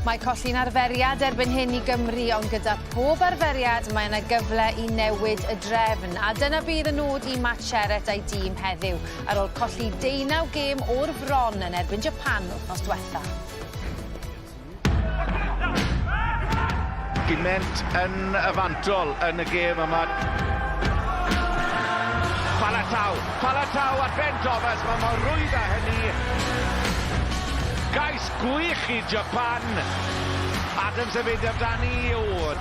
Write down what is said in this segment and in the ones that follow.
Mae colli'n arferiad erbyn hyn I Gymru, ond gyda pob arferiad mae yna gyfle I newid y drefn. A dyna bydd y nod I Matsheret a'i dîm heddiw, ar ôl colli 19 gêm o'r bron yn erbyn Japan wrthnos diwetha. Gyment yn y fantol yn y gêm yma. Palatau ar Ben Thomas, mae mor rwydd â hynny. Gais gwych I Japan. Adams yn fynd amdani o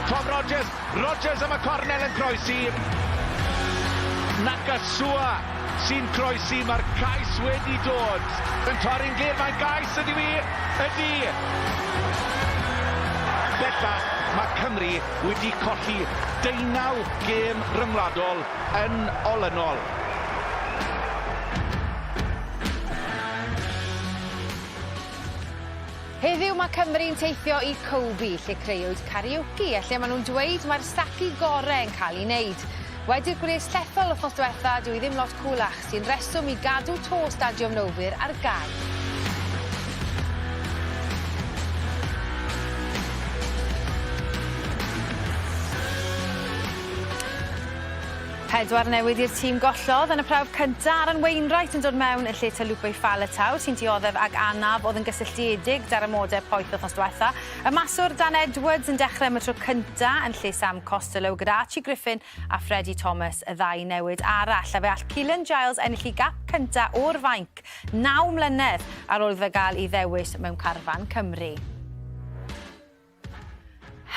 Tom Rogers am y cornel yn croesi. Nakasua sy'n croesi, mae'r cais wedi dod. Yn torri'n glir, mae'n gais ydi fi, ydi. Bellach, mae Cymru wedi colli 19 gêm ryngwladol yn olynol. Heddiw mae Cymru'n teithio I Kobe, lle creuwyd karaoke, lle maen nhw'n dweud mae'r saci gorau yn cael ei wneud. Wedi'r gwres llethol wrthnos diwetha, dwi ddim lot cwlach sy'n reswm I gadw to Stadiwm Nowir ar gau. Pedwar newid i'r tîm gollodd yn y prawf cyntaf. Aaron Wainwright yn dod mewn yn lle Talupe Faletau sy'n dioddef ag anaf oedd yn gysylltiedig dar amodau poeth wrthnos diwetha. Y maswr Dan Edwards yn dechrau am y tro cyntaf yn lle Sam Costello gyda Archie Griffin a Freddie Thomas y ddau newid arall. A fe all Keelan Giles ennill I gap cyntaf o'r fainc 9 mlynedd ar ôl iddo gael I ddewis mewn carfan Cymru.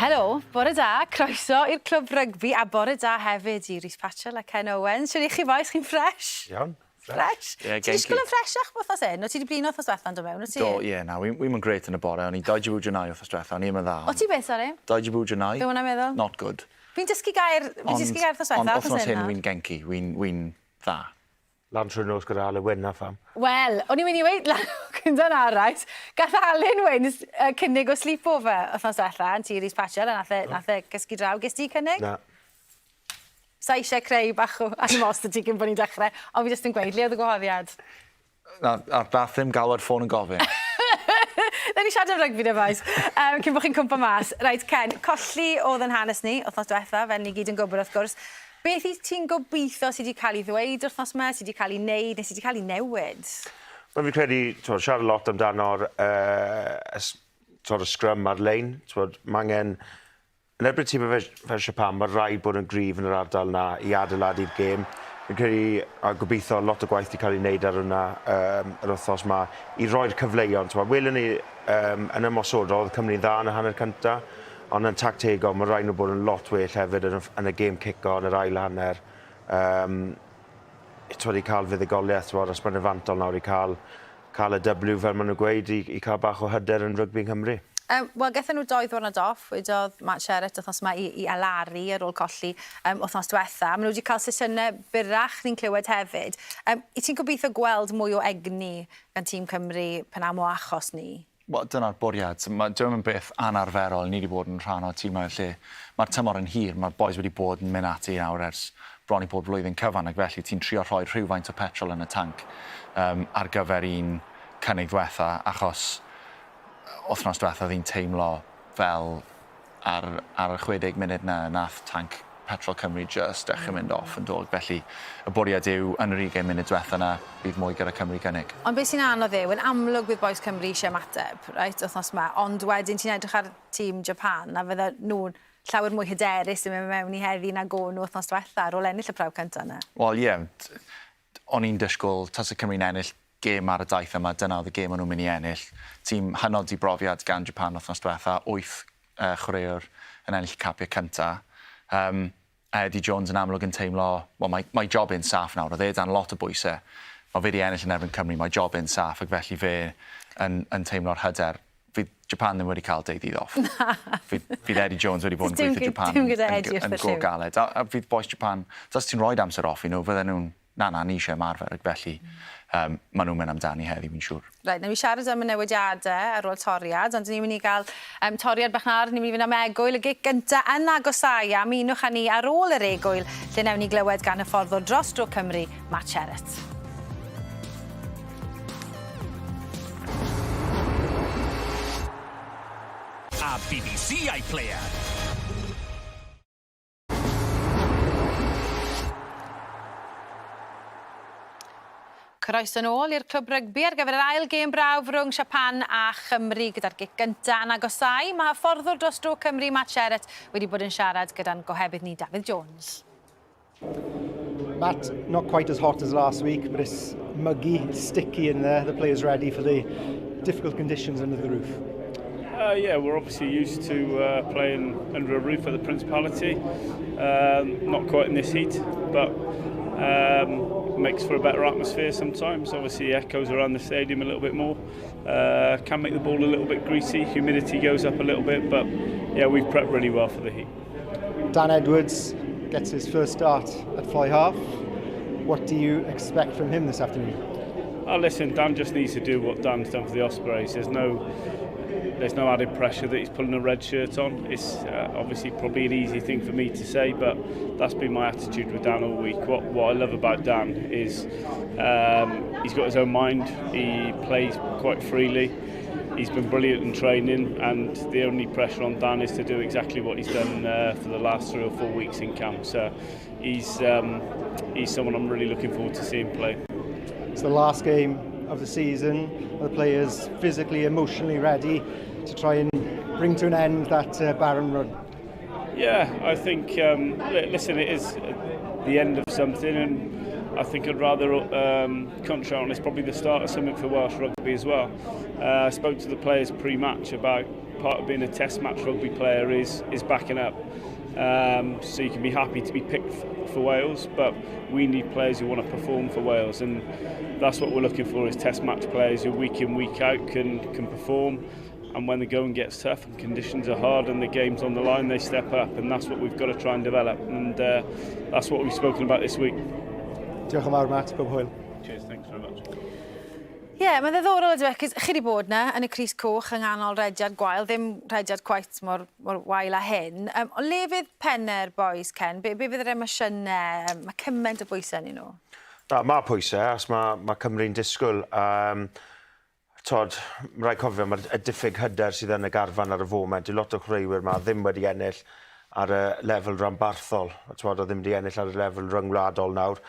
Helo, bore da, croeso i'r clwb rygbi a bore da hefyd I Rhys Patchell a Ken Owens. Siwr I chi boes, chi'n ffresh? Iawn. Fresh? Ie, Ti'n disgwyl yn ffreshach wrthnos hyn? O ti wedi blino wrthnos diwetha'n dod mewn? Do, ie, na, wi'n mynd greit yn y bore. O'n I 2 Janai wrthnos diwetha, o'n i'n mynd dda. O ti beth, sori? 2 Janai. Be hwnna'n meddwl? Not good. Fi'n dysgu gair wrthnos diwetha. Ond wrthnos hyn wy'n genki, wy'n dda. Lan trwy'r nos gyda Alun Wyn a pham. Wel, o'n i'n mynd I weid lan gyda'n arall. Gath Alun Wyn cynnig o sleepover wrthnos diwetha yn ti Rhys Patchell a nath e gysgu draw. Ges ti cynnig? Na. Sa eisiau creu bach o animost ti cyn bod ni'n dechrau, ond fi jyst yn gweud, le oedd y gwahoddiad? A'r bathroom galwad ffôn yn gofyn. Then ni siarad am rygbi dy faes, cyn bod chi'n cwmpa mas. Rhaid, Ken, colli oedd yn hanes ni, wrthnos diwetha, fel ni gyd yn gwybod wrth gwrs. Beth I ti'n gobeithio sydd wedi cael ei ddweud wrthnos yma, sydd wedi cael ei wneud, neu sydd wedi cael ei newid? Wel, fi'n credu, siarad lot amdano'r scrum ar-lein. Mae angen, yn erbyn tîm fel Japan, mae rhaid bod yn gryf yn yr ardal yna I adeiladu'r gêm. Fi'n credu, a gobeithio lot o gwaith wedi cael ei wneud ar hwnna yr wythnos yma I roi'r cyfleuon. Welwn ni yn ymosodol, oedd Cymru'n dda yn y hanner cyntaf, ond yn tactegol, mae rhaid nhw bod yn lot well hefyd yn y gêm cico, yn yr ail hanner. I cael fuddugoliaeth, ysbryd y fantol nawr, I cael y W fel maen nhw'n gweud, I cael bach o hyder yn rygbi yng Nghymru. Wel, gaethon nhw 2 ddwrnod off, wedodd Matsheret wrthnos yma I alaru ar ôl colli wrthnos diwetha. Maen nhw wedi cael sesiynau byrrach ni'n clywed hefyd. I ti'n gobeithio gweld mwy o egni gan tîm Cymru pan am o achos ni? Wel, dyna'r bwriad. Dwi'n beth anarferol. Ni wedi bod yn rhan o'r tîm lle mae'r tymor yn hir. Mae'r boes wedi bod yn mynd ati nawr ers bron I bod blwyddyn cyfan, ac felly ti'n trio rhoi rhywfaint o petrol yn y tanc ar gyfer un cynnig diwetha, achos wythnos diwetha ddi'n teimlo fel ar y 60 munud na nath tanc petrol Cymru just dechrau mynd off yn dod. Felly y bwriad yw yn yr 20 munud diwetha na bydd mwy gyda Cymru gynnig. Ond beth sy'n anodd yw, yn amlwg bydd boes Cymru eisiau mateb, right, wrthnos yma, ond wedyn ti'n edrych ar tîm Japan a fydda nhw'n llawer mwy hyderus yn mynd mewn I heddi na go nhw wrthnos diwetha ar ôl ennill y prawf cyntaf yna. Wel, ie, o'n i'n disgwyl, tas y Cymru'n ennill gêm ar y daith yma, dyna oedd y gêm o'n nhw'n mynd I ennill. Tîm hynod I brofiad gan Japan wrthnos diwetha, 8 chwaraewr yn ennill capiau cyntaf. Eddie Jones yn amlwg yn teimlo, wel, mae job yn saff nawr, oedd dan lot o bwysau. Mae fe wedi ennill yn erbyn Cymru, mae job yn saff, ac felly fe yn teimlo'r hyder. Fydd Japan ddim wedi cael deud off. Fydd Eddie Jones wedi bod yn gweithio Japan yn go galed. A fydd boes Japan, os ti'n rhoi amser off I nhw, fydden nhw'n, na, ni eisiau ymarfer, ac felly maen nhw'n mynd amdani heddi, fi'n siŵr. Rhaid, na mi siarad am y newidiadau ar ôl toriad, ond ni'n mynd I gael toriad bach nawr, ni'n mynd I fynd am egwyl, y gig gyntaf yn agosau, a minwch â ni ar ôl yr egwyl, lle newn ni glywed gan y fforddwr dros dro Cymru, Matsheret. a BBC iPlayer. Croeso nôl i'r clwb rygbi ar gyfer yr ail gêm brawf rhwng Japan a Chymru gyda'r gic gyntaf yn agosau. Mae fforddwr dros dro Cymru Matt Sherratt wedi bod yn siarad gyda'n gohebydd ni David Jones. Matt, not quite as hot as last week, but it's muggy, it's sticky in there. The players ready for the difficult conditions under the roof. Yeah, we're obviously used to playing under a roof at the Principality. Not quite in this heat, but makes for a better atmosphere sometimes. Obviously echoes around the stadium a little bit more. Can make the ball a little bit greasy, humidity goes up a little bit, but yeah, we've prepped really well for the heat. Dan Edwards gets his first start at fly half. What do you expect from him this afternoon? Oh, listen, Dan just needs to do what Dan's done for the Ospreys. There's no added pressure that he's pulling a red shirt on. It's obviously probably an easy thing for me to say, but that's been my attitude with Dan all week. What I love about Dan is he's got his own mind. He plays quite freely. He's been brilliant in training, and the only pressure on Dan is to do exactly what he's done for the last 3 or 4 weeks in camp. So he's someone I'm really looking forward to seeing play. It's the last game of the season. Are the players physically, emotionally ready to try and bring to an end that barren run? Yeah, I think, listen, it is the end of something, and I think I'd rather concentrate on it's probably the start of something for Welsh rugby as well. I spoke to the players pre-match about part of being a test match rugby player is backing up. So you can be happy to be picked for Wales, but we need players who want to perform for Wales, and that's what we're looking for, is test match players who week in, week out can perform, and when the going gets tough and conditions are hard and the game's on the line, they step up, and that's what we've got to try and develop, and that's what we've spoken about this week. Diolch yn fawr, Matt. Pob hwyl. Cheers, thanks very much. Mae'n ddiddorol ydw cos chi wedi bod na yn y Crys Coch yng nghanol rediad gwael, ddim rediad cweit mor wael â hyn. O le fydd penne'r boys, Ken? Be fydd yr emosiynau? Mae cymaint o bwysau ni nhw. Mae pwysau, os mae Cymru'n disgwyl. Rhaid cofio, mae'r diffyg hyder sydd yn y garfan ar y foment. I lot o chwaraewyr yma ddim wedi ennill ar y lefel rhanbarthol. O ddim wedi ennill ar y lefel ryngwladol nawr.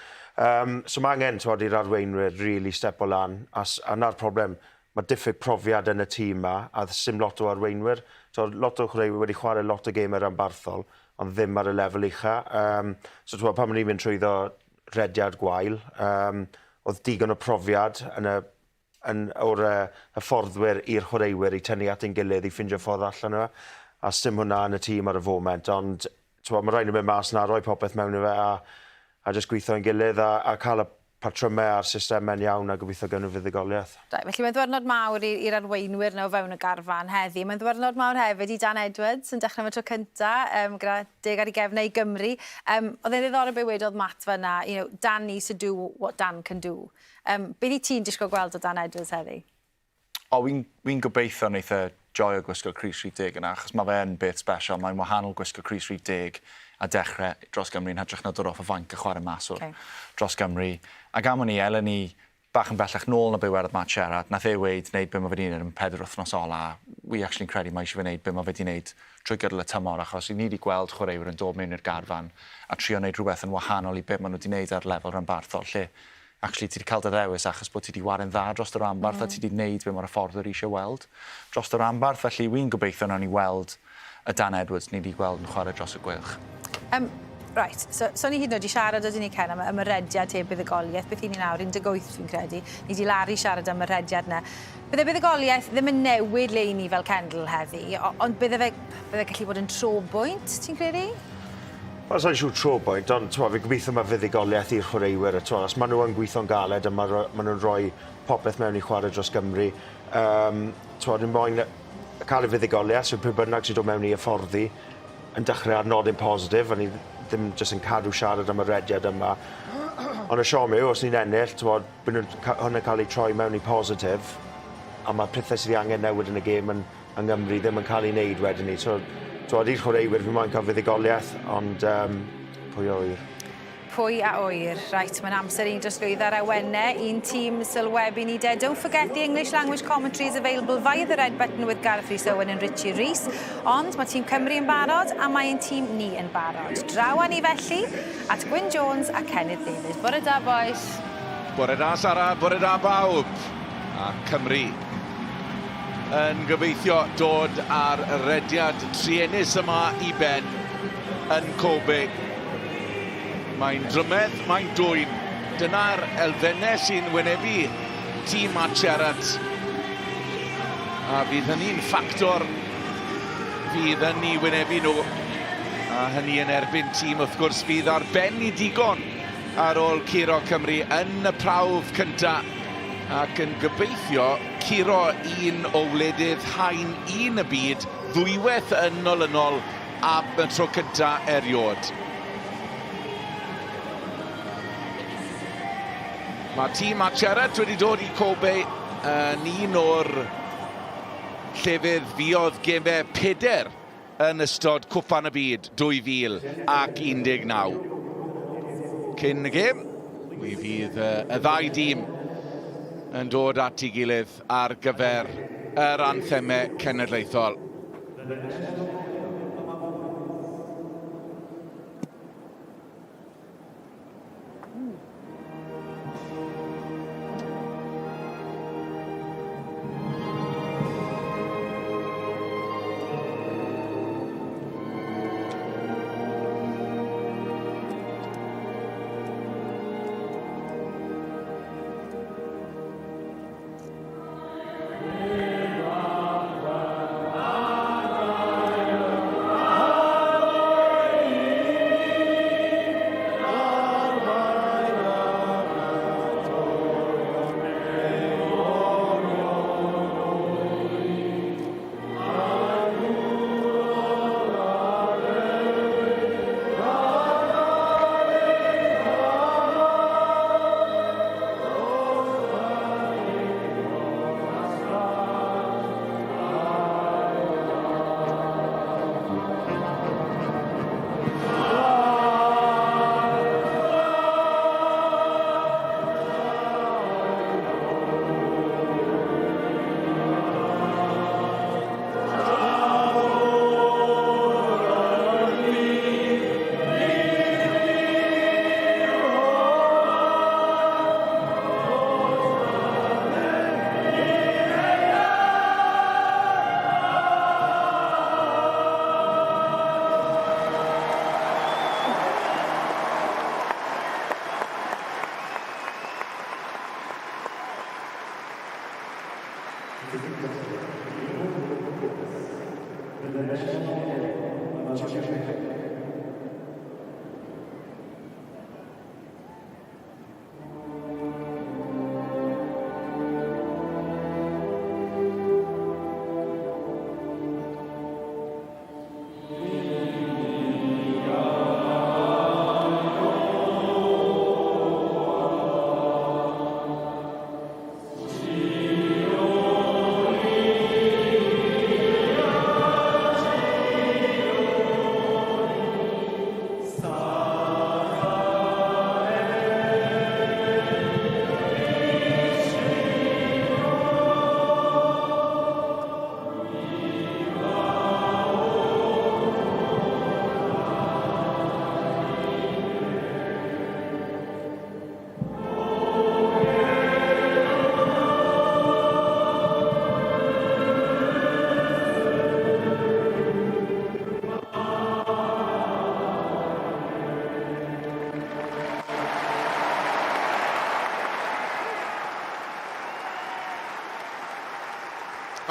So mae angen i'r arweinwyr really step o lan. A na'r problem, mae diffyg profiad yn y tîm yma, a sim lot o arweinwyr. Lot o chwaraewyr wedi chwarae lot o gemau rhanbarthol, ond ddim ar y lefel ucha. So pan ni'n mynd trwyddo rediad gwael, oedd digon o profiad o'r hyfforddwyr i'r chwaraewyr i tynnu at ein gilydd i ffindio ffordd allan yma. A sim hwnna yn y tîm ar y foment, ond mae rhaid yn mynd mas na, roi popeth mewn i fe a jyst gweithio yn gilydd a cael y patrymau a'r systemau'n iawn a gobeithio gynnw fuddugoliaeth. Felly mae'n ddwrnod mawr i'r arweinwyr na o fewn y garfan heddi. Mae'n ddwrnod mawr hefyd i Dan Edwards yn dechrau am y tro cyntaf, gyda deg ar ei gefnau i Gymru. Oedd e'n ddiddorol be wedodd Matt fan'na, Dan needs to do what Dan can do. Beth i ti'n disgwyl gweld o Dan Edwards heddi? Wi'n gobeithio wneud y joio gwisgo Crys Rhif 10 yna, achos mae fe'n beth special. Mae'n wahanol gwisgo Crys Rhif 10 a dechrau dros Gymru'n hytrach na dod off y fainc a chwarae maswr dros Gymru. Ac am hynny, elen ni bach yn bellach nôl na be wedodd Matt Sherratt, nath ei weid wneud be mae wedi wneud yn 4 wythnos ola. We actually'n credu mae eisiau fe wneud be mae wedi wneud trwy gydol y tymor, achos i ni wedi gweld chwaraewyr yn dod mewn i'r garfan a trio wneud rhywbeth yn wahanol i be maen nhw wedi wneud ar lefel rhanbarthol, lle actually ti wedi cael dy ddewis achos bod ti wedi warin dda dros yr ranbarth a ti wedi wneud be mae'r fforddwyr eisiau weld dros yr ranbarth. Felly wy'n gobeithio nawn ni weld y Dan Edwards ni wedi gweld yn chwarae dros y gwylch. Right, so ni hyd yn oed i siarad ydyn ni Ken am y rediad heb buddugoliaeth. Beth i ni nawr, 18 fi'n credu. Ni wedi lari siarad am y rediad yna. Bydde buddugoliaeth ddim yn newid le ni fel Kendall heddi, ond bydde gallu bod yn trobwynt, ti'n credu? Wel, sa'n siŵr trobwynt, ond fi gobeithio mae fuddugoliaeth i'r chwaraewyr. Os maen nhw yn gweithio'n galed a maen nhw'n rhoi popeth mewn i chwarae dros Gymru, ni'n moyn cael y fuddugoliaeth, so pwy bynnag sy'n dod mewn i hyfforddi yn dechrau ar nodyn positif, a ni ddim jyst yn cadw siarad am y rediad yma. Ond y siom yw, os ni'n ennill, bydd hwnna'n cael ei troi mewn i positif, a mae pethau sydd angen newid yn y gêm yng Nghymru ddim yn cael ei wneud wedyn ni. I'r chwaraewyr fi moyn cael fuddugoliaeth, ond pwy o wir. pwy a wyr. Right, mae'n amser i drosglwyddo ar awennau. Un tîm sylwebu ni de. Don't forget the English language commentary is available via the red button with Gareth Rhys Owen and Richie Rhys. Ond mae tîm Cymru yn barod a mae ein tîm ni yn barod. Draw ni felly at Gwyn Jones a Kenneth Davies. Bore da, boys. Bore da, Sara, bore da bawb. A Cymru yn gobeithio dod ar y rediad triennus yma i ben yn Kobe. Mae'n drymedd, mae'n dwyn. Dyna'r elfennau sy'n wynebu tîm Atcherat. A fydd hynny'n ffactor fydd hynny wynebu nhw. A hynny yn erbyn tîm wrth gwrs fydd ar ben i digon ar ôl curo Cymru yn y prawf cynta. Ac yn gobeithio curo un o wledydd haen un y byd ddwywaith yn olynol am y tro cynta eriod. Mae tîm Atcherat wedi dod i Kobe yn un o'r llefydd fuodd gemau 4 yn ystod Cwpan y Byd 2019. Cyn y gêm, mi fydd y ddau dîm yn dod at ei gilydd ar gyfer yr anthemau cenedlaethol.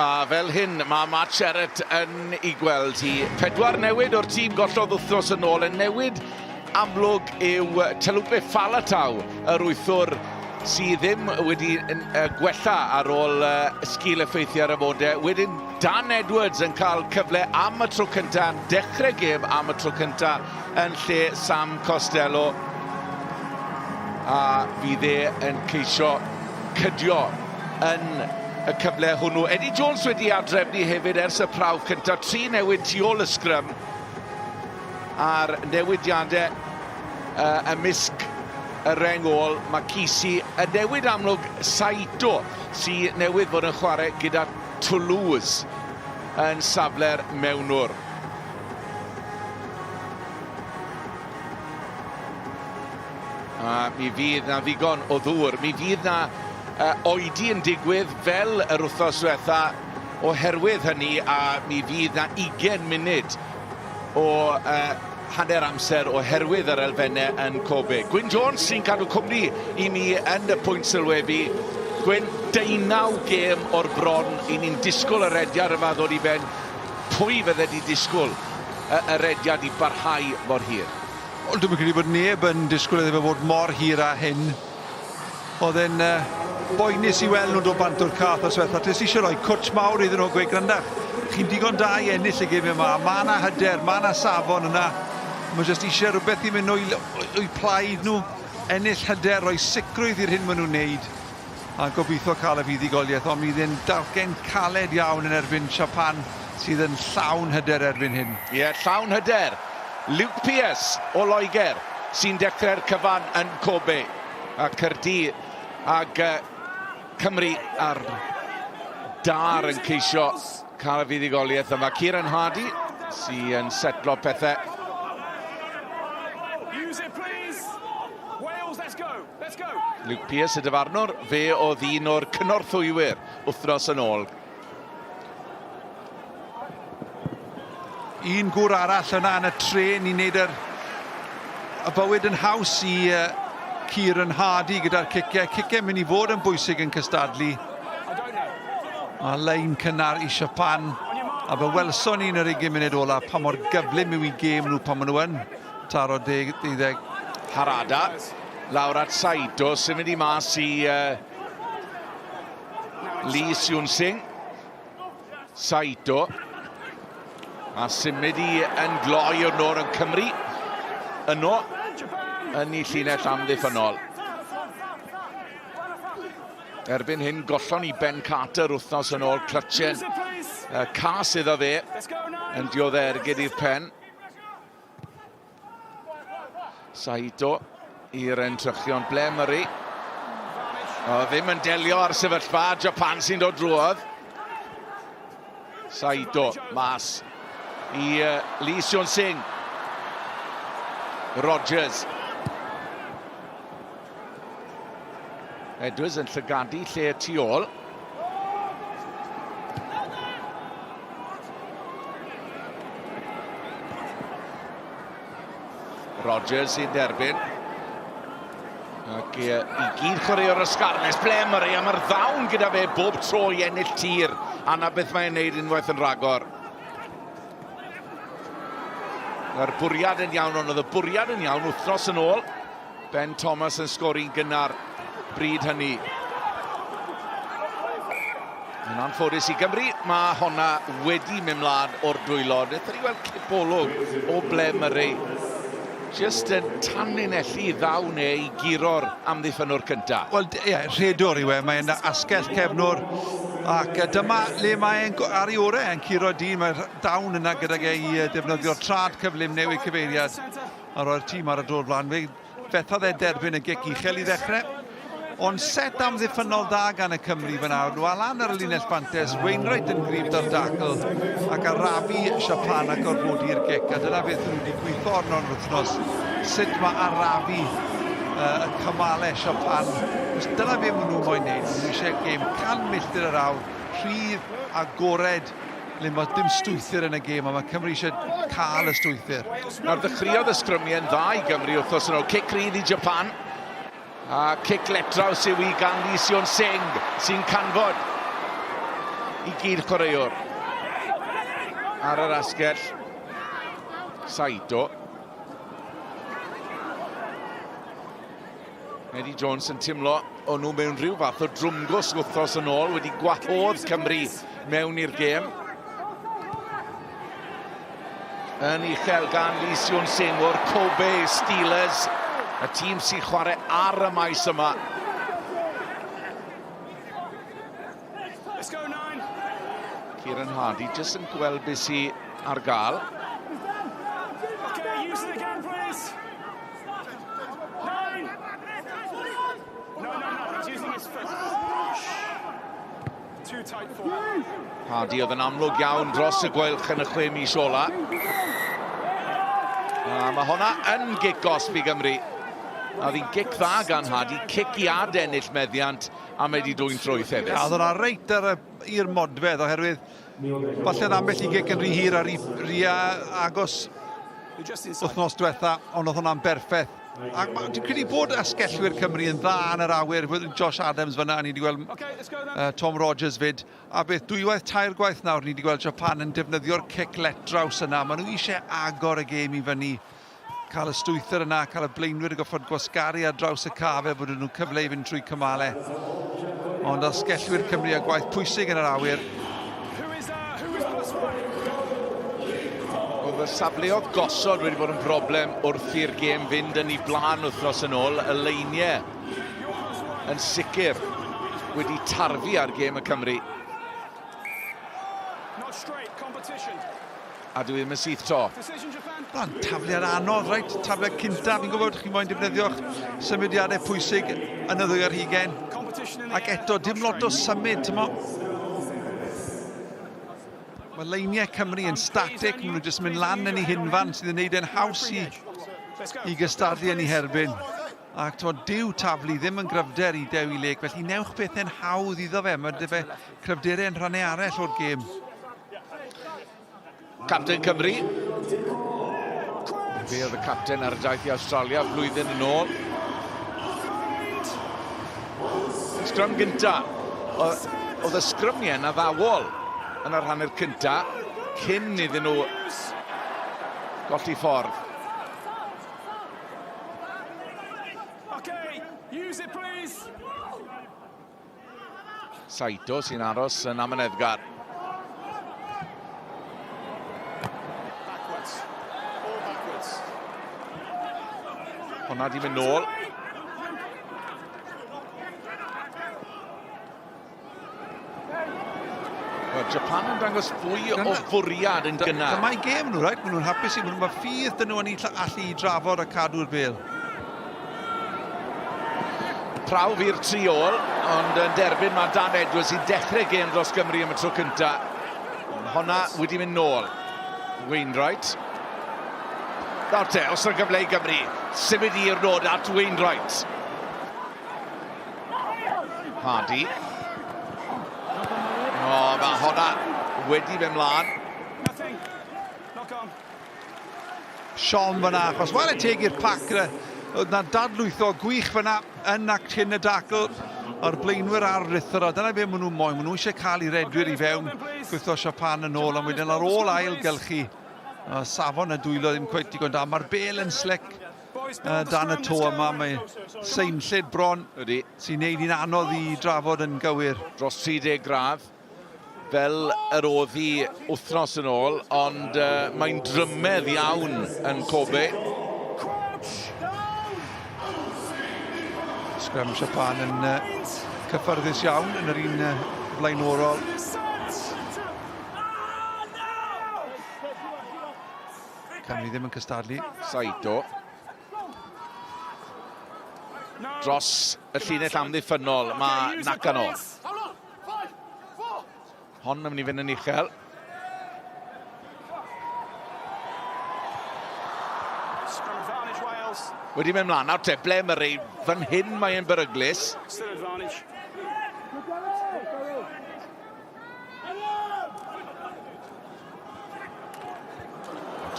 A fel hyn, mae Atcherat yn ei gweld hi. 4 newid o'r tîm gollodd wythnos yn ôl. Y newid amlwg yw Talupe Falatau, yr wythwr sydd ddim wedi gwella ar ôl sgil effeithiau'r ymodau. Wedyn Dan Edwards yn cael cyfle am y tro cyntaf, dechrau gêm am y tro cyntaf yn lle Sam Costello. A fydd yn ceisio cydio yn y cyfle hwnnw. Eddie Jones wedi adrefnu hefyd ers y prawf cyntaf. 3 newid tu ôl y sgrym. A'r newidiadau ymysg y reng ôl. Mae Cisi y newid amlwg Saito sy'n newydd fod yn chwarae gyda Toulouse yn safle'r mewnwr. A mi fydd na ddigon o ddŵr. Mi fydd na oedi yn digwydd fel yr wythnos diwetha oherwydd hynny, a mi fydd na 20 munud o hanner amser oherwydd yr elfennau yn Kobe. Gwyn Jones sy'n cadw cwmni i ni yn y pwynt sylwebu. Gwyn, 19 gêm o'r bron. I ni'n disgwyl y rediad yma ddod i ben. Pwy fydde di disgwyl y rediad i barhau mor hir? Wel, dwi'n credu bod neb yn disgwyl iddo fe fod mor hir a hyn. Oedd e'n boenus i weld nhw'n dod bant o'r cath os fetha. Tes eisiau rhoi cwtch mawr iddyn nhw gweud grandach. Chi'n digon da i ennill y gêm yma. Mae yna hyder, mae yna safon yna. Mae jyst eisiau rhywbeth i mynd o'i plaid nhw. Ennill hyder, rhoi sicrwydd i'r hyn maen nhw'n neud. A gobeithio cael y fuddugoliaeth, ond mi ddyn dalgen caled iawn yn erbyn Japan sydd yn llawn hyder erbyn hyn. Ie, llawn hyder. Luke Pierce o Loegr sy'n dechrau'r cyfan yn Kobe. A Caerdydd ag Cymru ar dar yn ceisio cael y fuddugoliaeth yma. Kieran Hardy sy'n setlo pethau. Luke Pierce y dyfarnwr, fe oedd un o'r cynorthwywyr wythnos yn ôl. Un gwr arall yna yn y tren i wneud y bywyd yn haws i Kieran Hardy gyda'r ciciau. Ciciau mynd i fod yn bwysig yn cystadlu. A lein cynnar i Japan. A fe welson ni yn yr 20 munud ola pa mor gyflym yw i gêm nhw pan maen nhw yn taro 12. Harada, lawr at Saito, sy'n mynd i mas i Lee Seung Sing. Saito. A symud i yn gloi o'r nôr yn Cymru. Yno, yn ei llinell amddiffynol. Erbyn hyn, gollon i Ben Carter wythnos yn ôl, clytchen. Cas iddo fe, yn dioddergyd i'r pen. Saito i'r entrychion ble Murray. Ddim yn delio ar sefyllfa, Japan sy'n dod drwodd. Saito, mas i Lee Seung Sing. Rogers. Edwards yn llygadu lle tu ôl. Rogers sy'n derbyn. Ac i gyd chwaraeo'r ysgarnes ble Murray am yr ddawn gyda fe bob tro i ennill tir. A na beth mae'n neud unwaith yn ragor. Yr bwriad yn iawn, ond oedd y bwriad yn iawn wythnos yn ôl. Ben Thomas yn sgori'n gynnar bryd hynny. Yn anffodus i Gymru, mae honna wedi mynd mlaen o'r dwylo. Nethon ni weld cipolwg o ble Murray. Just yn tanlinellu ddaw neu i giro'r amddiffynwr cyntaf. Wel, ie, rhedwr i we, mae'n asgell cefnwr. Ac dyma le mae'n ar ei orau yn curo dyn. Mae'r dawn yna gyda i defnyddio'r trad cyflym newid cyfeiriad a roi'r tîm ar y dod flan. Fethodd e derbyn y gic uchel i ddechrau. Ond set amddiffynol da gan y Cymru fan awr. Nhw alan ar y linell bantes, Wainwright yn gryf da'r dacl ac arafu Japan ac orfodi'r gic. A dyna beth nhw wedi gweithio arno'n wythnos. Sut mae arafu y cymalau Japan. Dyna beth maen nhw moyn neud. Nhw eisiau gêm 100 milltir yr awr, rhydd a gored le mae dim stwythyr yn y gêm, a mae Cymru eisiau cael y stwythyr. Nawr ddechreuodd y sgrymiau'n dda i Gymru wythnos yn ôl. Cic rydd i Japan. A cic letraws yw i gan Lee Seung Sing sy'n canfod i gyd chwaraewr. Ar yr asgell, Saito. Eddie Jones yn timlo o'n nhw mewn rhyw fath o drwmgws wythnos yn ôl, wedi gwahodd Cymru mewn i'r gêm. Yn uchel gan Lee Seung Sing o'r Kobe Steelers. Y tîm sy'n chwarae ar y maes yma. Kieran Hardy jyst yn gweld beth sy'n ar gael. Hardy oedd yn amlwg iawn dros y gweilch yn y 6 mis ola. A mae hwnna yn gic gosbi Gymru. A oedd hi'n gic dda gan Hardy, cic i ennill meddiant, a mae wedi dwy'n trwyth hefyd. Oedd hwnna reit i'r modfedd, oherwydd falle yn ambell i gic yn rhy hir a rhy agos wythnos diwetha, ond oedd hwnna'n berffaith. Ac dwi'n credu bod asgellwyr Cymru yn dda yn yr awyr, Josh Adams fyna, ni wedi gweld Tom Rogers fyd, a beth dwywaith, tair gwaith nawr, ni wedi gweld Japan yn defnyddio'r cic let draws yna. Maen nhw eisiau agor y gêm i fyny, cael y stwythyr yna, cael y blaenwyr y goffod gwasgaru ar draws y cafau, bod nhw'n cyfle i fynd trwy cymalau. Ond asgellwyr Cymru a gwaith pwysig yn yr awyr. Oedd y safle o gosod wedi bod yn broblem wrth i'r gêm fynd yn ei blaen wythnos yn ôl. Y leiniau yn sicr wedi tarfu ar gêm y Cymru. A dwi ddim yn syth to. Bron, tafliad anodd, reit? Tafliad cynta, fi'n gwybod chi'n moyn defnyddio'ch symudiadau pwysig yn y ddwy ar hugain. Ac eto, dim lot o symud, tymo. Mae leiniau Cymru yn static, maen nhw jyst mynd lan yn ei hunfan sydd yn gwneud e'n haws i gystadlu yn ei herbyn. Ac tymo, dyw taflu ddim yn gryfder i Dewi Lake, felly newch bethau'n hawdd iddo fe. Mae dy fe cryfderau yn rhannau arall o'r gêm. Capten Cymru. Fe oedd y capten ar y daith i Australia flwyddyn yn ôl. Sgrym gynta. Oedd y sgrymau yn addawol yn yr hanner cynta, cyn iddyn nhw golli ffordd. Saito sy'n aros yn amyneddgar. Hwna di mynd nôl. Japan yn dangos fwy o fwriad yn gynnar. Dyma'i gêm nhw, right? Maen nhw'n hapus i, mae ffydd dyn nhw yn allu i drafod a cadw'r bêl. Prawf i'r tri ôl, ond yn derbyn mae Dan Edwards i dechrau gêm dros Gymru am y tro cynta. Honna wedi mynd nôl. Wainwright. Nawr te, os yna gyfle i Gymru, symud i'r nod at Wainwright. Hardy. O, mae honna wedi fe mlaen. Sean fyna, achos wel y teg i'r pac, oedd na dadlwytho gwych fyna yn ac hyn y dacl o'r blaenwyr ar rythr. Dyna be maen nhw'n moyn. Maen nhw eisiau cael ei redwyr i fewn, gwytho Japan yn ôl, a wedyn ar ôl ailgylchu. Safon y dwylo ddim cweith digon da. Mae'r bêl yn slic dan y to yma. Mae seinllid bron sy'n neud i'n anodd i drafod yn gywir. Dros 30 gradd, fel yr oedd hi wythnos yn ôl, ond mae'n drymedd iawn yn Kobe. Sgrym Japan yn cyffyrddus iawn yn yr un blaenorol. Cymru ddim yn cystadlu. Saito. Dros y llinell amddiffynol, mae Nakano. Hon yn mynd i fynd yn uchel. Wedi mynd mlaen. Nawr te, ble Murray. Fan hyn mae e'n beryglus.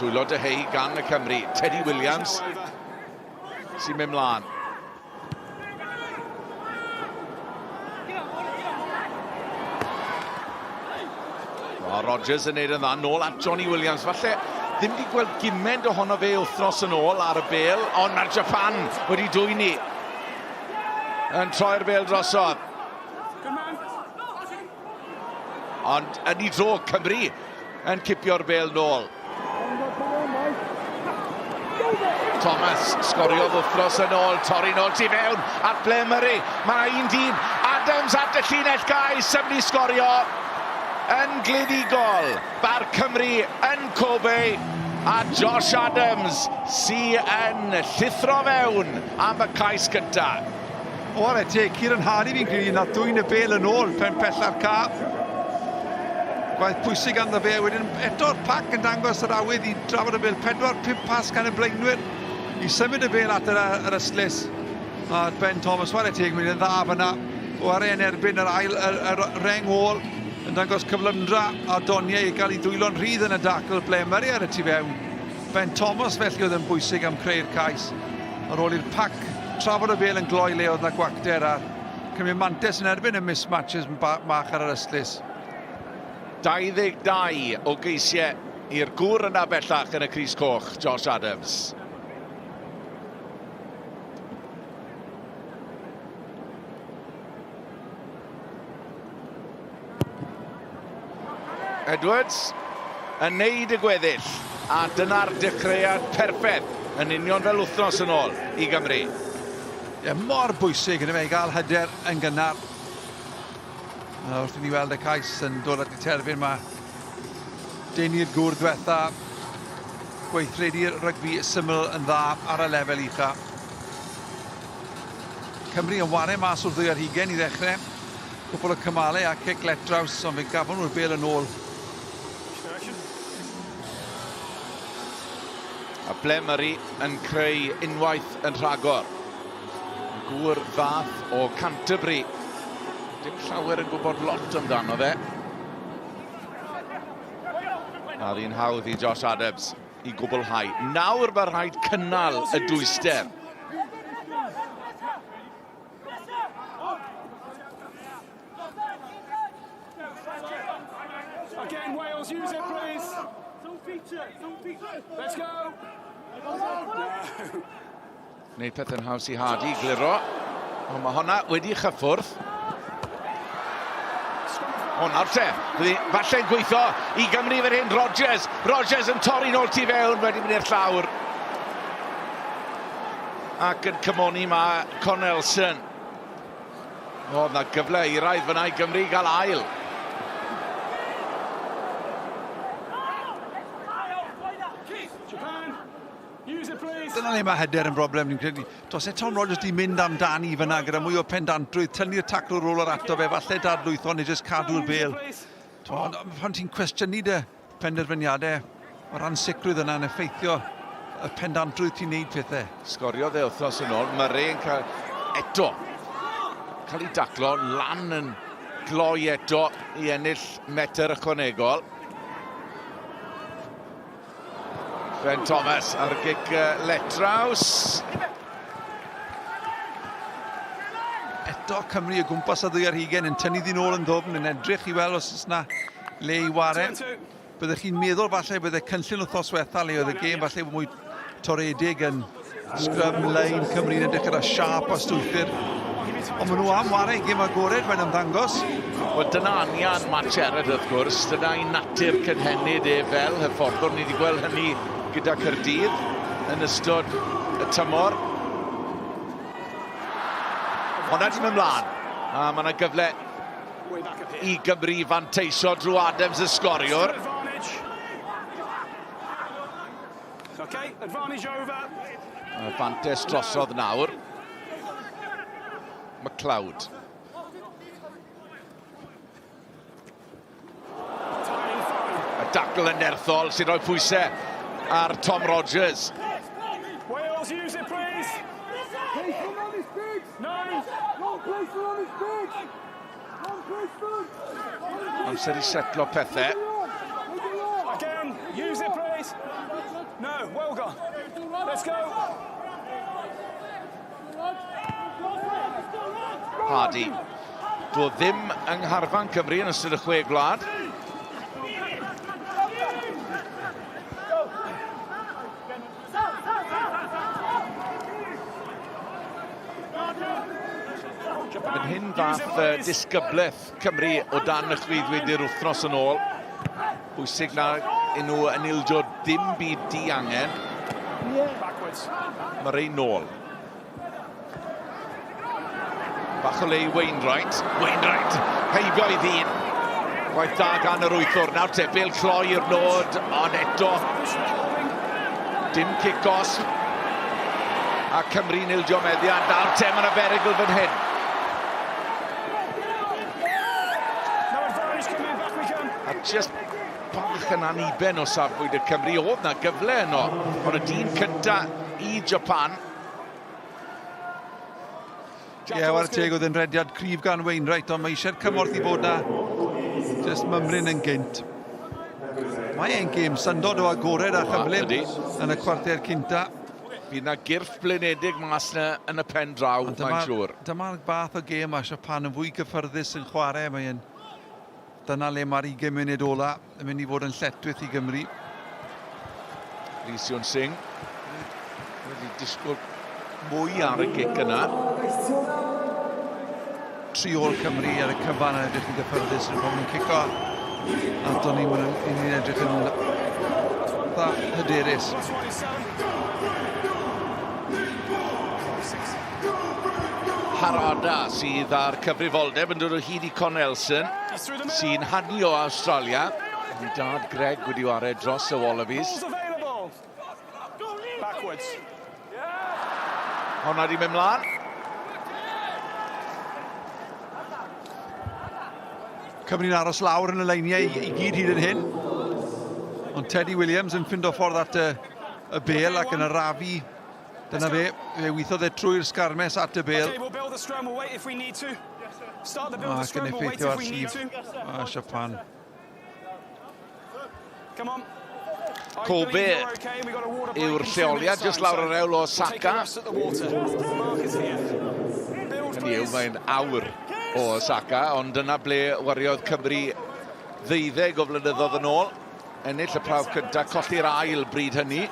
Dwylo dy hei gan y Cymru. Teddy Williams sy'n mynd mlaen. Rogers yn neud yn dda, nôl at Johnny Williams. Falle ddim wedi gweld gymaint ohono fe wythnos yn ôl ar y bêl, ond mae'r Japan wedi dwyni. Yn troi'r bêl drosodd. Ond yn ei dro, Cymru yn cipio'r bêl nôl. Thomas sgoriodd wythnos yn ôl, torri nôl tu fewn at ble Murray. Mae un dyn, Adams at y llinell gais, symud i sgorio. Yn gledigol, Bar Cymru yn Kobe, a Josh Adams sy'n llithro fewn am y cais cynta. Ware teg, Kieran Hardy fi'n credu, na dwy'n y bel yn ôl pen pella'r ca. Gwaith pwysig ganddo fe, wedyn eto'r pac yn dangos yr awydd i drafod y bel, 4-5 pas gan y blaenwyr i symud y bel at yr yslys. A Ben Thomas, ware teg, mynd yn dda fyna. Ware yn erbyn yr ail, yr reng ôl, yn dangos cyflymdra a doniau i gael ei dwylo'n rhydd yn y dacl ble Murray ar y tu fewn. Ben Thomas felly oedd yn bwysig am creu'r cais. Ar ôl i'r pac trafod y bel yn gloi le oedd na gwacter a cymryd mantes yn erbyn y mismatches mach ar yr yslys. 22 o geisiau i'r gŵr yna bellach yn y Crys Coch, Josh Adams. Edwards yn neud y gweddill, a dyna'r dechreuad perffaith yn union fel wythnos yn ôl i Gymru. Mor bwysig yn y fe i gael hyder yn gynnar. Wrth i ni weld y cais yn dod at y terfyn yma. Deni'r gŵr diwetha. Gweithredu'r rygbi syml yn dda ar y lefel ucha. Cymru yn ware mas o'r ddwy ar hugen i ddechrau. Cwpl o cymalau a cic let draws, ond fe gafon nhw'r bel yn ôl. A ble Murray yn creu unwaith yn rhagor. Gŵr fath o Canterbury. Dim llawer yn gwybod lot amdano fe. A ddi'n hawdd i Josh Adams i gwblhau. Nawr mae rhaid cynnal y dwyster. Again, Wales, use it, please. Don't feature, don't feature. Let's go. Wneud pethau'n haws i Hardy, gliro. Ond mae honna wedi chyffwrdd. O, nawr te, falle'n gweithio i Gymru fan hyn, Rogers. Rogers yn torri nôl tu fewn, wedi mynd i'r llawr. Ac yn cymoni mae Cornelson. O, na gyfle i raidd fyna i Gymru gael ail. Dyna le mae hyder yn broblem ni'n credu. Dos e Tom Rogers di mynd amdani fyna gyda mwy o pendantrwydd, tynnu'r tacl rôl ar ato fe, falle dadlwytho neu jyst cadw'r bel. Pan ti'n cwestiynu dy penderfyniadau, o ran sicrwydd yna'n effeithio y pendantrwydd ti'n neud pethau. Sgorio dde wythnos yn ôl, Murray yn cael eto. Cael ei daclo, lan yn gloi eto i ennill metr ychwanegol. Ben Thomas ar y gic let draws. Eto Cymru o gwmpas a ddwy ar hugen yn tynnu ddyn ôl yn ddofn, yn edrych i weld os oes yna le i ware. Byddech chi'n meddwl falle byddai cynllun wythnos diwetha le oedd y gêm falle mwy toredig yn scrum line Cymru'n edrych ar y siap a stwffur. Ond maen nhw am ware i gêm agored mae'n ymddangos. Wel, dyna anian Matt Sherrod wrth gwrs, dyna i natur cynhenid fel hyfforddwr. Ni wedi gweld hynny gyda Caerdydd yn ystod y tymor. Honna ti'n mynd mlaen. A mae yna gyfle i Gymru fanteisio drwy Adams y sgoriwr. Fantes drosodd nawr. McLeod. Y dacl yn nerthol sy'n rhoi pwysau ar Tom Rogers. Wales, use it, please. Amser i setlo pethau. Again, use it, please. No, well gone. Let's go. Hardy. Doedd ddim yng ngharfan Cymru yn ystod y chwe gwlad. Yn hyn fath disgyblaeth Cymru o dan y chwyddwyd i'r wythnos yn ôl. Bwysig na i nhw yn ildio dim byd di-angen. Mae rei nôl. Bach o le i Wainwright. Wainwright, heibio i ddyn. Gwaith da gan yr wythwr. Nawr te, bel cloi i'r nod, ond eto dim cic-os. A Cymru'n ildio meddiant. Nawr te, mae yna berygl fan hyn. just bach yn aniben o safbwynt y Cymru. Oedd na gyfle yno, ond y dyn cynta i Japan. Ie, war teg oedd yn rediad cryf gan Wainwright, ond mae eisiau'r cymorth i fod na just mymryn yn gynt. Mae e'n gêm syndod o agored a chyflym yn y cwarter cynta. Bydd na gyrff blinedig mas na yn y pen draw, mae'n siŵr. Dyma'r bath o gêm a Japan yn fwy gyffyrddus yn chwarae. Dyna le mae'r 20 munud ola yn mynd i fod yn lletwyth i Gymru. Rhys Sion Singh wedi disgwyl mwy ar y gic yna. Tri ôl Cymru ar y cyfan yn edrych yn gyffyrddus yn rhwng yn cico. Anthony yn edrych yn dda hyderus. Harada sydd ar cyfrifoldeb yn dod o hyd i Cornelson sy'n hannu o Australia. Dad Greg wedi wared dros y Wallabies. Honna di mynd mlaen. Cymru'n aros lawr yn y leiniau i gyd hyd yn hyn. Ond Teddy Williams yn ffindo ffordd at y bel ac yn arafu. Dyna fe weithodd trwy'r sgarmes at y bel. Ac yn effeithio ar llif a Japan. Kobe yw'r lleoliad jyst lawr yr ewl o Saka. Hynny yw, mae'n awr o Saka, ond dyna ble wariodd Cymru 12 o flynyddoedd yn ôl. Ennill y prawf cyntaf, colli'r ail bryd hynny.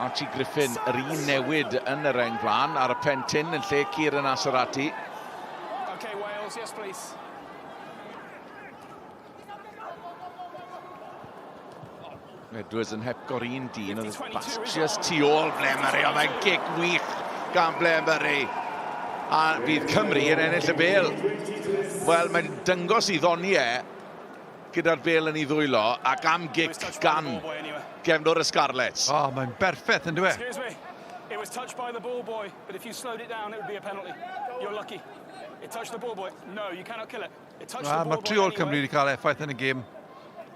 Archie Griffin, yr un newid yn yr eng flan ar y pen tin yn lle Kieran Aserati. Okay, Wales, yes please. Edwards yn hepgo'r un dyn, oedd Bastius tu ôl Blemery, oedd e'n gic wych gan Blemery. A bydd Cymru yn ennill y bel. Wel, mae'n dyngos i ddoni gyda'r bel yn ei ddwylo, ac am gic gan gefnwr y Scarlets. O, mae'n berffaith yn dweud. Excuse me. It was touched by the ball boy, but if you slowed it down, it would be a penalty. You're lucky. It touched the ball boy. No, you cannot kill it. It touched the ball boy. Mae tri ôl Cymru wedi cael effaith yn y gêm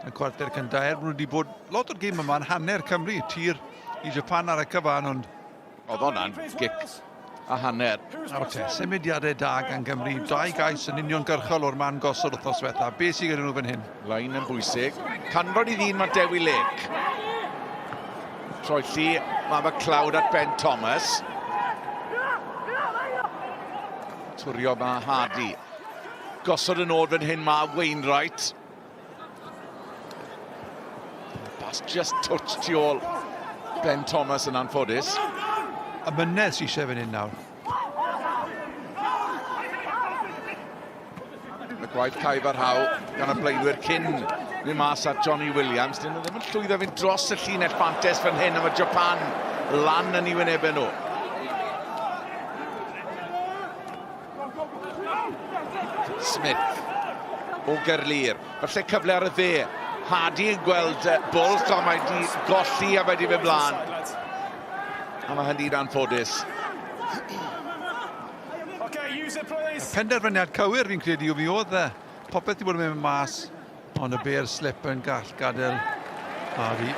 yn cwarter cyntaf. Nhw wedi bod lot o'r gêm yma'n hanner Cymru, tir i Japan ar y cyfan, ond... Oedd hwnna'n gic a hanner. O te, symudiadau da gan Gymru. 2 gais yn uniongyrchol o'r man gosod wrthnos diwetha. Be sydd gyda nhw fan hyn? Lain yn bwysig. Canfod i ddyn mae Dewi Lake. Troelli, mae McLeod at Ben Thomas. Twrio mae Hardy. Gosod yn ôl fan hyn mae Wainwright. Bas just touch tu ôl Ben Thomas yn anffodus. Y mynes eisiau fan hyn nawr. Y gwaith caib ar haw gan y blaenwyr cyn mynd mas at Johnny Williams. Dyn nhw ddim yn llwyddo fynd dros y llinell fantes fan hyn am y Japan lan yn ei wynebau nhw. Smith o Gerlir. Falle cyfle ar y dde. Hardy yn gweld Bulls, ond mae wedi golli a wedi mynd mlaen. A mae hynny'n anffodus. Penderfyniad cywir fi'n credu o mi oedd popeth wedi bod yn mynd mas, ond y bear slip yn gall gadael Hardy.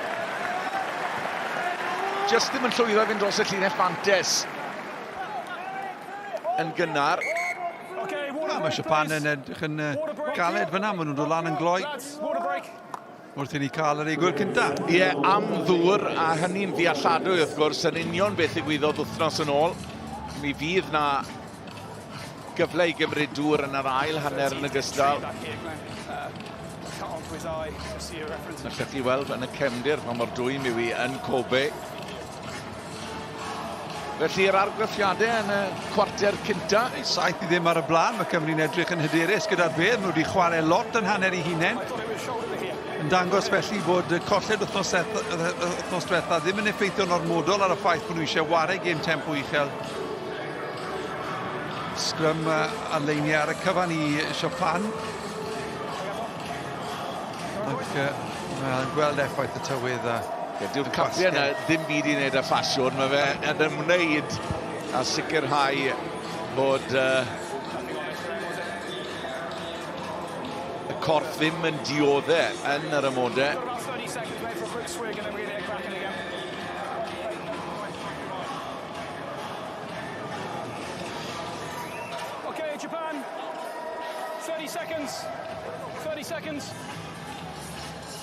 Just ddim yn llwyddo fynd dros y llinell fantes yn gynnar. Mae Japan yn edrych yn galed fyna, maen nhw'n dod lan yn gloi. Wrth i ni cael yr eigwyr cynta. Ie, am ddŵr, a hynny'n ddealladwy wrth gwrs, yn union beth ddigwyddodd wythnos yn ôl. Mi fydd na gyfle i gymryd dŵr yn yr ail hanner yn ogystal. Allwch chi weld yn y cefndir pan mor dwym yw i yn Kobe. Felly'r argraffiadau yn y cwarter cynta. Saith i ddim ar y blaen, mae Cymru'n edrych yn hyderus gyda'r bedd. Mae wedi chwarae lot yn hanner i hunain. Yn dangos felly bod colled wythnos diwetha ddim yn effeithio normodol ar y ffaith bod nhw eisiau wario gêm tempo uchel. Sgrym arleiniau ar y cyfan i Japan. Ac Wel, gweld effaith y tywydd a... Dyw'r capiau yna ddim byd i wneud â ffasiwn, mae fe yn ymwneud a sicrhau bod y corff ddim yn dioddau yn yr ymodau. Okay, Japan. 30 seconds. 30 seconds.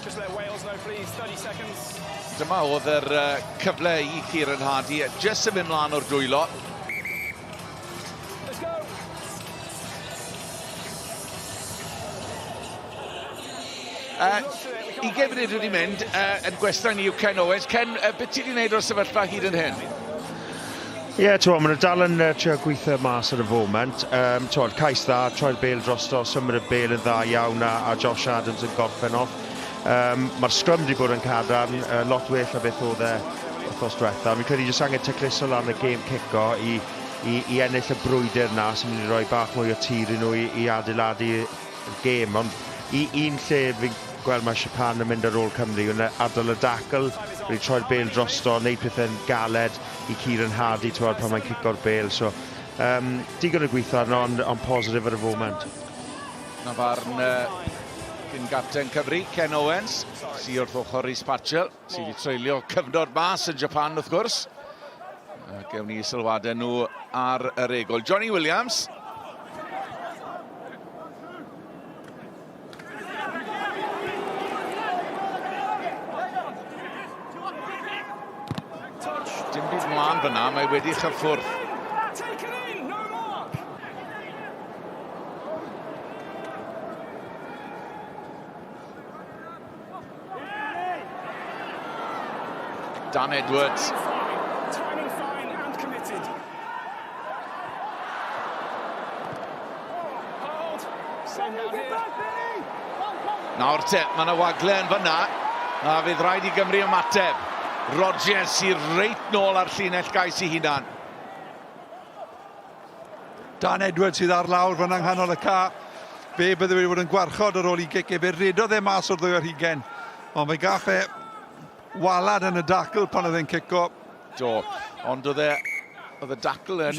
Just let Wales know, please. 30 seconds. Dyma oedd yr cyfle i Kieran Hardy, jyst yn mynd mlaen o'r dwylo. Let's go. I gefnid wedi mynd, yn gwestiwn i yw Ken Owens. Ken, beth ti wedi gwneud o'r sefyllfa hyd yn hyn? Ie, maen nhw dal yn trio gweithio mas ar y foment. Cais dda, troi'r bêl drosto, symud y bêl yn dda iawn a Josh Adams yn gorffen off. Mae'r scrum wedi bod yn cadarn, lot well a beth oedd e wrthos diwetha. Mi'n credu jyst angen tecluso lan y gêm cico i ennill y brwydr na sy'n mynd i roi bach mwy o tir i nhw i adeiladu'r gêm. Ond un lle fi'n gweld mae Japan yn mynd ar ôl Cymru, yn adael y dacl, wedi troi'r bêl drosto, wneud pethau'n galed i Kieran Hardy pan mae'n cico'r bêl. So, digon o gweithio arno, ond positif ar y foment. Na farn gyn gapten Cymru, Ken Owens, sy'n wrth ochr Rhys Patchell, sydd wedi treulio cyfnod mas yn Japan wrth gwrs. Gewn ni sylwadau nhw ar y regol. Johnny Williams. Dim byd mlaen fyna, mae wedi chyffwrdd. Dan Edwards. Timing fine and committed. Hold. Same down here. Nawr te, mae yna wagle yn fyna, a fydd rhaid i Gymru ymateb. Rodgers sy'n reit nôl ar llinell gais i hunan. Dan Edwards sydd ar lawr fan nghanol y ca. Fe bydde wedi bod yn gwarchod ar ôl i gicio. Fe redodd e mas o'r ddwy ar hugen. Ond fe gaff e walad yn y dacl pan oedd e'n cico. Do, ond oedd y dacl yn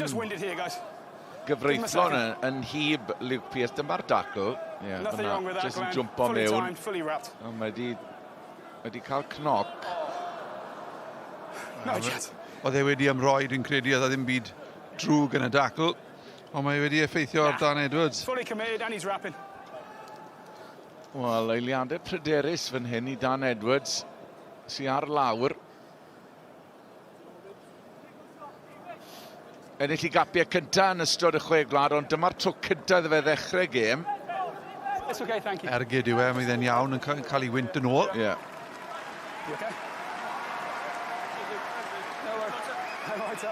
gyfreithlon yn hyb Luke Pearce. Dyma'r dacl. Nothing wrong with that. Just yn jump o mewn. Fully wrapped. Mae wedi cael cnoc. No chance. Oedd e wedi ymroed yn credu oedd ddim byd drwg yn y dacl. Ond mae wedi effeithio ar Dan Edwards. Fully committed and he's wrapping. Wel, eiliadau pryderus fan hyn i Dan Edwards sy'n ar lawr. Ennill i gapiau cyntaf yn ystod y chwe gwlad, ond dyma'r tro cyntaf iddo fe ddechrau gêm. It's okay, thank you. Ergyd yw e, mae dde'n iawn yn cael ei wynt yn ôl. Yeah. You okay? No worries.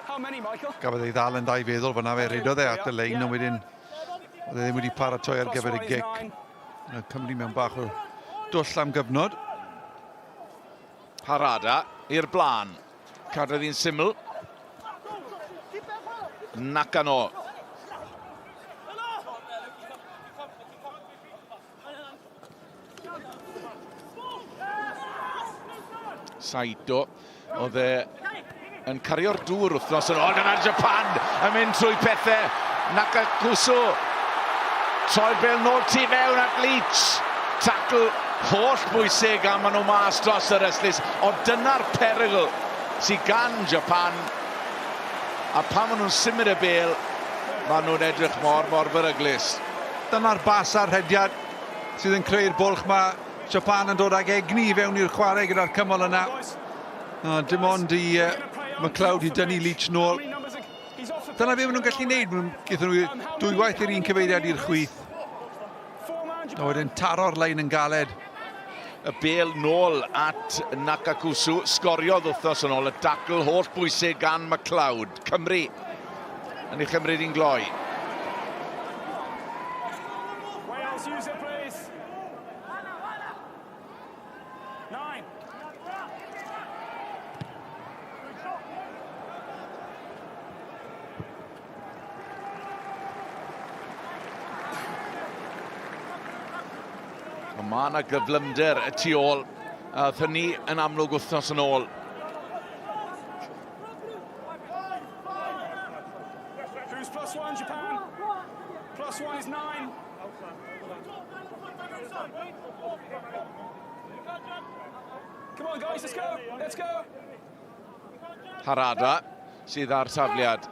How many, Michael? Gafodd ei ddal yn dau feddwl fyna fe redodd e at y lein, ond wedyn oedd e ddim wedi paratoi ar gyfer y gic. Cymru mewn bach o dwll am gyfnod. Harada i'r blaen. Cadwedd hi'n syml. Nakano. Saito. Oedd e yn cario'r dŵr wrthnos yn ôl. Dyna'r Japan yn mynd trwy pethau. Nakakuso. Troi'r bel nôl tu fewn at Leach. Tackle holl bwysig a maen nhw mas dros yr eslys. Ond dyna'r perygl sydd gan Japan. A pan maen nhw'n symud y bel, maen nhw'n edrych mor beryglus. Dyna'r bas a'r hediad sydd yn creu'r bwlch. Mae Japan yn dod ag egni fewn i'r chwarae gyda'r cymol yna. Dim ond i McLeod i dynnu Leach nôl. Dyna fe maen nhw'n gallu neud. Gyda nhw dwy waith i'r un cyfeiriad i'r chwith. A wedyn taro'r lein yn galed. Y bel nôl at Nakakusu. Sgoriodd wrthnos yn ôl. Y dacl holl bwysig gan McLeod. Cymru yn ei chymryd i'n gloi. Wales, use it, please. 9. Mae yna gyflymder y tu ôl. Oedd hynny yn amlwg wythnos yn ôl. Who's +1, Japan? +1 is 9. Come on, guys, let's go. Let's go. Harada sydd ar tafliad.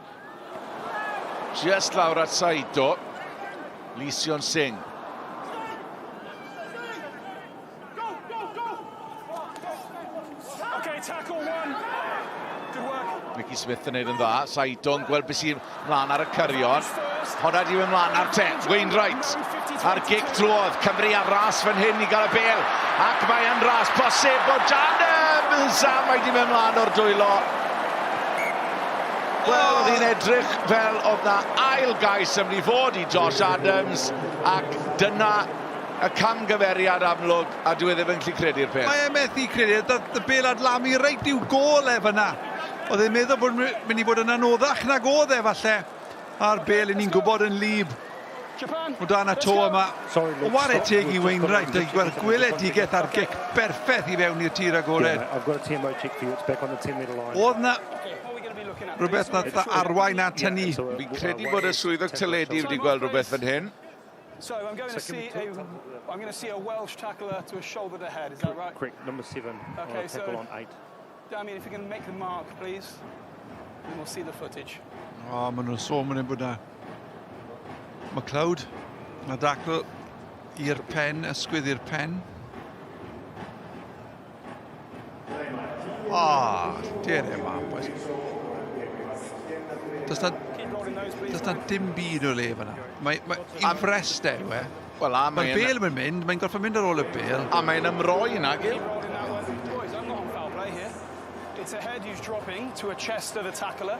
Just lawr at Saido. Lee Seon Singh. Okay, tackle 1. Good work. Mickey Smith yn neud yn dda. Saido yn gweld beth sy'n mlaen ar y cyrion. Honna di mynd mlaen ar te. Wainwright ar gig drwodd. Cymru ar ras fan hyn i gael y bel. Ac mae yn ras posib o Adams. A mae di mynd mlaen o'r dwylo. Wel, oedd hi'n edrych fel oedd na ail gais ymwneud i fod i Josh Adams. Ac dyna y camgymeriad amlwg, a dwi ddim yn gallu credu'r peth. Mae e'n methu credu, y bel adlamu reit i'w gol fyna. Oedd e'n meddwl bod mynd i fod yn anoddach nag oedd falle. A'r bel yn ni'n gwybod yn lib. O dan y to yma. O ware teg i Wainwright, a gweld gweledigaeth ar gic berffaith i fewn i'r tir agored. Oedd na rhywbeth na arwain at hynny. Fi'n credu bod y swyddog teledu wedi gweld rhywbeth fan hyn. So I'm going to see a Welsh tackler to a shoulder to head. Is that right? Correct. Number 7. Okay, tackle on 8. Damien, if you can make the mark, please, and we'll see the footage. O, maen nhw'n sôn mynd bod na McLeod, na dacl i'r pen, ysgwydd i'r pen. Dere ma, boys. Does na dim byd o le fyna. Mae'n impressed yw e. Mae'r bel yn mynd, mae'n gorfod mynd ar ôl y bel. A mae'n ymroi yna, Gil. Boys, I'm not on foul play here. It's a head who's dropping to a chest of the tackler.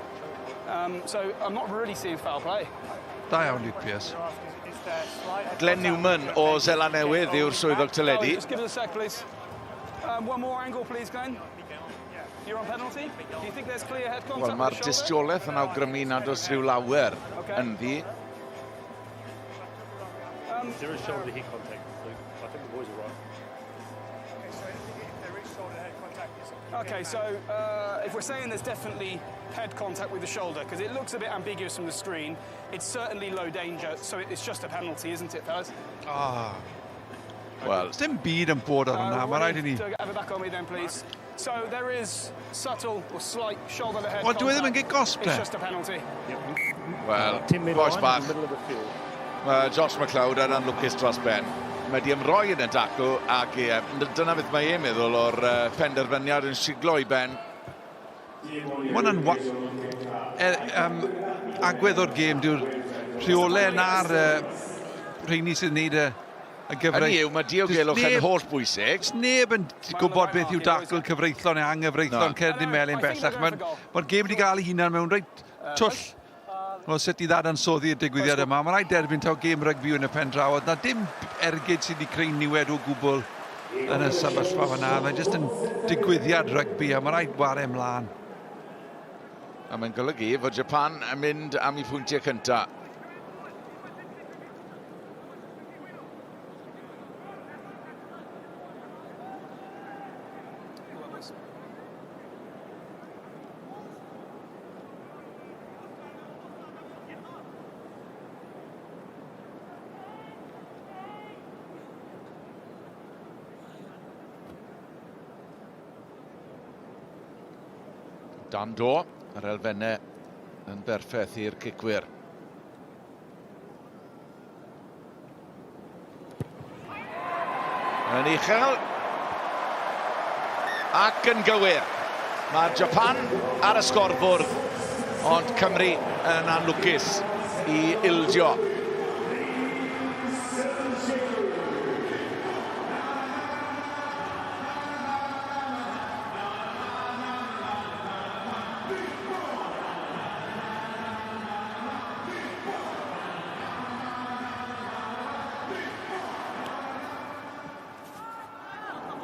So I'm not really seeing foul play. Da iawn, Luke Pearce. Glenn Newman o Zela Newydd yw'r swyddog teledu. Just give us a sec, please. One more angle, please, Glenn. You're on penalty? Do you think there's clear head contact? Wel, mae'r dystiolaeth yn awgrymu nad oes rhyw lawer yn ddi. There is shoulder hit contact, Luke. I think the boys are right. Okay, so if we're saying there's definitely head contact with the shoulder, because it looks a bit ambiguous from the screen, it's certainly low danger, so it's just a penalty, isn't it, fellas? Wel, Dim byd yn bod ar hwnna, mae rhaid i ni. Have it back on me then, please. So there is subtle or slight shoulder to head Wel, dwi ddim yn contact. gyd gosb It's just a penalty. wel, boes bach. Mae Josh McLeod yn anlwcus dros ben. Mae di ymroi yn y dacw ac dyna beth mae e'n meddwl o'r penderfyniad yn siglo i ben. Mae hwnna'n agwedd o'r gêm, dyw'r rheolau na'r rheini sydd wneud y gyfraith. Hynny yw, mae diogelwch yn holl bwysig. Neb yn gwybod beth yw dacl cyfreithlon neu anghyfreithlon cerdyn melyn bellach. Mae'r gêm wedi cael ei hunan mewn reit twll. O sut i ddadansoddi'r digwyddiad yma. Mae rhaid derbyn taw gêm rygbi yn y pen draw. Oedd na dim ergyd sydd wedi creu niwed o gwbl yn y sefyllfa fyna. Mae'n jyst yn digwyddiad rygbi a mae rhaid ware ymlaen. A mae'n golygu fod Japan yn mynd am ei pwyntiau cyntaf. Dan Do, yr elfennau yn berffaith i'r cicwyr. Yn uchel. Ac yn gywir. Mae Japan ar y sgorbwrdd, ond Cymru yn anlwcus i ildio.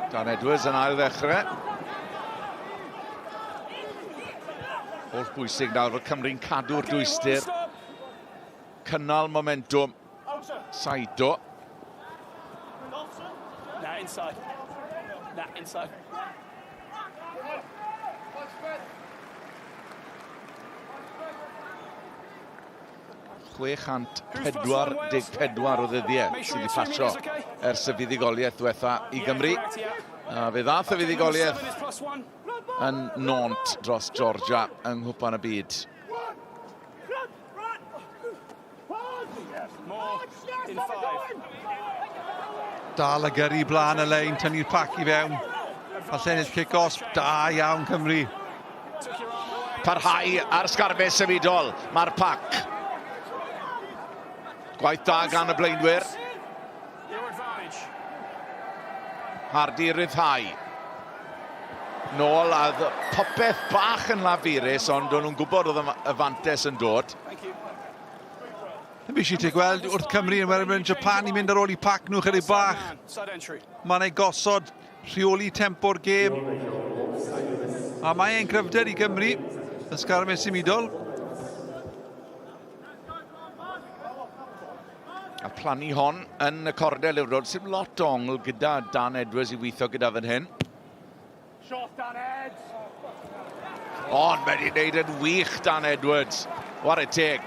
Dan Edwards yn ail ddechrau. Holl bwysig nawr fod Cymru'n cadw'r dwystyr. Cynnal momentum. Saido. inside. Nah, inside. Chwechant 44 o ddyddiau sydd wedi pasio ers y fuddigoliaeth diwetha i Gymru. A fe ddath y fuddigoliaeth yn nont dros Georgia yng Nghwpan y Byd. Dal y gyrru blaen y lein, tynnu'r pac i fewn. A llennill kick-off, da iawn Cymru. Parhau ar sgarbau sefydol, mae'r pac. Gwaith da gan y blaenwyr. Hardy ryddhau. Nôl a popeth bach yn lafurus, ond o'n nhw'n gwybod oedd y fantes yn dod. Ddim eisiau ti gweld wrth Cymru yn werin Japan i mynd ar ôl i pac nhw chydig bach. Mae'n ei gosod rheoli tempo'r gêm. A mae e'n cryfder i Gymru, y sgarmau symudol. A plannu hon yn y cordel yw'r roed. Sy'n lot o ongl gyda Dan Edwards i weithio gyda fan hyn. Ond mae wedi gwneud yn wych Dan Edwards. War y teg.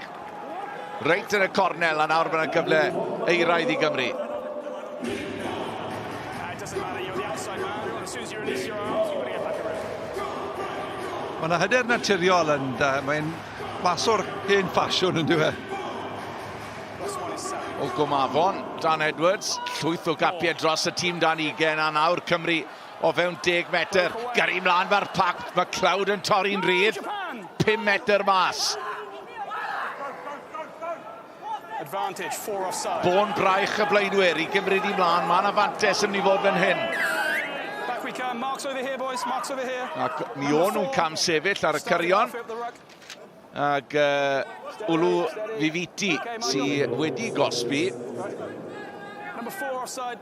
Reit yn y cornel a nawr mae'n cyfle eiraidd i Gymru. Mae yna hyder naturiol yn mae'n maswr hen ffasiwn yn dweud. O Gwmafon, Dan Edwards, llwyth o gapiau dros y tîm dan 20 a nawr Cymru o fewn 10 metr. Gyrru mlaen mae'r pac, mae Clwyd yn torri'n rydd, 5 metr mas. Advantage, 4 offside. Bon braich y blaenwyr i gymryd i mlaen, mae'n afantes yn mynd i fod fan hyn. Back we come, Mark's over here boys, Mark's over here. Ac mi o'n nhw'n cam sefyll ar y cyrion. Ac Wlw Fifiti sydd wedi gosbi. Number 4 offside.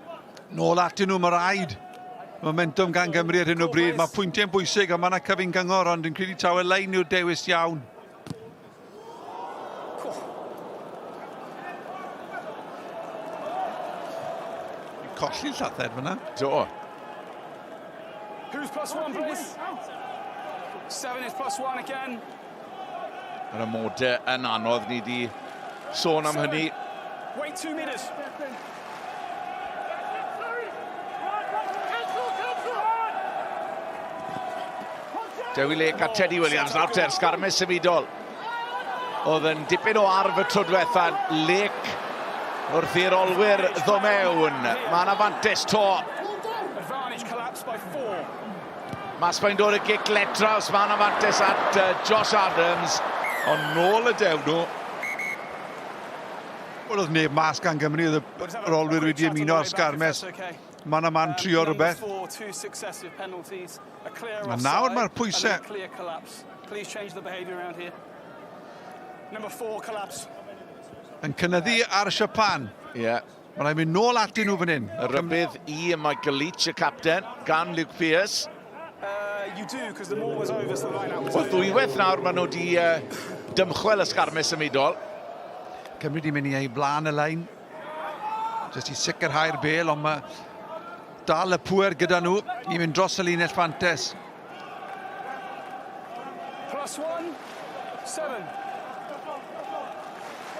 Nôl atyn nhw, mae rhaid. Momentum gan Gymru ar hyn o bryd. Mae pwyntiau'n bwysig a mae yna cyfyn gyngor, ond yn credu taw y lein yw'r dewis iawn. Colli llathed fyna. Do. Who's +1 please? 7 is +1 again. Yr amodau yn anodd ni di sôn am hynny. Wait 2 meters. Dewi Lake a Teddy Williams nawr ter sgarmau sefydol. Oedd yn dipyn o arf y tro diwetha. Lake wrth i'r olwyr ddo mewn. Mae'n afantes to. Advantage collapsed by 4. Mas mae'n dod y gic letraws. Mae'n afantes at Josh Adams. Ond nôl y dew nhw. Wel, oedd neb mas gan Gymru, oedd yr olwyr wedi ymuno ar sgarmes. Mae'n a man trio rhywbeth. A nawr mae'r pwysau. Yn cynyddu ar Japan. Ie. Mae'n rhaid mynd nôl atyn nhw fan hyn. Y rybydd i Michael Leach, y capten, gan Luke Pearce. O ddwywaith nawr maen nhw wedi dymchwel y sgarmau symudol. Cymru wedi mynd i ei blaen y lein. Jyst i sicrhau'r bel, ond mae dal y pwer gyda nhw i mynd dros y linell fantes. +1, 7.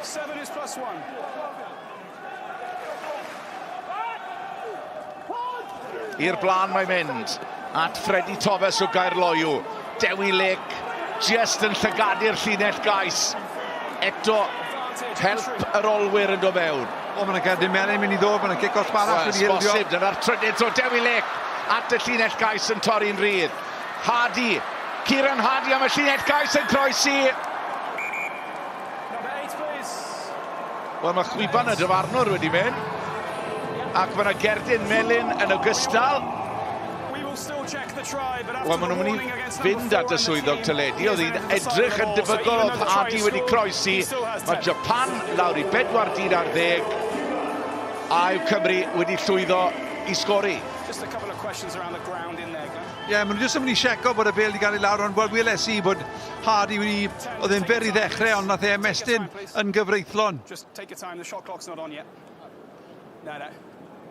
7 is +1. I'r blaen mae'n mynd at Freddie Thomas o Gaerloyw. Dewi Lake just yn llygadu'r llinell gais. Eto help yr olwyr yn dod mewn. O, mae'n gerdyn melyn mynd i ddod, mae'n kick-off barach wedi ildio. Bosib, dyna'r trydydd o Dewi Lake at y llinell gais yn torri'n rydd. Hardy, Kieran Hardy am y llinell gais yn croesi. Wel, mae chwiban y dyfarnwr wedi mynd. Ac mae yna gerdyn melyn yn ogystal. Wel, maen nhw'n mynd i fynd at y swyddog teledu. Oedd hi'n edrych yn debygol oedd Hardy wedi croesi. Mae Japan lawr i 40-10. A yw Cymru wedi llwyddo i sgori. Ie, maen nhw jyst yn mynd i sieco bod y bel wedi cael ei lawr, ond wel weles i bod Hardy wedi... Oedd e'n fer i ddechrau, ond nath e ymestyn yn gyfreithlon.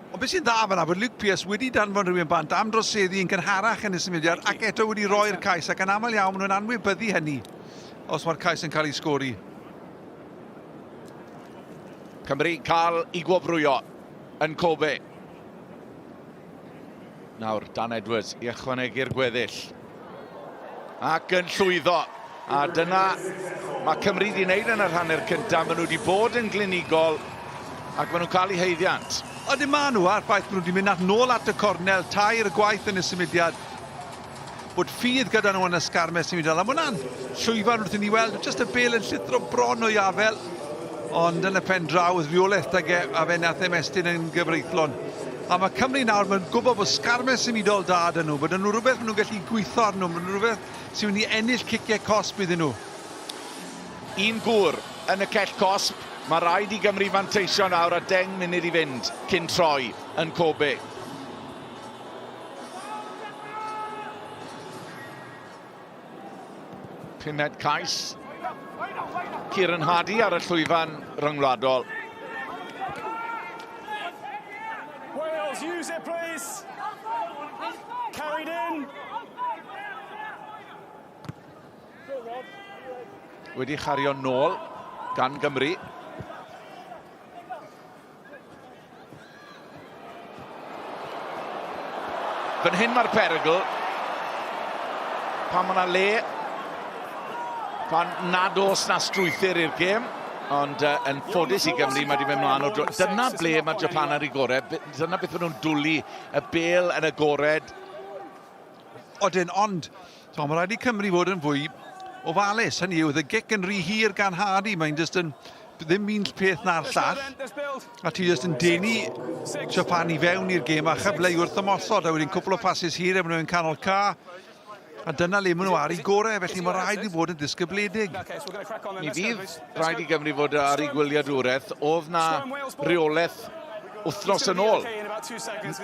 Ond beth sy'n dda fyna, bod Luke Pearce wedi danfon rhywun bant am droseddu yn gynharach yn y symudiad ac eto wedi roi'r cais ac yn aml iawn maen nhw'n anwybyddu hynny os mae'r cais yn cael ei sgori. Cymru cael ei gwobrwyo yn Kobe. Nawr, Dan Edwards i ychwanegu'r gweddill. Ac yn llwyddo. A dyna mae Cymru wedi wneud yn yr hanner cyntaf. Maen nhw wedi bod yn glinigol ac maen nhw'n cael eu heiddiant. Ond yma nhw ar ffaith maen nhw wedi mynd at nôl at y cornel, tair y gwaith yn y symudiad. Bod ffydd gyda nhw yn y sgarmau symudiad. A mae hwnna'n llwyfan wrth i ni weld, just y bel yn llithro bron o iafel. Ond yn y pen draw, oedd fiolaeth ag a fe nath ymestyn yn gyfreithlon. A mae Cymru nawr, mae'n gwybod bod sgarmau symudol da dyn nhw, bod nhw rhywbeth maen nhw'n gallu gweithio arnyn nhw, bod nhw rhywbeth sy'n mynd i ennill ciciau cosb iddyn nhw. Un gŵr yn y cell cosb. Mae rhaid i Gymru fanteisio nawr a 10 munud i fynd cyn troi yn Kobe. Pumed cais. Kieran Hardy ar y llwyfan ryngwladol. Wales, use it, please. Carried in. Wedi chario nôl gan Gymru. Fan hyn mae'r perygl. Pan mae'na le. Pan nad oes na strwythyr i'r gêm. Ond yn ffodus i Gymru mae wedi mynd mlaen o dro. Dyna ble mae Japan ar ei gorau. Dyna beth maen nhw'n dwlu y bel yn agored. Odyn, ond mae rhaid i Cymru fod yn fwy ofalus. Hynny yw, y gic yn rhy hir gan Hardy. Mae'n just yn ddim un peth na'r llall. A ti just yn denu Japan i fewn i'r gêm a chyfle wrth ymosod. A wedyn cwpl o passes hir efo nhw'n canol ca. A dyna le maen nhw ar ei gorau, felly mae rhaid i fod yn disgybledig. Mi fydd rhaid i Gymru fod ar ei gwyliadwraeth. Oedd na reolaeth wythnos yn ôl.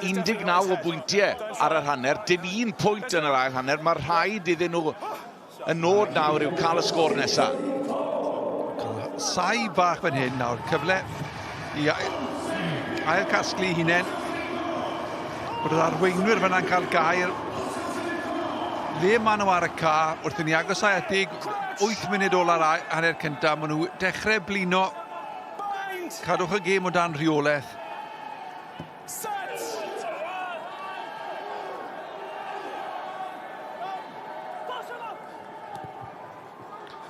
19 o bwyntiau ar yr hanner. Dim un pwynt yn yr ail hanner. Mae rhaid iddyn nhw yn nod nawr yw cael y sgôr nesaf. Sai bach fan hyn nawr, cyfle i ail casglu hunain. Bod yr arweinwyr fyna'n cael gair. Le maen nhw ar y ca, wrth i ni agosau at 8 munud ôl ar hanner cyntaf, maen nhw dechrau blino. Cadwch y gêm o dan rheolaeth.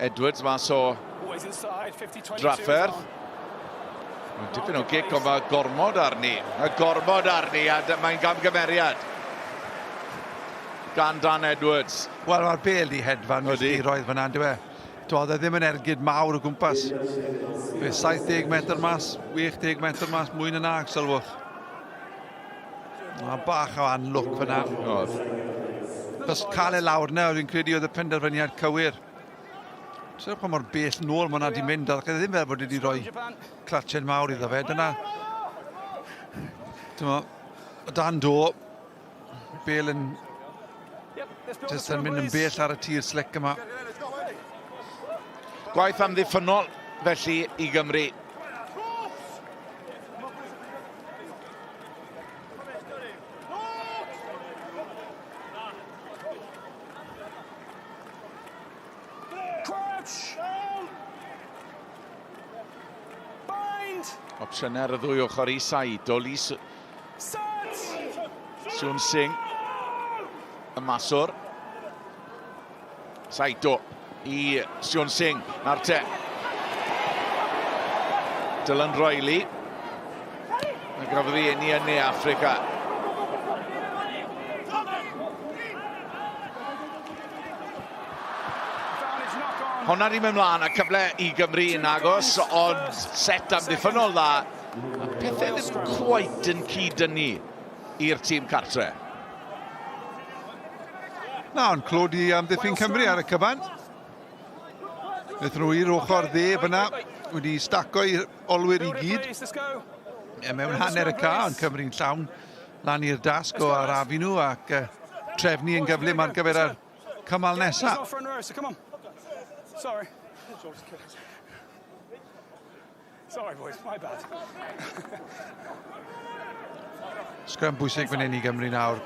Edwards mas o drafferth. Mae'n dipyn o gic, ond mae gormod arni. Mae gormod arni a mae'n gamgymeriad gan Dan Edwards. Wel, mae'r bel di hedfan wedi roedd fyna, ynddo fe. Doedd e ddim yn ergyd mawr o gwmpas. Fe 70 metr mas, 80 metr mas, mwy na na, sylwch. Mae bach o anlwc fyna. Os cael e lawr na, dwi'n credu oedd y penderfyniad cywir. So pa mor bell nôl mae hwnna wedi mynd, a ddim fel bod wedi rhoi clatchen mawr iddo fe. Dyna, o dan do, bel yn jyst yn mynd yn bell ar y tir slic yma. Gwaith amddiffynol felly i Gymru. Opsiynau ar y ddwy ochr i Saito, Lee Soon Singh, y maswr. Saito i Soon Singh, na'r te. Dylan Riley. A gafodd ei eni yn Ne Affrica. Honna di mynd mlaen a cyfle i Gymru yn agos, ond set amddiffynol dda. A pethau ddim cweit yn cyd-dynnu i'r tîm cartre. Na, ond clod i amddiffyn Cymru ar y cyfan. Beth nhw i'r ochr ddeb yna, wedi staco i'r olwyr i gyd. Mewn hanner y ca, ond Cymru'n llawn lan i'r dasg o arafu nhw ac trefnu yn gyflym ar gyfer yr cymal nesaf. Sorry. Sorry, boys, my bad. Sgrym bwysig fan hyn i Gymru nawr.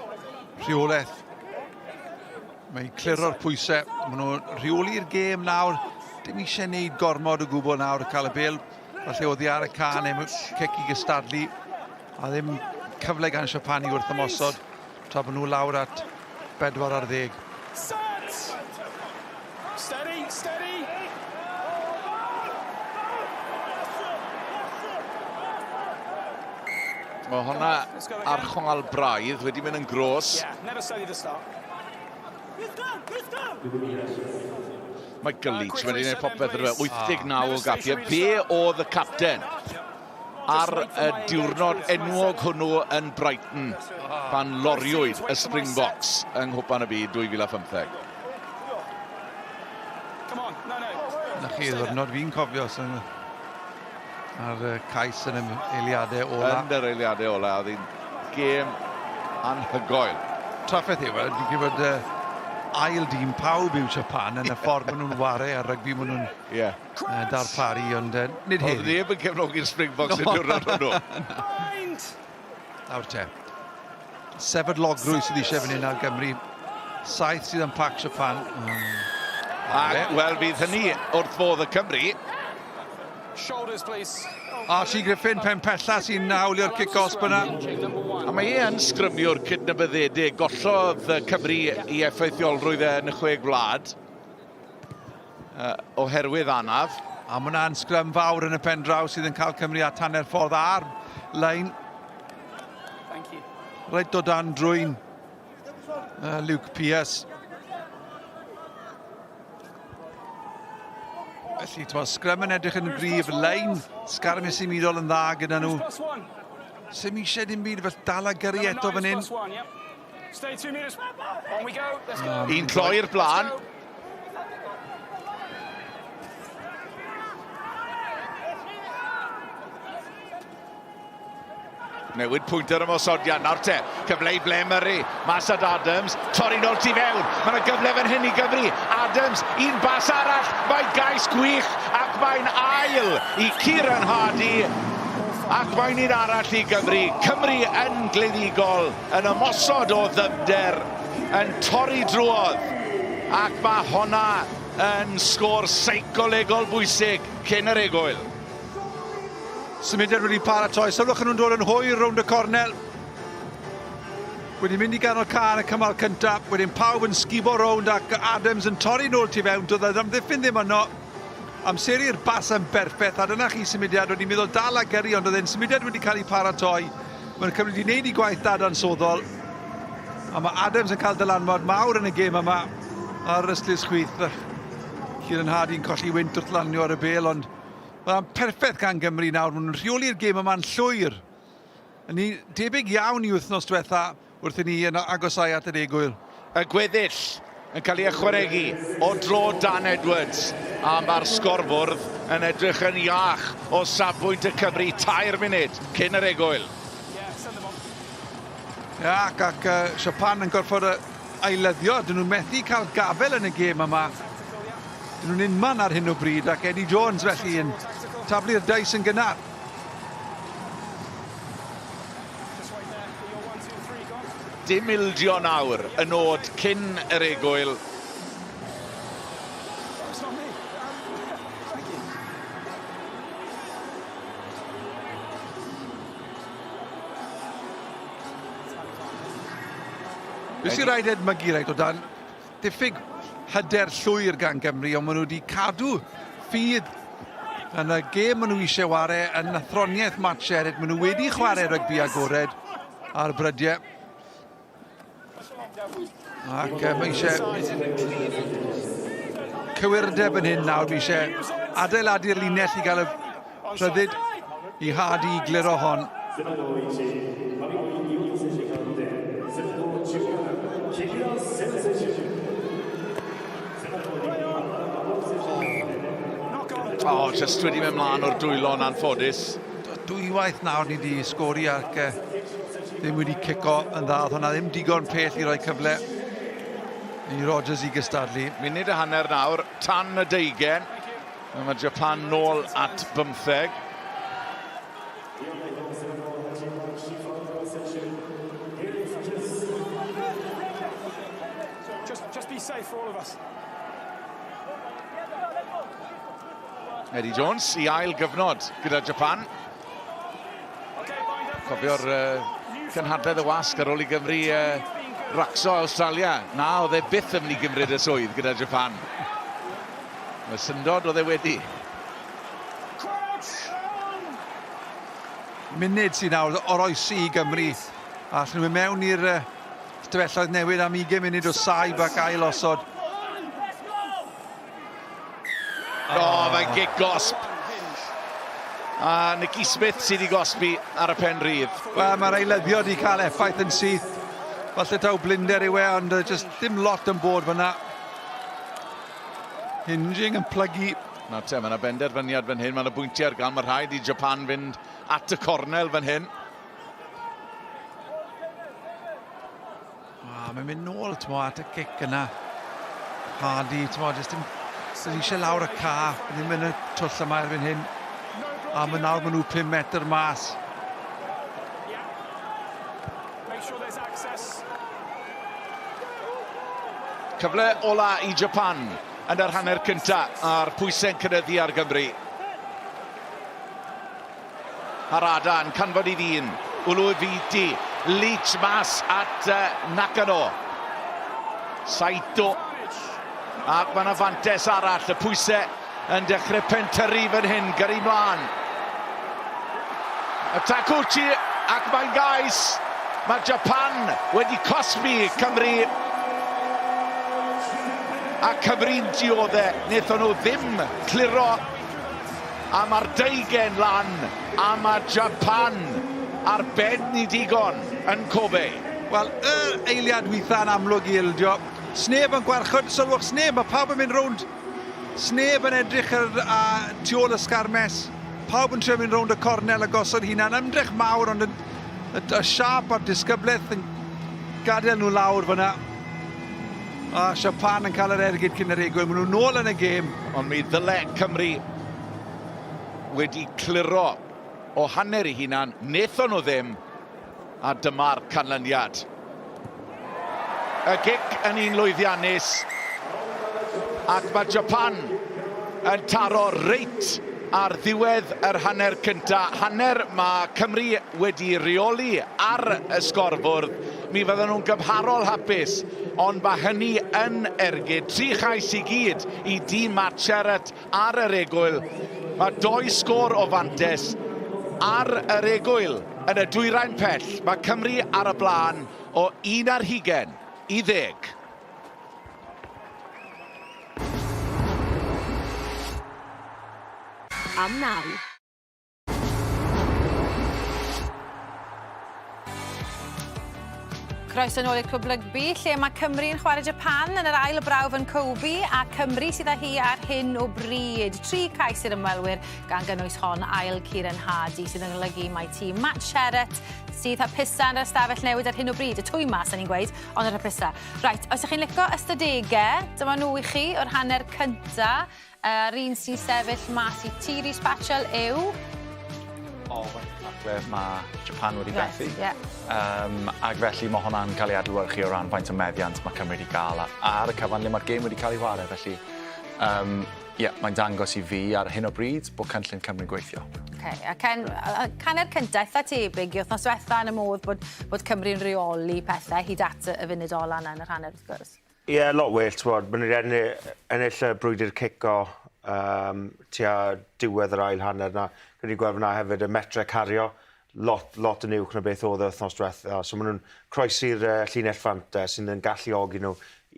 Rheolaeth. Mae'n cliro'r pwysau. Maen nhw'n rheoli'r gêm nawr. Dim eisiau gwneud gormod o gwbl nawr, cael y bil. Falle oedd hi ar y can, neu cic i gystadlu. A ddim cyfle gan Siapani wrth ymosod. Tra bod nhw lawr at 4-10. Steady, steady. Mae hwnna ar chwal braidd wedi mynd yn gros. Yeah, never steady the start. Mae Gyllich wedi gwneud popeth ar y 89 o gapiau. Be oedd y capten ar y diwrnod enwog hwnnw yn Brighton pan loriwyd y Springboks yng Nghwpan y Byd 2015? Come on, no. Na chi, ddwrnod fi'n cofio sy'n ar cais yn y eiliadau ola. Yn yr eiliadau ola, oedd hi'n gêm anhygoel. Traffeth yw, dwi'n gwybod ail dîm pawb yw Japan yn y ffordd maen nhw'n ware a rygbi maen nhw'n darparu, ond nid heddi. Oedd neb yn cefnogi'r Springboks yn diwrnod hwnnw. Nawr te. Sefydlogrwy sydd eisiau fan hyn ar Gymru. 7 sydd yn pac Japan. Wel, bydd hynny wrth fodd y Cymru. Shoulders, please. Archie Griffin, pen pella sy'n nawlio'r kick-off fyna. A mae e yn sgrymio'r cydnabyddedig. Gollodd y Cymru i effeithiolrwydd yn y 6 gwlad. Oherwydd anaf. A mae hwnna'n sgrym fawr yn y pen draw sydd yn cael Cymru at hanner ffordd ar lein. Thank you. Reit o dan drwy'n Luke Pierce. Felly, sgrym yn edrych yn y grif, lein sgarmau sy'n mudol yn dda gyda nhw. Sy'n eisiau dim byd fel dal a gyrru eto fan hyn. Stay 2 metres. On we go. Let's go. Un cloi'r blaen. Newid pwynt ar ymosodiad. Nawr te, cyfle i ble Murray. Masad Adams, torri nôl tu fewn. Mae yna gyfle fan hyn i Gymru. Adams, un bas arall. Mae gais gwych ac mae'n ail i Kieran Hardy. Ac mae'n un arall i Gymru. Cymru yn gleddigol, yn ymosod o ddyfder, yn torri drwodd. Ac mae honna yn sgôr seicolegol bwysig cyn yr egwyl. Symudiad wedi paratoi. Sylwch nhw'n dod yn hwyr rownd y cornel. Wedi mynd i ganol can y cymal cyntaf. Wedyn pawb yn sgibo rownd ac Adams yn torri nôl tu fewn. Doedd amddiffyn ddim yno. Amseru'r bas yn berffaith. A dyna chi symudiad wedi meddwl dal a gyrru, ond oedd e'n symudiad wedi cael ei paratoi. Mae'n Cymru wedi gwneud ei gwaith dadansoddol. A mae Adams yn cael dylanwad mawr yn y gêm yma ar ystlys chwith. Kieran Hardy'n colli wynt wrth lanio ar y bel, ond mae'n perffaith gan Gymru nawr. Mae'n rheoli'r gêm yma'n llwyr. Yn debyg iawn i wythnos diwetha wrth i ni yn agosau at yr egwyl. Y gweddill yn cael ei ychwanegu o dro Dan Edwards. A mae'r sgorbwrdd yn edrych yn iach o safbwynt y Cymru 2 munud cyn yr egwyl. Ac Japan yn gorfod ailyddio. Dyn nhw'n methu cael gafel yn y gêm yma. Dyn nhw'n unman ar hyn o bryd ac Eddie Jones felly yn taflu'r dais yn gynnar. Dim ildio nawr yn oed cyn yr egwyl. Beth sy'n rhaid edmygu rhaid o dan diffyg hyder llwyr gan Gymru, ond maen nhw wedi cadw ffydd yn y gêm maen nhw eisiau ware, yn athroniaeth match eryd. Maen nhw wedi chwarae rygbi agored ar brydiau. Ac mae eisiau cywirdeb yn hyn nawr. Mae eisiau adeiladu'r linell i gael y rhyddid i Hardy i gliro hon. Just wedi mynd mlaen o'r dwylo'n anffodus. Dwywaith nawr ni wedi sgori ac ddim wedi cico yn dda. Hwna ddim digon pell i roi cyfle i Rodgers i gystadlu. Munud a hanner nawr, tan y 20. Mae Japan nôl at 15. be safe for all of us. Eddie Jones I ail gyfnod gyda Japan. Cofio'r cynhadledd y wasg ar ôl I Gymru racso Australia. Na, oedd e byth yn mynd I gymryd y swydd gyda Japan. Y syndod oedd e wedi. Munud sy'n nawr o'r oesi I Gymru. A allan nhw mewn i'r stafelloedd newydd am 20 munud o saib ac ail osod. Mae'n gic gosb. A Nicky Smith sydd wedi gosbi ar y pen rydd. Wel, mae'r eilyddio wedi cael effaith yn syth. Falle taw blinder yw ond just dim lot yn bod fyna. Hinging yn plygu. Na te, mae yna benderfyniad fan hyn. Mae yna bwyntiau ar gael. Mae rhaid I Japan fynd at y cornel fan hyn. Mae'n mynd nôl, at y cic yna. Hardy, just dim... Sydd eisiau lawr y ca, ddim yn y twll yma erbyn hyn. A nawr maen nhw 5 metr mas. Cyfle ola I Japan yn yr hanner cynta a'r pwysau'n cynyddu ar Gymru. Harada yn canfod I ddyn. Wlw Fiti. Leach mas at Nakano. Saito. Ac mae'n afantes arall, y pwysau yn dechrau pentyrru fan hyn, gyrru mlaen. Y Takuchi ac mae'n gais. Mae Japan wedi cosbi Cymru. A Cymru'n dioddau, wnaethon nhw ddim cliro. A mae'r deugen lan, a mae Japan ar ben I digon yn Kobe. Wel, eiliad weitha'n amlwg I ildio. Sneb yn gwarchod, sylwch, sneb, mae pawb yn mynd rownd. Sneb yn edrych tu ôl y sgarmes. Pawb yn trio mynd rownd y cornel a gosod hunan. Ymdrech mawr, ond y siap a'r disgyblaeth yn gadael nhw lawr fyna. A Japan yn cael yr ergyd cyn yr egwyl. Maen nhw nôl yn y gêm. Ond mi ddyle Cymru wedi cliro o hanner I hunan. Wnaethon nhw ddim. A dyma'r canlyniad. Y gic yn un lwyddiannus. Ac mae Japan yn taro reit ar ddiwedd yr hanner cynta. Hanner mae Cymru wedi reoli ar y sgorbwrdd. Mi fydden nhw'n gymharol hapus. Ond mae hynny yn ergyd. 3 chais I gyd I dîm Matt Sherratt ar yr egwyl. Mae 2 sgôr o fantes ar yr egwyl yn y dwyrain pell. Mae Cymru ar y blaen o 11 I 10. Am naw. Croeso nôl i'r clwb rygbi, lle mae Cymru'n chwarae Japan yn yr ail o brawf yn Kobe a Cymru sydd â hi ar hyn o bryd. 3 cais i'r ymwelwyr gan gynnwys hon ail Ciaran Hardy sydd yn golygu mae tîm Matt Sherratt sydd hapusa yn yr ystafell newid ar hyn o bryd. Y twy mas, ni'n gweud, ond yr hapusa. Reit, os ydych chi'n licio ystadegau, dyma nhw I chi o'r hanner cynta. Yr un sy'n sefyll mas I Tiri Spatial yw... Mae Japan wedi bethu. Ac felly mae hwnna'n cael ei adlewyrchu o ran faint o meddiant mae Cymru wedi cael ar y cyfan le mae'r gêm wedi cael ei wario. Felly, mae'n dangos I fi ar hyn o bryd bod cynllun Cymru'n gweithio. A canner cynta, eitha tebyg I wythnos diwetha yn y modd bod Cymru'n reoli pethau hyd at y funud ola yn yr hanner wrth gwrs. Ie, lot well, ti'n bod. Mae'n ennill y brwydr cico tua diwedd yr ail hanner na. Gwyd I gweld fyna hefyd y metre cario, lot yn uwch na beth oedd y wythnos diwetha. So maen nhw'n croesi'r llinell ffant sy'n yn galluogi nhw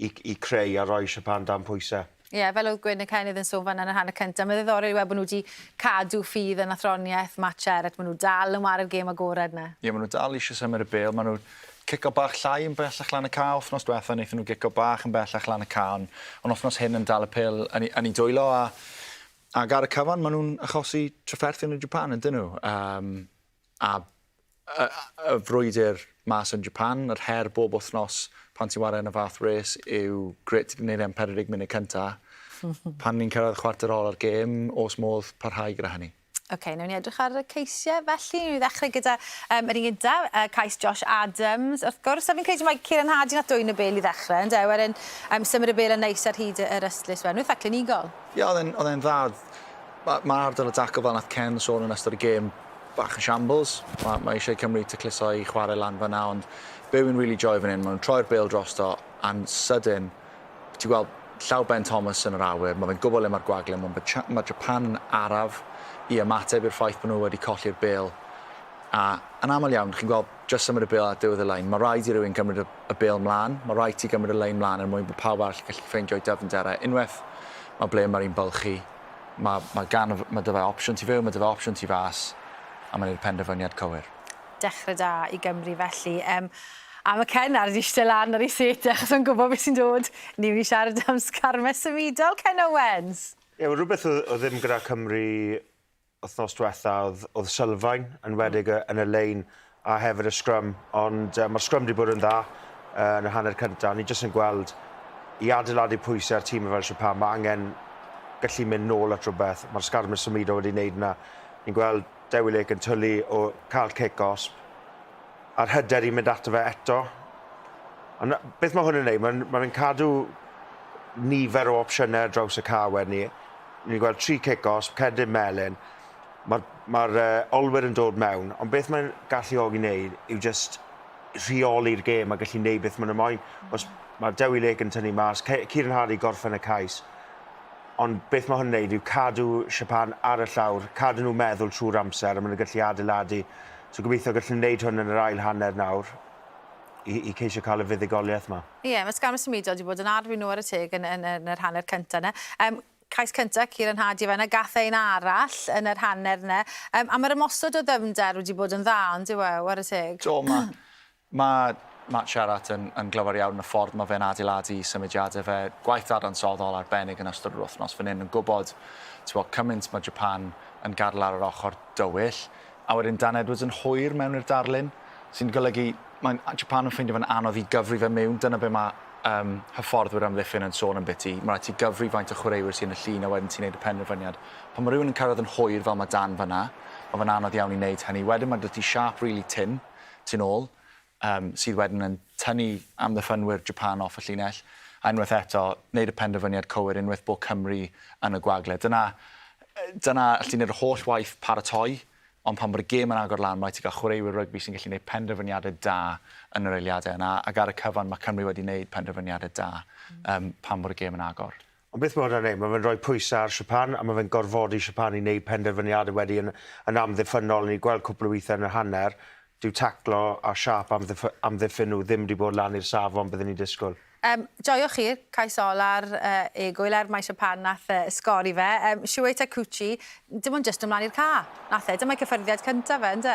I creu a roi Japan dan pwysau. Ie, fel oedd Gwyn y Cenydd yn sôn fan yn yr hanner cyntaf, mae'n ddiddorol I weld bod nhw wedi cadw ffydd yn athroniaeth Matt Sherratt. Maen nhw dal yn wario gêm agored na. Ie, maen nhw dal eisiau symud y bêl. Maen nhw cico bach llai yn bellach lan y ca. Wythnos diwetha, wnaethon nhw gico bach yn bellach lan y ca. Ond wythnos hyn yn dal y pêl yn ei dwylo. Ac ar y cyfan, maen nhw'n achosi trafferthion yn Japan, ydyn nhw. A y frwydr mas yn Japan, yr her bob wythnos pan ti'n wario yn y fath res yw grit i wneud 40 munud cynta. Pan ni'n cyrraedd chwarter ol ar gêm, os modd parhau gyda hynny. OK, nawn ni edrych ar y ceisiau felly. Ni'n ddechrau gyda yr un gyda, cais Josh Adams. Wrth gwrs, a fi'n credu mae Kieran Hardy na dwy'n y bel i ddechrau, ynddo? Wedyn symud y bel yn neis ar hyd yr ystlys fewn. Wyth aclyn unigol. Ie, oedd e'n dda. Mae ardal y daco fel nath Ken sôn yn ystod y gêm bach yn shambles. Mae eisiau Cymru tacluso i chwarae lan fyna, ond be wy'n really joy fan hyn, maen nhw'n troi'r bel drosto, and sydyn, ti'n gweld llaw Ben Thomas yn yr awyr, mae fe'n gwybod le mae'r gwagle, mae Japan yn araf i ymateb i'r ffaith bod nhw wedi colli'r bel. A yn aml iawn, chi'n gweld just symud y bel ar diwedd y lein, mae rhaid i rywun gymryd y bel mlaen, mae rhaid i gymryd y lein mlaen er mwyn bod pawb arall gallu ffeindio'i dyfnderau. Unwaith mae ble mae'r un bylchu, mae dy fe opsiwn ti fyw, mae dy fe opsiwn ti fas, a mae'n i'r penderfyniad cywir. Dechrau da i Gymru felly. A mae Ken ar eistedd lan ar ei set, achos o'n gwybod beth sy'n dod. Ni wedi siarad am sgarmau symudol, Ken Owens. Ie, rhywbeth o ddim gyda Cymru wythnos diwetha oedd sylfaen yn wedig yn y lein a hefyd y scrum, ond mae'r scrum wedi bod yn dda yn y hanner cyntaf. Ni jyst yn gweld i adeiladu pwysau ar tîm fel Japan, mae angen gallu mynd nôl at rhywbeth. Mae'r sgarmau symudo wedi wneud yna. Ni'n gweld Dewi Lake yn twlu o cael kick-osp, a'r hyder i mynd ato fe eto. Ond beth mae hwn yn gwneud? Mae'n cadw nifer o opsiynau draws y cawen ni. Ni'n gweld 3 kick-osp, cedyn melyn. Mae'r olwyr yn dod mewn, ond beth mae'n galluogi wneud yw just rheoli'r gêm a gallu wneud beth mae'n ymwneud. Mae Dewi Lake yn tynnu mas, Kieran Hardy gorffen y cais. Ond beth mae hwn yn gwneud yw cadw Japan ar y llawr, cadw nhw meddwl trwy'r amser a maen nhw'n gallu adeiladu. So gobeithio gallu wneud hwn yn yr ail hanner nawr i ceisio cael y fuddugoliaeth yma. Ie, mae sgarmau symudol wedi bod yn arfer nhw ar y teg yn yr hanner cyntaf yna. Cais cyntaf, Kieran Hardy fe yna, gath ein arall yn yr hanner yna. A mae'r ymosod o ddyfnder wedi bod yn dda, ond yw ar y teg? Do, mae Matt Sherratt yn glyfar iawn y ffordd mae fe'n adeiladu i symudiadau fe. Gwaith dadansoddol arbennig yn ystod yr wythnos fan hyn yn gwybod cymaint mae Japan yn gadael ar yr ochr dywyll. A wedyn Dan Edwards yn hwyr mewn i'r darlun, sy'n golygu mae Japan yn ffeindio fe'n anodd i gyfri fe mewn. Dyna be mae hyfforddwyr amddiffyn yn sôn yn biti. Mae rhaid ti gyfri faint o chwaraewyr sy'n y llun a wedyn ti'n gwneud y penderfyniad. Pan mae rhywun yn cyrraedd yn hwyr fel mae Dan fyna, mae fe'n anodd iawn i wneud hynny. Wedyn mae dy ti siap really tin, ti'n ôl, sydd wedyn yn tynnu amddiffynwyr Japan off y llinell. A unwaith eto, wneud y penderfyniad cywir unwaith bod Cymru yn y gwagle. Dyna allu wneud y holl waith paratoi, ond pan bod y gêm yn agor lan, mae ti gael chwaraewyr rygbi sy'n gallu gwneud penderfyniadau da yn yr eiliadau yna, ac ar y cyfan mae Cymru wedi gwneud penderfyniadau da pan bod y gêm yn agor. Ond beth mae hwnna'n gwneud? Mae fe'n rhoi pwysau ar Japan a mae fe'n gorfodi Japan i wneud penderfyniadau wedi yn amddiffynol. Ni'n gweld cwpl o weithiau yn y hanner, dyw taclo a siap amddiffyn nhw ddim wedi bod lan i'r safon byddwn ni'n disgwyl. Joiwch chi, cais ola'r egwyl mae Japan nath ysgori fe. Siwei Takuchi, dim ond just ymlaen i'r ca. Nath dyma'i cyffyrddiad cyntaf fe, ynddo?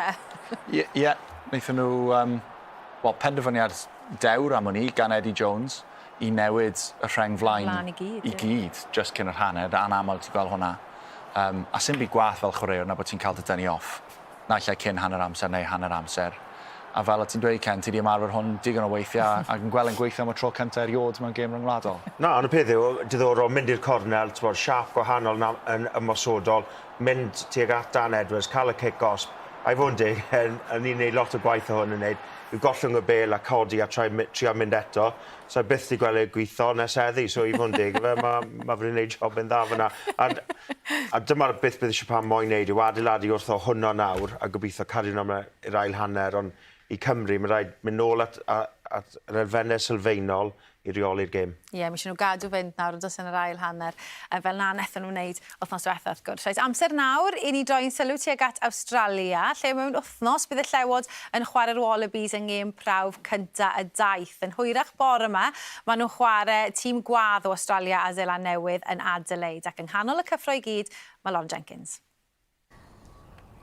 Ie, wnaethon nhw penderfyniad dewr am hwnni gan Eddie Jones i newid y rheng flaen i gyd, just cyn yr hanner, a anaml ti'n gweld hwnna. A sy'n byd gwaith fel chwaraewr na bod ti'n cael dy dynnu off. Naill ai cyn hanner amser neu hanner amser. A fel o ti'n dweud, Ken, ti wedi ymarfer hwn digon o weithiau ac yn gweld yn gweithio am y tro cyntaf eriod mewn gêm ryngwladol. Na, ond y peth yw, diddorol, mynd i'r cornel, siap gwahanol yn ymosodol, mynd tuag at Dan Edwards, cael y kick-osp, a'i fod yn dig, ni'n gwneud lot o gwaith o hwn yn gwneud, yw gollwng y bel a codi a trio mynd eto, so byth i gweld y gweithio nes eddi, so i fod yn dig, mae fe'n gwneud job yn dda fyna. A dyma'r beth bydd Japan moyn wneud, yw adeiladu wrtho hwnno nawr, a gobeithio cadw nhw i'r ail hanner, ond i Cymru, mae'n rhaid mynd nôl at yr elfennau sylfaenol i reoli'r gêm. Ie, mi eisiau nhw gadw fynd nawr os yn yr ail hanner, fel na nethon nhw'n wneud wythnos diwethaf wrth gwrs. Reit, amser nawr i ni droi'n sylw tuag at Awstralia, lle mewn wythnos bydd y llewod yn chwarae'r Wallabies yn gêm prawf cyntaf y daith. Yn hwyrach bore yma, maen nhw'n chwarae tîm gwadd o Australia a Zeeland Newydd yn Adelaide, ac yng nghanol y cyffro i gyd, mae Lon Jenkins.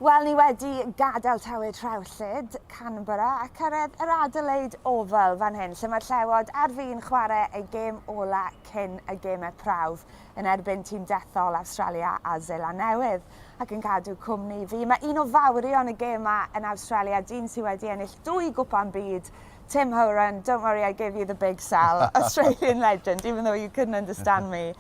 Wel, ni wedi gadael tywyd Rhewllyd, Canberra, a cyrraedd yr Adelaide Oval fan hyn, lle mae'r llewod ar fin chwarae y gêm ola cyn y gemau prawf yn erbyn tîm dethol Awstralia a Zeeland Newydd. Ac yn cadw cwmni fi. Mae un o fawrion y gêm yma yn Awstralia, dyn sydd wedi ennill 2 gwpan byd, Tim Horan, don't worry, I gave you the big sell. Australian legend, even though you couldn't understand me.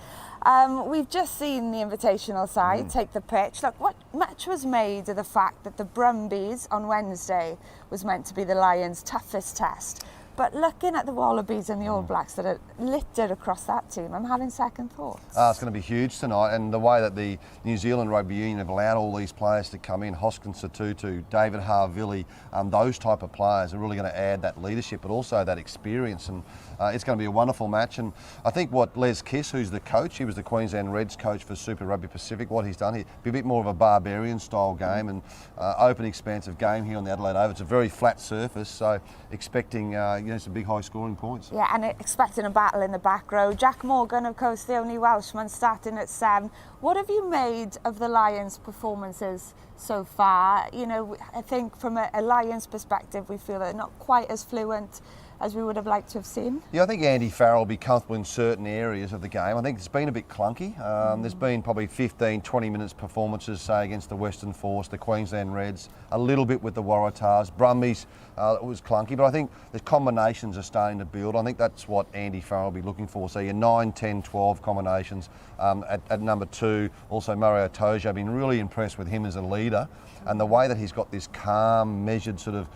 We've just seen the invitational side take the pitch. Look, what much was made of the fact that the Brumbies on Wednesday was meant to be the Lions' toughest test. But looking at the Wallabies and the All Blacks that are littered across that team, I'm having second thoughts. It's going to be huge tonight, and the way that the New Zealand Rugby Union have allowed all these players to come in, Hoskins Satutu, David Harvilli, those type of players are really going to add that leadership, but also that experience, and it's going to be a wonderful match. And I think what Les Kiss, who's the coach, he was the Queensland Reds coach for Super Rugby Pacific, what he's done, he'd be a bit more of a barbarian style game and open expansive game here on the Adelaide Oval. It's a very flat surface, so expecting some big high scoring points. Yeah, and expecting a battle in the back row. Jack Morgan, of course, the only Welshman, starting at 7. What have you made of the Lions' performances so far? You know, I think from a Lions perspective, we feel they're not quite as fluent as we would have liked to have seen. Yeah, I think Andy Farrell will be comfortable in certain areas of the game. I think it's been a bit clunky. There's been probably 15, 20 minutes performances, say, against the Western Force, the Queensland Reds, a little bit with the Waratahs. Brumbies, it was clunky, but I think the combinations are starting to build. I think that's what Andy Farrell will be looking for. So your 9, 10, 12 combinations. At number 2, also Mario Toja. I've been really impressed with him as a leader and the way that he's got this calm, measured sort of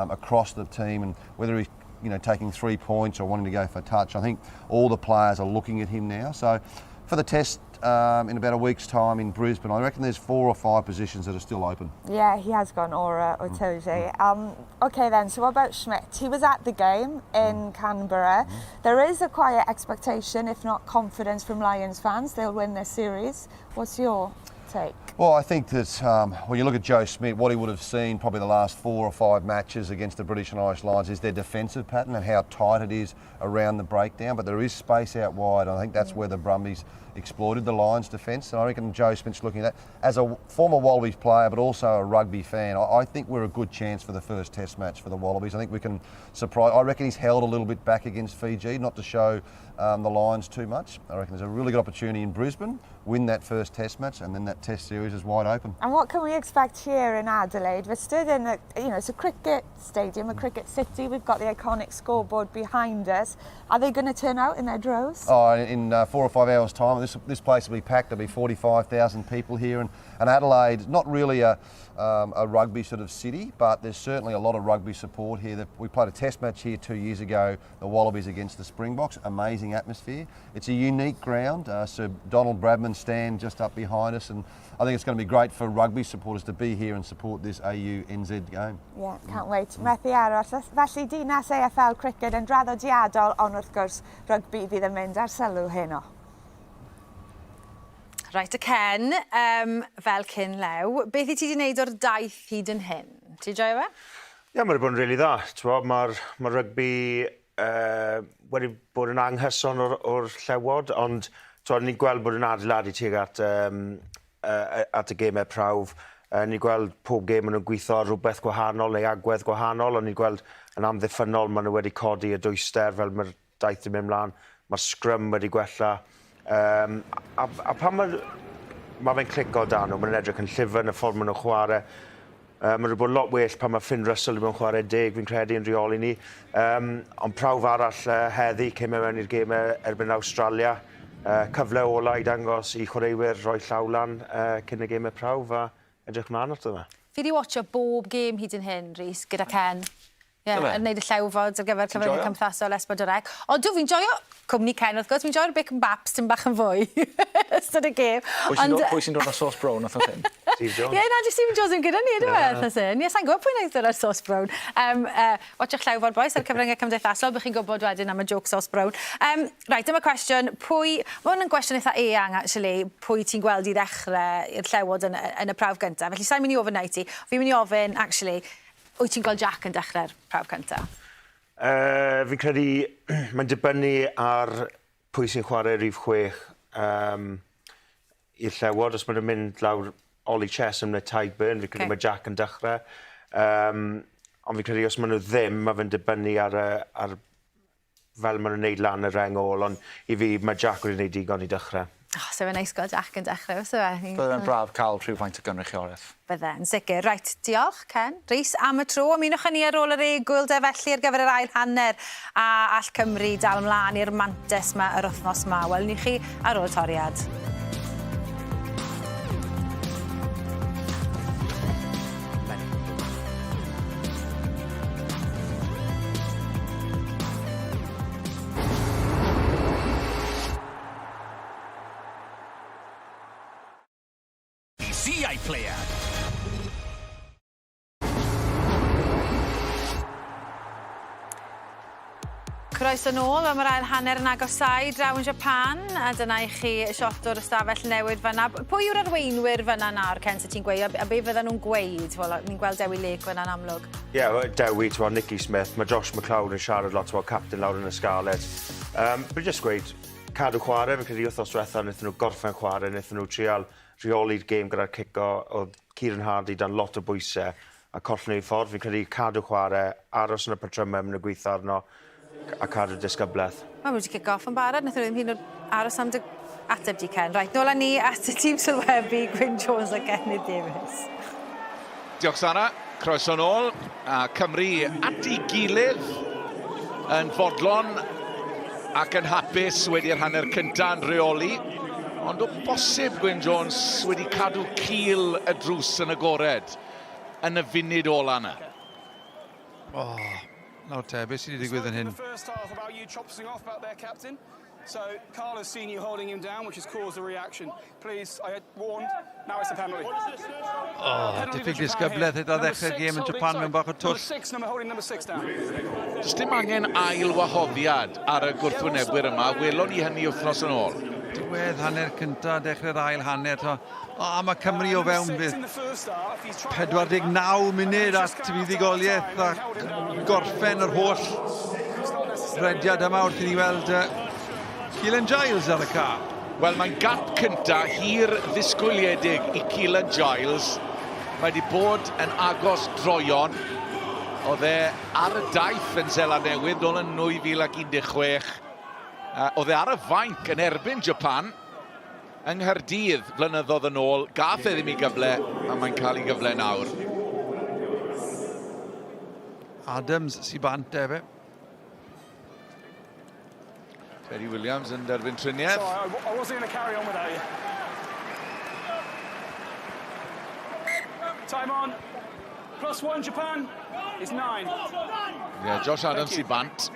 across the team, and whether he's taking 3 points or wanting to go for touch. I think all the players are looking at him now. So for the test in about a week's time in Brisbane, I reckon there's 4 or 5 positions that are still open. Yeah, he has gone Aura or Toje. OK then, so what about Schmidt? He was at the game in Canberra. There is a quiet expectation, if not confidence, from Lions fans. They'll win this series. What's your take? Well, I think that when you look at Joe Schmidt, what he would have seen probably the last 4 or 5 matches against the British and Irish Lions is their defensive pattern and how tight it is around the breakdown. But there is space out wide. I think that's where the Brumbies exploited the Lions' defence. And I reckon Joe Schmidt's looking at that. As a former Wallabies player, but also a rugby fan, I think we're a good chance for the first test match for the Wallabies. I think we can surprise. I reckon he's held a little bit back against Fiji, not to show the Lions too much. I reckon there's a really good opportunity in Brisbane, win that first test match, and then that test series is wide open. And what can we expect here in Adelaide? We're stood in it's a cricket stadium, a cricket city. We've got the iconic scoreboard behind us. Are they going to turn out in their droves? Oh, in 4 or 5 hours' time, this place will be packed. There'll be 45,000 people here, and Adelaide, not really a rugby sort of city, but there's certainly a lot of rugby support here. We played a test match here 2 years ago, the Wallabies against the Springboks. Amazing atmosphere. It's a unique ground. Sir Donald Bradman stand just up behind us, and I think it's going to be great for rugby supporters to be here and support this AU-NZ game. Yeah, can't wait. Methu aros. Felly dinas AFL cricket yn draddodiadol, ond wrth gwrs rygbi fydd yn mynd ar sylw heno. Right, Ken, fel cyn lew, beth i ti wedi gwneud o'r daith hyd yn hyn? Ti'n joio fe? Ie, mae'n bod yn rili dda. Mae rygbi wedi bod yn anghyson o'r llewod, ond ni'n gweld bod yn adeiladu tuag at y gemau prawf. Ni'n gweld pob gem yn gweithio ar rhywbeth gwahanol neu agwedd gwahanol, ond ni'n gweld yn amddiffynol maen nhw wedi codi y dwyster fel mae'r daith yn mynd mlaen. Mae'r scrum wedi gwella. A pan mae fe'n clico dan nhw, mae'n edrych yn llyfr yn y ffordd maen nhw'n chwarae. Mae'n rhaid bod lot well pan mae Finn Russell yn chwarae 10, fi'n credu yn reoli ni. Ond prawf arall heddi cyn mewn i'r gemau erbyn Australia. Cyfle ola i dangos i chwaraewyr roi llawlan cyn y gemau prawf a edrych mlaen at yma. Fi wedi watcho bob gêm hyd yn hyn, Rhys, gyda Ken. Ie, yn gwneud y llewfod ar gyfer cyfrynge cymdeithasol Esbydorec. Ond dwi'n joio cwmni Ken, wrth gwrs, fi'n joio'r bacon baps tym bach yn fwy ystod y gêm. Pwy sy'n dod â'r sauce brown, wrth hyn? Steve Jones. Ie, na, di Steve Jones yn gyda ni, ydw e, wrth hyn. Ie, sa'n gwybod pwy wneud o'r sauce brown. Watcho'ch llewfod, boys, ar cyfryngau cymdeithasol, bych chi'n gwybod wedyn am y joke sauce brown. Right, dyma cwestiwn, pwy... Mae hwn yn gwestiwn eitha eang, actually, pwy ti'n gweld i ddechrau i'r llewod yn y prawf gyntaf. Felly, sa'n mynd i ofyn i ti. Fi'n mynd i ofyn, actually, wyt ti'n gweld Jack yn dechrau'r prawf cyntaf? Fi'n credu mae'n dibynnu ar pwy sy'n chwarae rhif 6 i'r llewod. Os mae'n mynd lawr Ollie Chesham neu Tyburn, fi'n credu mae Jack yn dechrau. Ond fi'n credu os maen nhw ddim, mae fe'n dibynnu ar fel maen nhw'n neud lan y reng ôl. Ond i fi, mae Jack wedi gwneud digon i dechrau. So fe'n neis gael Jack yn dechrau, so fe. Byddai'n braf cael rhywfaint o gynrychiolaeth. Bydde'n sicr. Right, diolch, Ken. Rhys, am y tro, ymunwch ni ar ôl yr egwyl de felly ar gyfer yr ail hanner a all Cymru dal ymlaen i'r mantes yma yr wythnos yma. Welwn ni chi ar ôl toriad. Player. Croeso nôl am yr ail hanner yn agosau draw yn Japan, a dyna i chi shot o'r ystafell newid fanna. Pwy yw'r arweinwyr fanna nawr, Ken, sy'n ti'n gweud, a be fydden nhw'n gweud? Ni'n gweld Dewi Lake fanna'n amlwg. Ie, Dewi, Nicky Smith, mae Josh McLeod yn siarad lot o'r captain lawr yn y scarlet. Bydd jyst gweud, cadw chwarae, fe credu wythnos diwethaf, wnaethon nhw gorffen chwarae, wnaethon nhw trial reoli'r gêm gyda'r cico o Kieran Hardy dan lot o bwysau a collnau i ffordd. Fi'n credu cadw chwarae, aros yn y patrymau yn y gweithio arno a cadw disgybleth. Mae wedi kick-off yn barod, nath nhw ddim hyn o aros am dy ateb di, Ken. Right, nôl â ni at y tîm sylwebu Gwyn Jones a Kenneth Davies. Diolch Sara, croeso nôl. A Cymru at ei gilydd yn fodlon ac yn hapus wedi'r hanner cynta'n reoli. Ond o bosib Gwyn Jones wedi cadw cil y drws yn agored yn y funud ola yna. Nawr te, beth sydd wedi digwydd yn hyn? First half about you chopping off about their captain. So Carl has seen you holding him down, which has caused a reaction. Please, I had warned. Now it's a penalty. Diffyg disgybleth gyda ddechrau'r gêm yn Japan mewn bach o twll. Number 6 down. Does dim angen ail wahoddiad ar y gwrthwynebwyr yma. Welon ni hynny wythnos yn ôl. Diwedd hanner cynta, dechrau'r ail hanner. Mae Cymru o fewn bydd 49 munud at fuddugoliaeth a gorffen yr holl rediad yma wrth i ni weld Keelan Giles ar y car. Wel, mae'n gap cynta hir ddisgwyliedig i Keelan Giles. Mae wedi bod yn agos droion. Oedd e ar y daith yn Seland Newydd nôl yn 2016. Oedd e ar y fainc yn erbyn Japan yng Nghaerdydd flynyddoedd yn ôl. Gath e ddim i gyfle, a mae'n cael ei gyfle nawr. Adams sy'n bant efe. Terry Williams yn derbyn triniaeth. I wasn't going to carry on without you. Time on. +1 Japan is 9. Yeah, Josh Adams sy'n bant.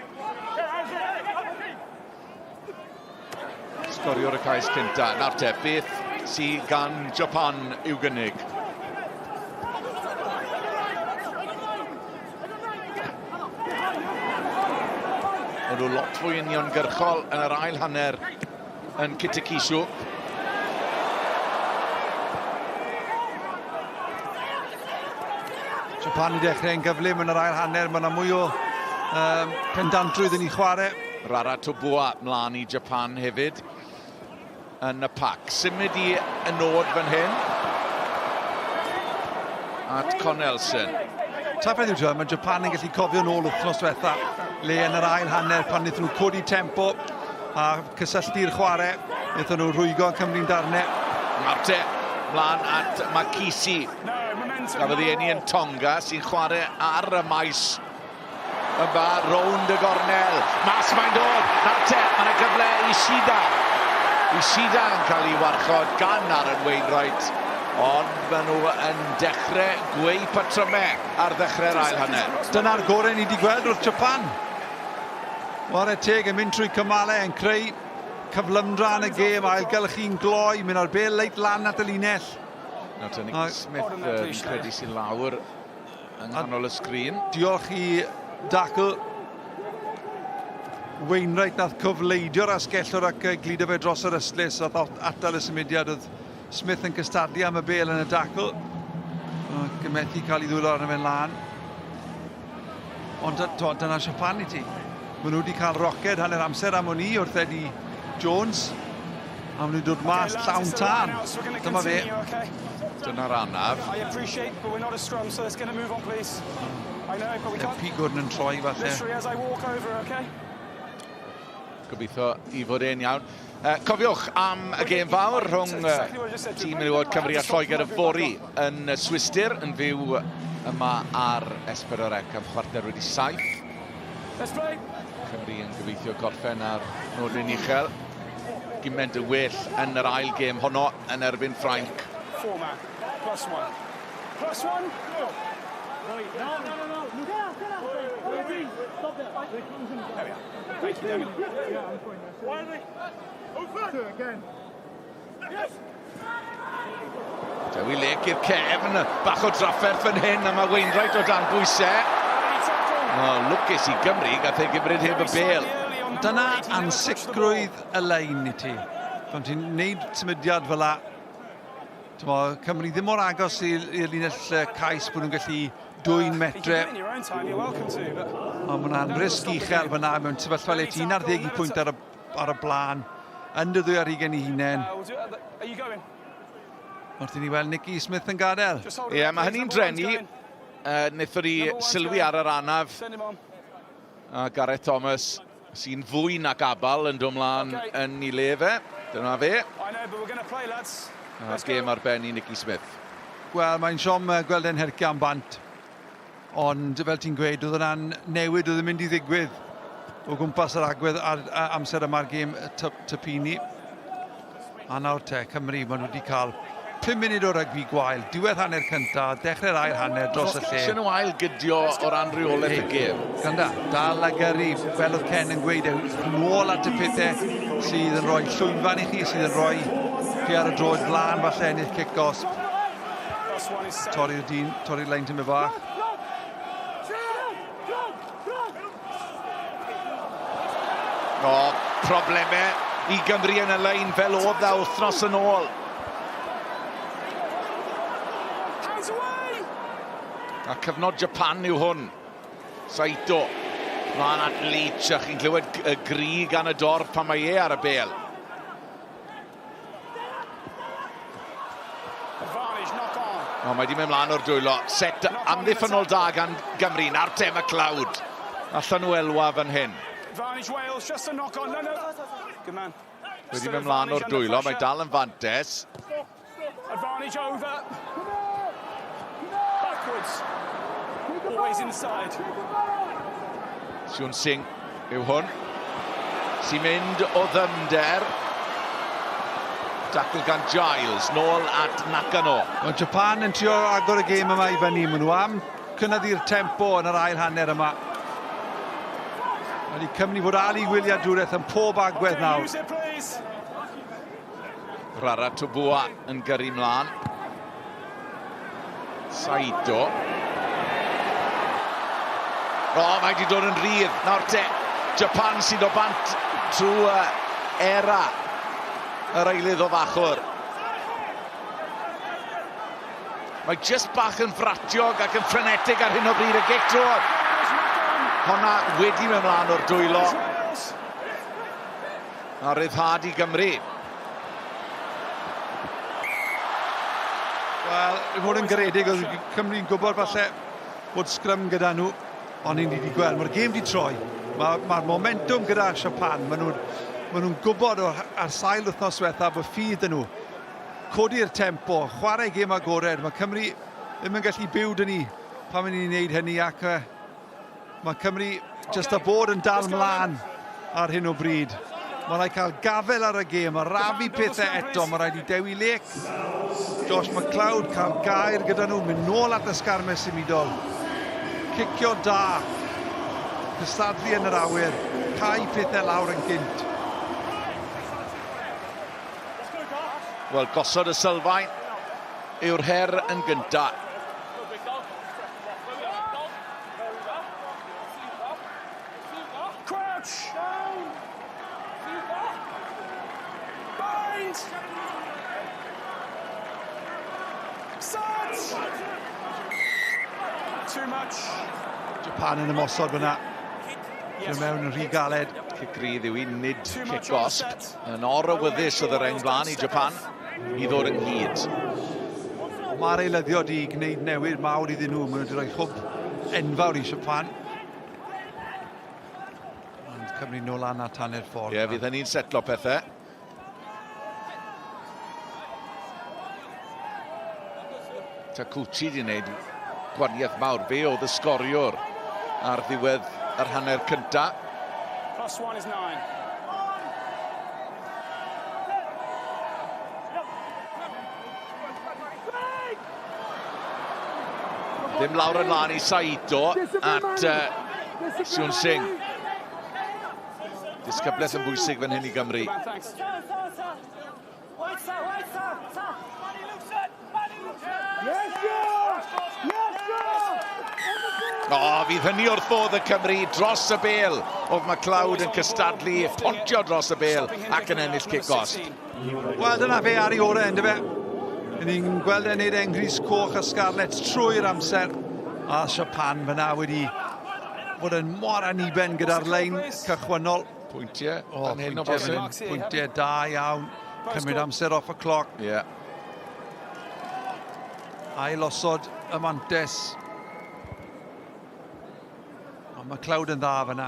Sgoriwr y cais cynta. Nawr te, beth sy'n gan Japan i'w gynnig? Mae nhw lot fwy yn uniongyrchol yn yr ail hanner yn Kitakishu. Japan i dechrau'n gyflym yn yr ail hanner. Mae yna mwy o pendantrwydd yn ei chwarae. Rara Tobua mlaen i Japan hefyd yn y pac. Symud i y nod fan hyn at Connelson. Ta beth yw mae Japan yn gallu cofio nôl wythnos diwetha le yn yr ail hanner pan wnaethon nhw codi tempo a cysylltu'r chwarae. Wnaethon nhw rwygo Cymru'n darnau. Nawr te, mlaen at Makisi. Gafodd ei eni yn Tonga sy'n chwarae ar y maes yma rownd y gornel. Mas mae'n dod. Nawr te, mae'n gyfle i Shida. Ishida yn cael ei warchod gan Aaron Wainwright. Ond maen nhw yn dechrau gweu patrymau ar ddechrau'r ail hanner. Dyna'r gorau ni wedi gweld wrth Japan. Ware teg yn mynd trwy cymalau yn creu cyflymdra yn y gêm, ailgylchu'n gloi, mynd ar bel leit lan at y linell. Nawr te, Nick Smith yn credu sy'n lawr yng nghanol y sgrin. Diolch i Dackle. Wainwright nath cyfleidio'r asgellwr ac glido fe dros yr ystlys a atal y symudiad oedd Smith yn cystadlu am y bel yn y Dackle. Gymethu cael ei ddwylo arno fe'n lan. Ond dyna Japan i ti. Maen nhw wedi cael roced hanner amser am o'n i wrth Eddie Jones. A maen nhw'n dod mas llawn tân. Dyma fe. Dyna'r anaf. I appreciate, but we're not a scrum, so let's get a move on, please. I know, but we can't. Pete Gordon yn troi falle. Literally as I walk over, okay? Gobeithio i fod e'n iawn. Cofiwch am y gêm fawr rhwng tîm Menywod Cymru a Lloegr y Fori yn Swister yn fyw yma ar S4C am chwarter wedi 7. Cymru yn gobeithio gorffen ar nodyn uchel. Gyment y well yn yr ail gêm honno yn erbyn Ffrainc. Four-man, +1. +1? Thank you, David. Dewi lec i'r cefn, bach o drafferth fan hyn, a mae Wainwright o dan bwysau. Lwcus I Gymru, gath ei gymryd heb y bel. Dyna ansicrwydd y lein I ti. Pan ti'n neud symudiad fel la, Cymru ddim mor agos i'r linell cais bod nhw'n gallu 2 metre. Ond mae hwnna'n risg uchel fyna mewn sefyllfa le ti 11 pwynt ar y blaen. Yn dy ddwy ar 20 I hunain. Wrth I ni weld Nicky Smith yn gadael. Ie, mae hynny'n drenu. Wnaethon ni sylwi ar yr anaf. A Gareth Thomas sy'n fwy nac abal yn dod mlaen yn ei lefe. Dyna fe. A gêm ar ben I Nicky Smith. Wel, mae'n siom gweld e'n hercio am bant. Ond fel ti'n gweud, oedd yna'n newid oedd yn mynd I ddigwydd o gwmpas yr agwedd ar amser yma'r gêm Tapini. A nawr te, Cymru, maen nhw wedi cael 5 munud o rygbi gwael, diwedd hanner cyntaf, dechrau'r ail hanner dros y lle. Sy'n nhw ail gydio o ran reolaeth y gêm. Ganda, dal a gyrru, fel oedd Ken yn gweud, nôl at y pethau sydd yn rhoi llwyfan I chi, sydd yn rhoi chi ar y droed flan, falle ennill kick-gosb. Torri'r dyn, torri'r lein tymau bach. Problemau I Gymru yn y lein fel oedd dda wythnos yn ôl. A cyfnod Japan yw hwn. Saito. Mlaen at Leach a chi'n clywed y gri gan y dorf pan mae ar y bel. Mae wedi mynd mlaen o'r dwylo. Set amddiffynol da gan Gymru. Narte McLeod. Allan nhw elwa fan hyn. Wedi mynd mlaen o'r dwylo. Mae dal yn fantes. Advantage over. Backwards. Always inside. Siwn Singh yw hwn. Sy'n mynd o ddyfnder. Tackle gan Giles, nôl at Nakano. Mae Japan yn trio agor y gêm yma I fyny. Maen nhw am cynnyddu'r tempo yn yr ail hanner yma. Wedi Cymru fod ali wyliadwraeth yn pob agwedd nawr. Rara Tubua yn gyrru mlaen. Saito. Mae wedi dod yn rhydd. Nawr te, Japan sy'n o bant trwy era yr eilydd o fachwr. Mae just bach yn fratiog ac yn ffrenetig ar hyn o bryd y gic drodd. Honna wedi mynd mlaen o'r dwylo. A ryddhad I Gymru. Wel, i fod yn garedig, oedd Cymru'n gwybod falle bod sgrym gyda nhw, ond ni'n wedi gweld, mae'r gêm wedi troi. Mae'r momentum gyda Japan, maen nhw'n gwybod ar sail wythnos diwetha bod ffydd yn nhw. Codi'r tempo, chwarae gêm agored, mae Cymru ddim yn gallu byw dyn ni pan mynd ni'n neud hynny ac mae Cymru jyst a bod yn dal mlaen ar hyn o bryd. Mae'n rhaid cael gafel ar y gêm, a rafu pethau eto, mae'n rhaid I Dewi Lec. Josh McLeod cael gair gyda nhw, mynd nôl at ysgarmes symudol. Cicio da, cystadlu yn yr awyr, cau pethau lawr yn gynt. Wel, gosod y sylfaen yw'r her yn gynta. Japan yn ymosod fyna. Yn mewn yn rhy galed. Cigrydd yw I nid kick-gosb. Yn orowyddus oedd yr ein blaen I Japan I ddod ynghyd. Mae'r eilyddio di gwneud newid mawr iddyn nhw. Maen nhw wedi rhoi hwb enfawr I Japan. Ond Cymru nôl lan at hanner ffordd. Ie, fydd hynny'n setlo pethau. Takuchi di wneud gwaniaeth mawr. Fe oedd y sgoriwr ar ddiwedd yr hanner cynta. +1 is 9. Ddim lawr yn lan I Saito at Sion Singh. Disgybleth yn bwysig fan hyn I Gymru. Fydd hynny wrth oedd y Cymru dros y bêl. Oedd MacLeod yn cystadlu, pontio dros y bêl ac yn ennill kick-off. Wel, dyna fe ar ei orau, ynddo fe. Ni'n gweld e'n neud enghrys coch a scarlet trwy'r amser. A Japan fyna wedi bod yn mor aniben gyda'r lein cychwynnol. Pwyntiau, fan hyn o bosib. Pwyntiau da iawn. Cymryd amser off y cloc. Ail osod y mantes. MacLeod yn dda fyna.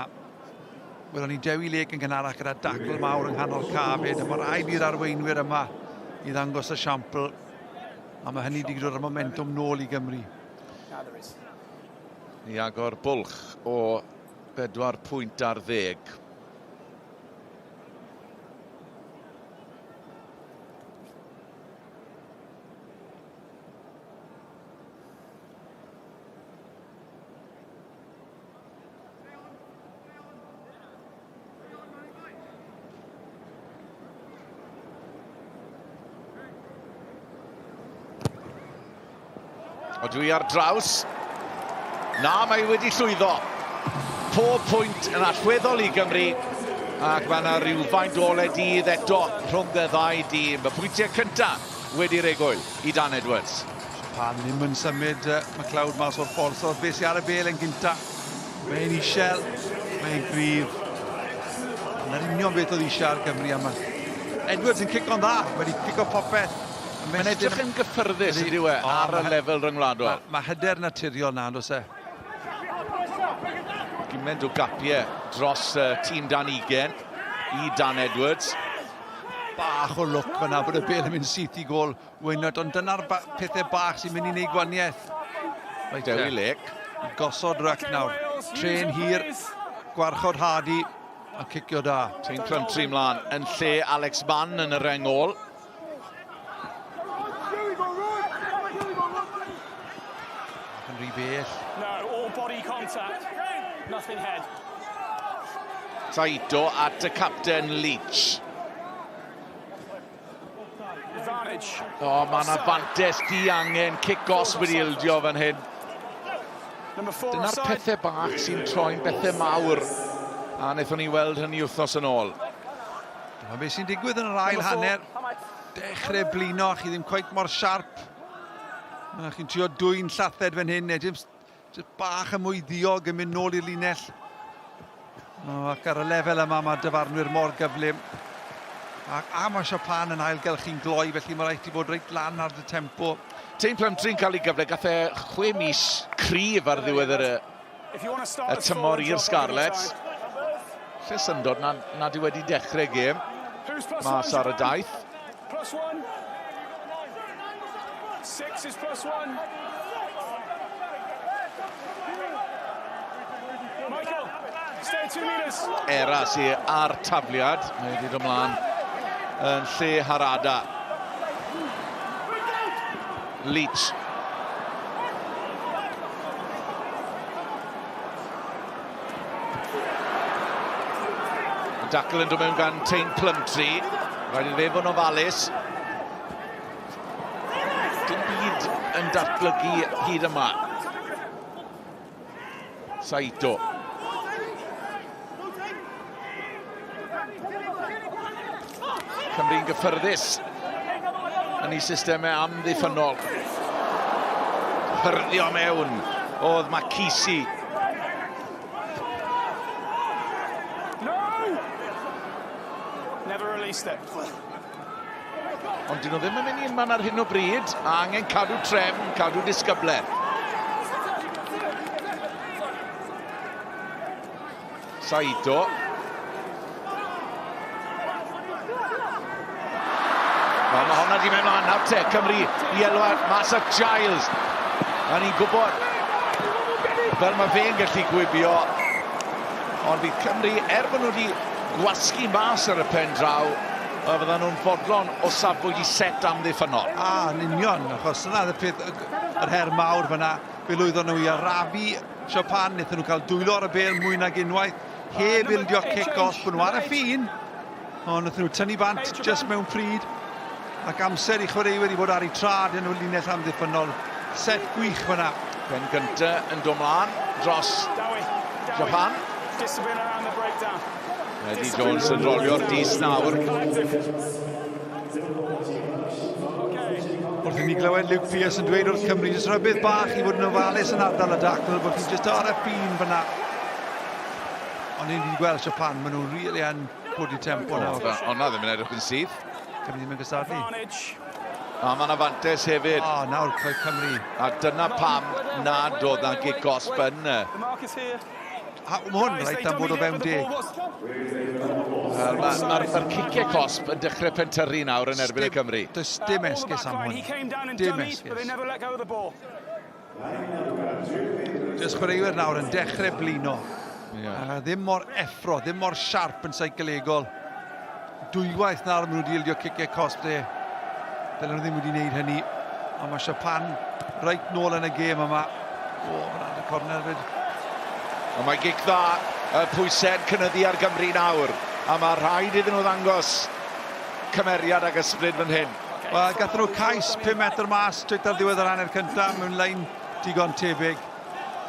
Welon ni Dewi Lake yn gynharach gyda dacl mawr yng nghanol Cafyd. Mae'r rhaid i'r arweinwyr yma I ddangos y siampl. A mae hynny wedi gyda'r momentum nôl I Gymru. Ni agor bwlch o 4 pwynt ar 10. O dwi ar draws. Na, mae wedi llwyddo. Pob pwynt yn allweddol I Gymru. Ac mae yna rhywfaint o ole dydd eto rhwng y ddau dîm. Y pwyntiau cyntaf wedi'r egwyl I Dan Edwards. Japan ddim yn symud MacLeod mas o'r ffordd. So beth sy'n ar y bel yn gynta. Mae'n isiel, mae'n gryf. Yna'r union beth oedd eisiau ar Gymru yma. Edwards yn cic o'n dda, wedi cic o popeth. Mae'n edrych yn gyffyrddus I ddiwe ar y lefel ryngwladol. Mae hyder naturiol na, dos e. Gyment o gapiau dros tîm Dan Ugen I Dan Edwards. Bach o look fyna bod y bel yn mynd syth I gol Wynod, ond dyna'r pethau bach sy'n mynd I wneud gwaniaeth. Dewi Lake. Gosod ryc nawr. Tren hir, gwarchod Hardy a cicio da. Tein Plymtri mlaen yn lle Alex Mann yn y rengol. Rhy bell. No, all body contact. Nothing head. Saito at y capten Leach. Advantage. Mae yna fantes di angen kick-os wedi ildio fan hyn. Dyna'r pethau bach sy'n troi'n bethau mawr. A wnaethon ni weld hynny wythnos yn ôl. Dyma beth sy'n digwydd yn yr ail hanner. Dechrau blino, chi ddim cweit mor siarp. Chi'n trio dwy'n llathed fan hyn, jyst bach y mwy ddiog yn mynd nôl i'r linell. Ac ar y lefel yma mae dyfarnwyr mor gyflym. A mae Japan yn ailgylchu'n gloi, felly mae rhaid I bod reit lan ar y tempo. Tein Plymtri'n cael ei gyfle, gath 6 mis cryf ar ddiwedd y tymor i'r Scarlets. Lle syndod nad I wedi dechrau gêm. Mas ar y daith. +1. 6 is +1. Michael, stay 2 metres. Era sy'n ar tafliad. Mae wedi dod ymlaen yn lle Harada. Leach. Dacl yn dod mewn gan Tein Plymtri. Rhaid I fe fod yn ofalus. Dim byd yn datblygu hyd yma. Saito. Cymru'n gyffyrddus yn ei systemau amddiffynol. Hyrddio mewn oedd Makisi. Never released it. Ond dyn nhw ddim yn mynd i'n man ar hyn o bryd, a angen cadw trefn, cadw disgybleth. Saito. Mae hwnna di mewn anaf te, Cymru i elwa mas o Giles. A ni'n gwybod fel mae fe'n gallu gwibio. Ond bydd Cymru, bod nhw wedi gwasgu mas ar y pen draw, a fydden nhw'n fodlon o safbwynt i set amddiffynol. Yn union, achos yna y peth, yr her mawr fyna, fe lwyddo nhw i arafu Japan, wnaethon nhw cael dwylo ar y bel mwy nag unwaith, heb ildio kick-off, bod nhw ar y ffin, ond wnaethon nhw tynnu bant just mewn pryd, ac amser i chwaraewyr i fod ar ei trad yn y linell amddiffynol. Set gwych fyna. Pen gynta yn dod mlaen dros Japan. Eddie Jones yn rolio'r dis nawr. Wrth i ni glywed Luke Pearce yn dweud wrth Cymru, jyst rhybydd bach i fod yn ofalus yn ardal y dacl, bod chi'n jyst ar y ffin fyna. Ond ni'n gweld Japan, maen nhw'n rili yn bwyd i tempo nawr. Ond na ddim yn edrych yn syth. Cymru ddim yn gystadlu. A mae'n afantes hefyd. Nawr, Cymru. A dyna pam nad oedd na gic-osb yn... Mae hwn rhaid am bod o fewn deg. Mae'r ciciau cosb yn dechrau pentyrru nawr yn erbyn y Cymru. Does dim esgus am hwn. Dim esgus. Jyst chwaraewyr nawr yn dechrau blino. Ddim mor effro, ddim mor siarp yn seicolegol. Dwywaith nawr maen nhw wedi ildio ciciau cosb de. Dylen nhw ddim wedi wneud hynny. Ond mae Japan reit nôl yn y gêm yma. Mae'n ad y corner fyd. Ond mae gic dda, y pwysau'n cynyddu ar Gymru nawr. A mae rhaid iddyn nhw ddangos cymeriad ag ysbryd fan hyn. Wel, gathen nhw cais 5 metr mas, trwy'n ar ddiwedd yr hanner cyntaf, mewn lein digon tebyg.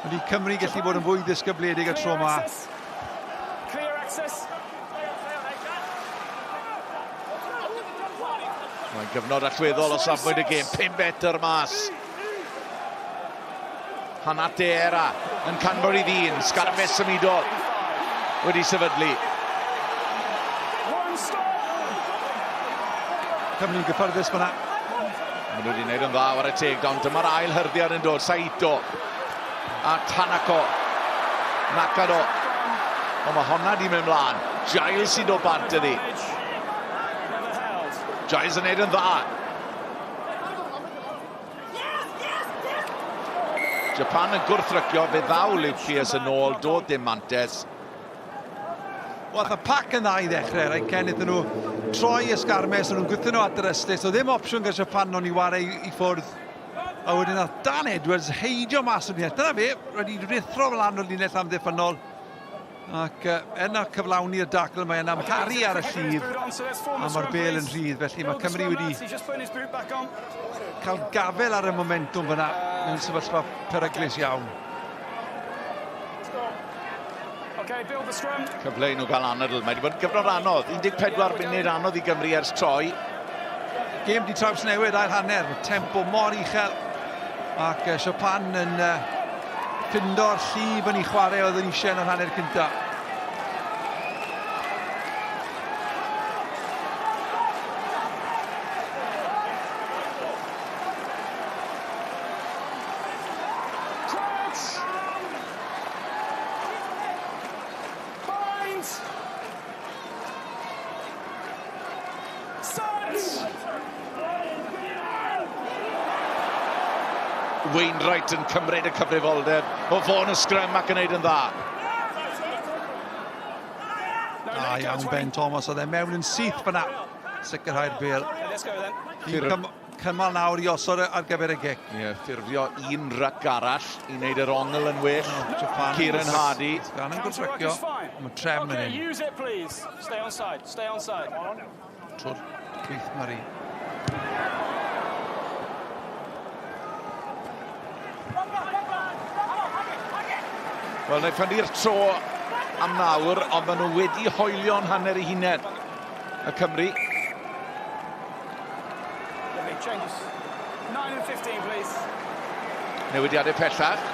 Wedi Cymru gallu bod yn fwy ddisgybledig y tro yma. Mae'n gyfnod allweddol o safbwynt y gêm, 5 metr mas. Hanat Era yn Canberra ddyn, sgarmes symudol wedi sefydlu. Cymru'n gyffyrddus fyna. Maen nhw wedi gwneud yn dda ar y teg, ond dyma'r ail hyrddiad yn dod. Saito a Tanako. Nakano. Ond mae honna di mewn mlaen. Giles sy'n dod bant iddi. Giles yn gwneud yn dda. Japan yn gwrthrycio, fe ddaw Luke Pearce yn ôl, dod dim mantes. Wath y pac yn dda i ddechrau, rhaid Kenneth yn nhw troi ysgarmes, yn nhw'n gwythio nhw at yr ystys, so ddim opsiwn gyda Japan o'n i wario i ffwrdd. A wedyn oedd Dan Edwards heidio mas o'r linell. Dyna fe, wedi rithro fel an o'r linell amddiffynol. Ac yna cyflawni'r dacl, mae yna amharu ar y llif. A mae'r bel yn rhydd, felly mae Cymru wedi cael gafel ar y momentum fyna mewn sefyllfa peryglus iawn. Cyfle i nhw gael anadl. Mae wedi bod yn gyfnod anodd. 14 munud anodd i Gymru ers troi. Gêm di traws newid a'r hanner. Tempo mor uchel. Ac Japan yn ffindo'r llif yn ei chwarae oedd yn eisiau yn yr hanner cyntaf. Wainwright yn cymryd y cyfrifoldeb o ffôn y sgrym ac yn gwneud yn dda. Iawn Ben Thomas, oedd e mewn yn syth fyna. Sicrhau'r bel. Cymal nawr i osod ar gyfer y gic. Ffurfio un ryc arall i wneud yr ongl yn well. Kieran Hardy. Gan yn gwrthrycio. Mae trefn yn hyn. Trwy'r gweith Mari. Wel, neu ffynnu'r tro am nawr, ond maen nhw wedi hoelio'n hanner eu hunain, y Cymru. Newidiadau pellach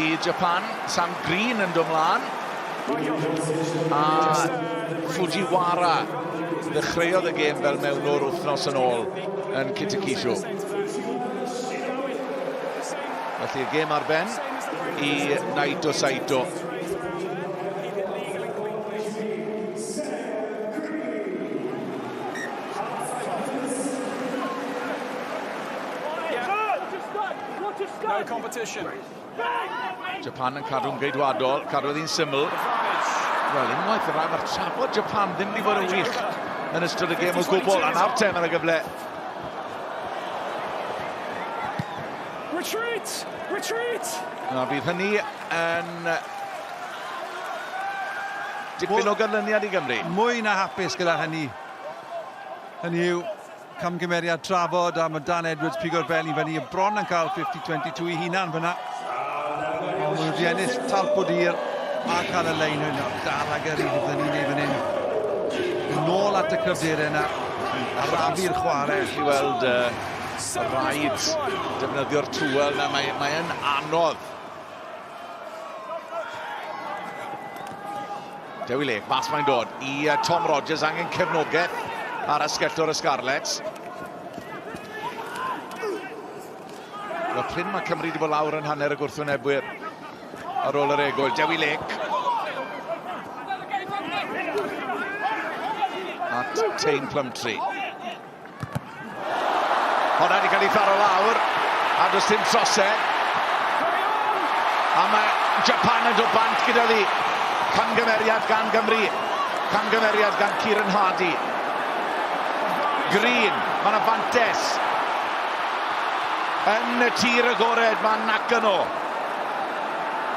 i Japan. Sam Green yn dod mlaen. A Fujiwara ddechreuodd y gêm fel mewnwr wythnos yn ôl yn Kitakishu. Felly y gêm ar ben i Naito Saito. No competition. Japan yn cadw'n geidwadol, cadw ddyn syml. Wel, unwaith y rai, mae'r trafod Japan ddim wedi bod yn wych yn ystod y gêm o gwbl, a nawr tem ar y gyfle. Retreat! Retreat! A bydd hynny yn dipyn o ganlyniad i Gymru. Mwy na hapus gyda hynny. Hynny yw camgymeriad trafod a mae Dan Edwards pigo'r beli fyny y bron yn cael 50-22 i hunan fyna. Maen nhw wedi ennill talp o dir a cael y lein yna. Dal ag yr un fydden ni'n ei fan hyn. Nôl at y cryfderau yna. Arafu'r chwarae. I weld y rhaid defnyddio'r trwel na mae'n anodd. Dewi Lake, mas mae'n dod i Tom Rogers, angen cefnogaeth ar asgellwr y Scarlets. Wel, pryn mae Cymru wedi bod lawr yn hanner y gwrthwynebwyr ar ôl yr egwyl. Dewi Lake. At Tein Plumtree. Honna wedi cael ei tharo lawr, a does dim trosedd. A mae Japan yn dod bant gyda ddi. Camgymeriad gan Gymru. Camgymeriad gan Kieran Hardy. Green, mae yna fantes. Yn y tir agored, mae Nakano.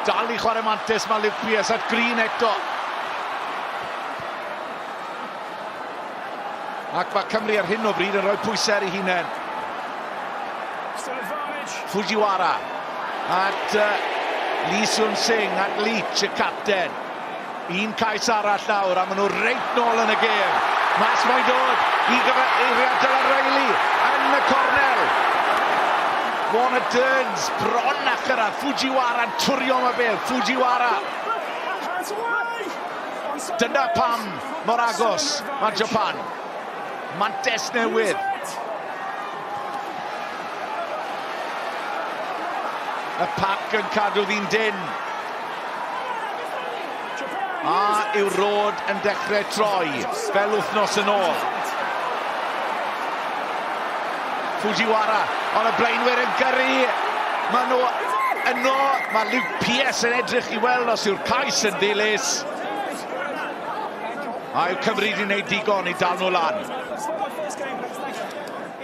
Dal i chwarae mantes, mae Luke Pierce at Green eto. Ac mae Cymru ar hyn o bryd yn rhoi pwysau ar ei hunain. Fujiwara at Lee Sun Singh at Leach, y capten. Un cais arall nawr, a maen nhw reit nôl yn y gêm. Mas mae'n dod i gyfeiriad ar Reilly yn y cornel. Warner Durns bron a chyrraedd. Fujiwara'n twrio am y bel. Fujiwara. Dyna pam mor agos mae Japan. Mantes newydd. Y pac yn cadw ddi'n dyn. A yw'r rod yn dechrau troi fel wythnos yn ôl. Fujiwara, ond y blaenwyr yn gyrru. Mae nhw yno, mae Luke Pierce yn edrych i weld os yw'r cais yn ddilys. A yw Cymru wedi gwneud digon i dal nhw lan.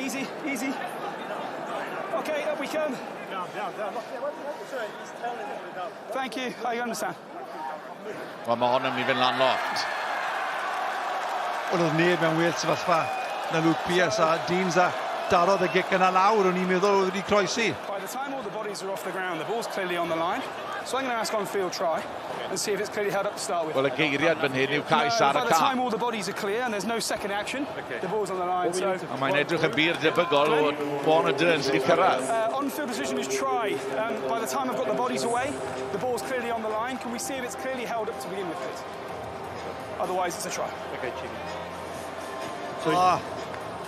Easy, easy. Okay, up we come. Thank you, I understand. Wel, mae hon yn mynd i fynd lan loft. Wel, oedd neb mewn well sefyllfa na Luke Pierce a Deans a darodd y gic yna lawr, o'n i'n meddwl oedd wedi croesi. By the time all the bodies are off the ground, the ball's clearly on the line. So I'm going to ask on field try and see if it's clearly held up to start with. Wel, y geiriad fan hyn yw cais ar y By the time cap. all the bodies are clear and there's no second action, the ball's on the line. So A mae'n edrych yn bir debygol o Warner Durns wedi cyrraedd. on-field position is try. By the time I've got the bodies away, the ball's clearly on the line. Can we see if it's clearly held up to begin with, please? Otherwise, it's a try. Okay, Chief.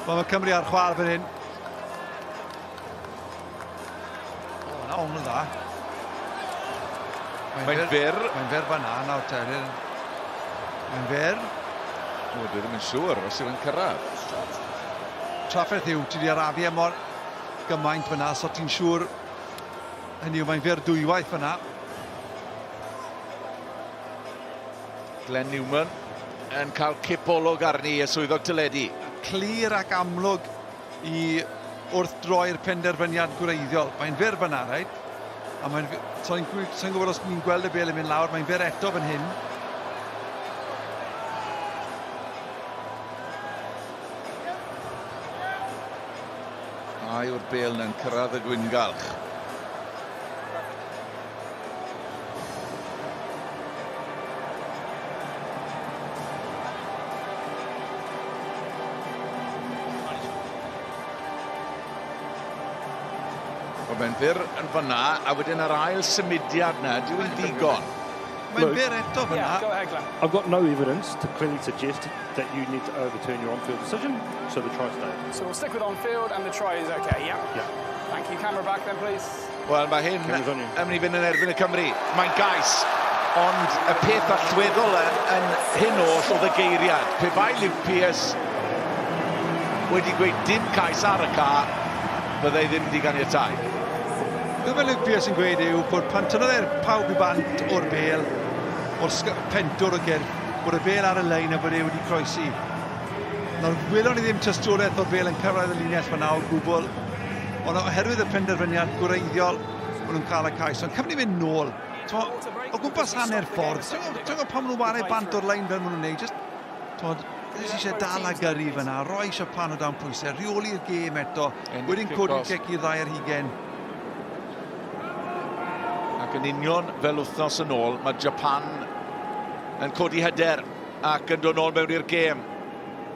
Mae Cymru ar chwar fan hyn. O, na o'n nhw dda. Mae'n fyr. Mae'n fyr fan'na, nawr Telyn. Mae'n fyr. O, dwi ddim yn siŵr os yw'n cyrraedd. Trafferth yw, ti wedi arafu mor gymaint fan'na, so ti'n siŵr hynny yw, mae'n fyr dwywaith fan'na. Glenn Newman yn cael cipolwg arni y swyddog tyledu. Clir ac amlwg i wrth droi'r penderfyniad gwreiddiol. Mae'n fyr fan'na, reit? A mae'n... Sa'n gwybod os ni'n gweld y bel yn mynd lawr, mae'n fyr eto fan hyn. A yw'r bel yn cyrraedd y gwyngalch. O, mae'n fyr yn fan'na, a wedyn yr ail symudiad na, dwi'n ddigon. Mae'n fyr eto Yeah, fan'na. go ahead, Glenn. I've got no evidence to clearly suggest that you need to overturn your on-field decision, so the try stays. So we'll stick with on-field and the try is okay, yeah? Yeah. Thank you. Camera back then, please. Wel, mae hyn Cameras on you. yn mynd i fynd yn erbyn y Cymru. Mae'n gais, ond y peth allweddol yn hyn oll oedd y geiriad. Pe bai Luke Pierce wedi gweud dim cais ar y car, byddai ddim wedi ganiatáu. Beth mae Luke Pearce yn gweud yw bod pan tynnodd pawb I bant o'r bel, o'r pentwr o ger, bod y bel ar y lein a bod wedi croesi. Nawr, welon ni ddim tystiolaeth o'r bel yn cyrraedd y linell fyna o gwbl, ond oherwydd y penderfyniad gwreiddiol, maen nhw'n cael y cais. Ond cyfni mynd nôl, o gwmpas hanner ffordd, ti'n gwybod pan maen nhw'n wario bant o'r lein fel maen nhw'n neud, Jyst eisiau dal a gyrru fyna, roi Japan o dan pwysau, reoli'r gêm eto, wedyn codi cic i'r ddau ar hugen. Ac yn union fel wythnos yn ôl, mae Japan yn codi hyder ac yn dod nôl mewn i'r gêm.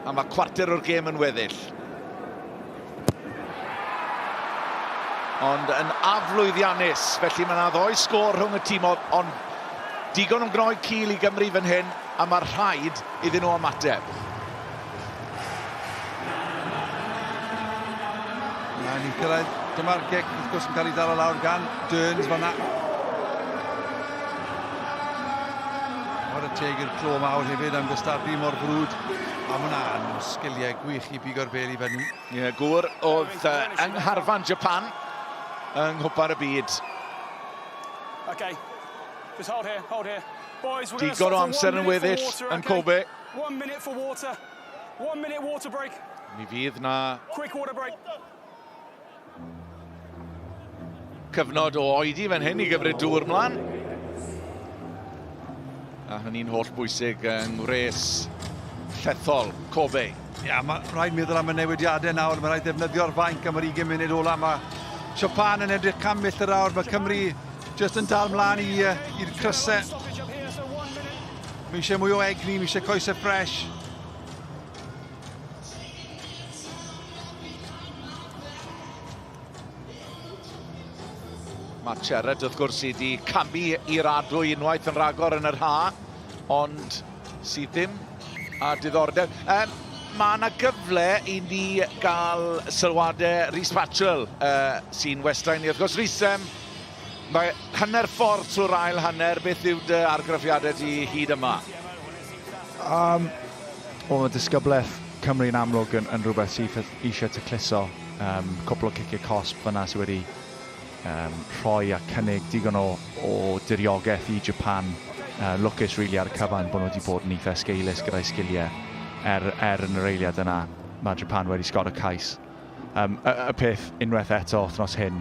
A mae cwarter o'r gêm yn weddill. Ond yn aflwyddiannus, felly mae yna ddoi sgôr rhwng y tîm, ond digon o'n gnoi cil I Gymru fan hyn, a mae'r rhaid iddyn nhw ymateb. Ni'n cyrraedd, dyma'r gic wrth gwrs yn cael ei dal o lawr gan Derns fan'na. O'r y teg i'r clo mawr hefyd am gystadlu mor brwd. A mae hwnna'n sgiliau gwych I bigo'r bel I fyny. Ie, gŵr oedd yng ngharfan Japan yng nghwpa'r y byd. Okay, just hold here. Boys, we're Digon o amser yn weddill yn Kobe. 1 minute for water. 1 minute water break. Mi fydd na Quick water break. cyfnod o oedi fan hyn I gymryd dŵr mlaen. A hynny'n holl bwysig yng ngwres llethol Kobe. Ia, mae rhaid meddwl am y newidiadau nawr, mae rhaid defnyddio'r fainc am yr 20 munud ola. Mae Japan yn edrych cambyll yr awr, mae Cymru jyst yn dal mlaen i'r crysau. Mi eisiau mwy o egni, mi eisiau coesau ffres. Mae Cherrod wrth gwrs wedi camu i'r adwy unwaith yn ragor yn yr ha, ond sydd ddim a diddordeb. Mae yna gyfle I ni gael sylwadau Rhys Patchell sy'n westrain ni. Wrth gwrs, Rhys, mae hanner ffordd trwy'r ail hanner. Beth yw dy argraffiadau di hyd yma? Mae disgyblaeth Cymru'n amlwg yn rhywbeth sydd eisiau tacluso. Cwpl o ciciau cosp fyna sydd wedi rhoi a cynnig digon o diriogaeth I Japan. Lwcus rili ar y cyfan bod nhw wedi bod yn eitha sgeulus gyda'i sgiliau. Yn yr eiliad yna, mae Japan wedi sgor y cais. Y peth unwaith eto wythnos hyn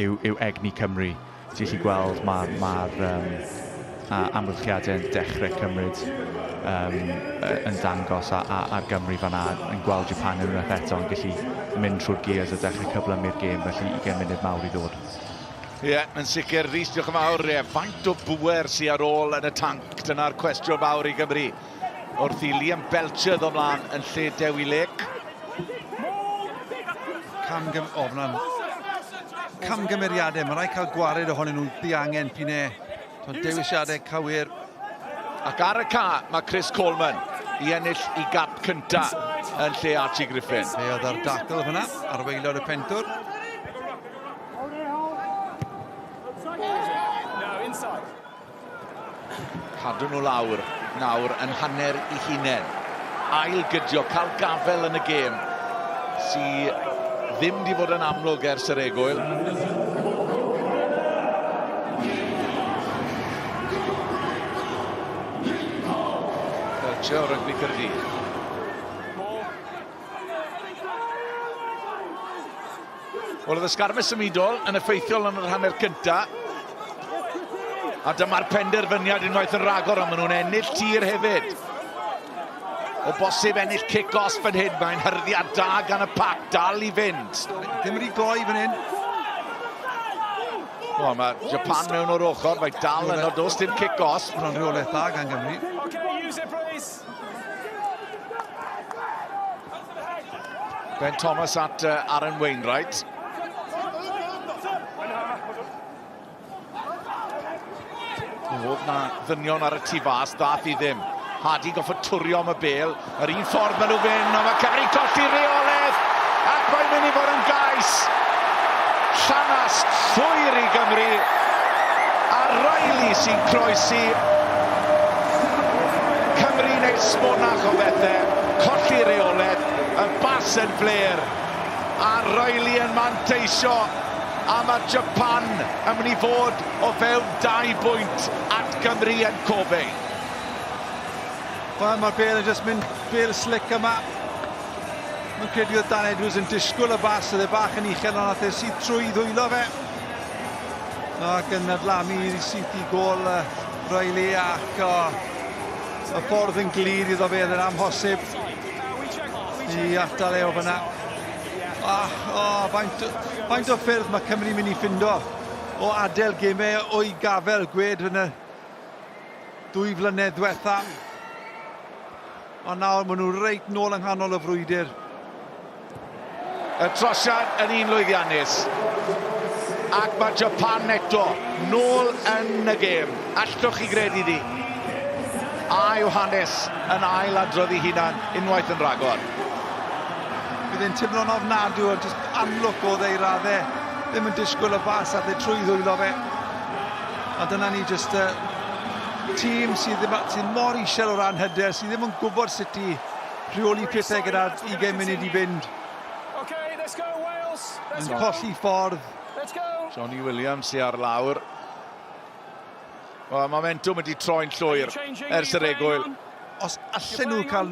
yw egni Cymru. Ti'n gallu gweld mae'r amgylchiadau yn dechrau cymryd yn dangos ar Gymru fan'na yn gweld Japan unwaith eto yn gallu mynd trwy'r gears a dechrau cyflym i'r gêm, felly 20 munud mawr I ddod. Ie, yn sicr, Rhys, diolch yn fawr. Faint o bwer sy'n ar ôl yn y tanc, dyna'r cwestiwn mawr I Gymru. Wrth I Liam Belcher ddod mlaen yn lle Dewi Lake. Camgymeriadau, mae rhaid cael gwared ohonyn nhw ddiangen pinau. Dewisiadau cywir. Ac ar y ca, mae Chris Coleman I ennill I gap cynta yn lle Archie Griffin. Fe oedd ar dacl fyna, ar weilod y pentwr. Cadw nhw lawr nawr yn hanner I hunain. Ail gydio, cael gafel yn y gêm sydd ddim wedi bod yn amlwg ers yr egwyl. Belcher o Rugby Caerdydd. Wel, oedd y sgarmes symudol yn effeithiol yn yr hanner cynta. A dyma'r penderfyniad unwaith yn ragor, ond maen nhw'n ennill tir hefyd. O bosib ennill kick-off fan hyn, mae'n hyrddiad da gan y pac, dal I fynd. Ddim wedi gloi fan hyn. O, mae Japan mewn o'r ochr, mae dal yn o'r dos dim kick-off. Mae'n rheolaeth da gan Gymru. Ben Thomas at Aaron Wainwright. Oedd na ddynion ar y tu fas, dath I ddim. Hardy goffa twrio am y bel. Yr un ffordd maen nhw fynd, ond mae Cymru colli reoledd. Ac mae'n mynd I fod yn gais. Llanast llwyr I Gymru. A Riley sy'n croesi. Cymru wneud smonach o bethau. Colli reoledd. Y bas yn fler. A Riley yn manteisio A mae Japan yn mynd I fod o fewn 2 bwynt at Cymru yn Kobe. Wel, mae'r bel yn just mynd bel slick yma. Mae'n credu oedd Dan Edwards yn disgwyl y bas, oedd e bach yn uchel, ond nath e sydd trwy ddwylo fe. Ac yn adlamu i syth I gol Riley ac y ffordd yn glir iddo fe, oedd yn amhosib I atal e o fyna. Faint o ffyrdd mae Cymru mynd I ffindo o adael gemau o'i gafel gwed yn y 2 flynedd diwetha. Ond nawr maen nhw reit nôl yng nghanol y frwydr. Y trosiad yn un lwyddiannus. Ac mae Japan eto nôl yn y gêm. Allwch chi gredu di. A Johannes yn ail adrodd I hunan unwaith yn ragor. Bydd e'n teimlo'n ofnadw, just amlwg oedd ei raddau. Ddim yn disgwyl y bas a dde trwy ddwylo fe. A dyna ni just tîm sydd mor isel o ran hyder, sydd ddim yn gwybod sut I rheoli pethau gyda 20 munud I fynd. Yn colli ffordd. Johnny Williams sy ar lawr. Wel, momentum wedi troi'n llwyr ers yr egwyl. Os allan nhw cael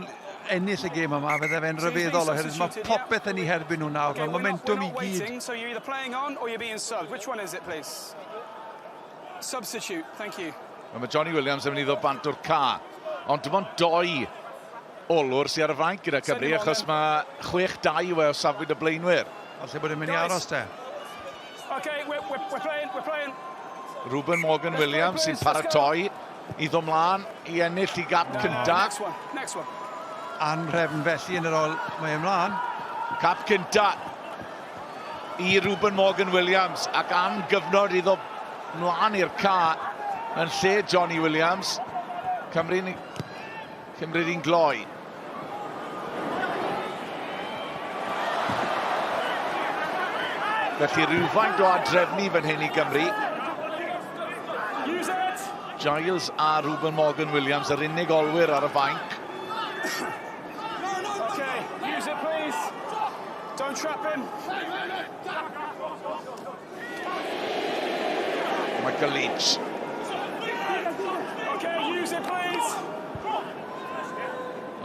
ennill y gêm yma, fydde fe'n ryfeddol oherwydd mae popeth yn ei herbyn nhw nawr. Mae momentum I gyd. So you're either playing on or you're being subbed. Which one is it, please? Substitute, thank you. Mae Johnny Williams yn mynd I ddod bant o'r ca. Ond dim ond 2 olwr sy'n ar y fraint gyda Cymru, achos mae 6-2 o safbwynt y blaenwyr. Falle bod e'n mynd I aros te. Okay, we're playing. Ruben Morgan Williams sy'n paratoi I ddod mlaen I ennill I gap cynta. Next one. Anrefn felly yn yr ôl mae ymlaen. Cap cynta I Ruben Morgan Williams ac am gyfnod I ddod mlaen i'r ca yn lle Johnny Williams. Cymru di'n gloi. Felly rhywfaint o adrefnu fan hyn I Gymru. Giles a Ruben Morgan Williams yr unig olwyr ar y fainc. Okay, use it please. Don't trap him. Michael Leach. Okay, use it please.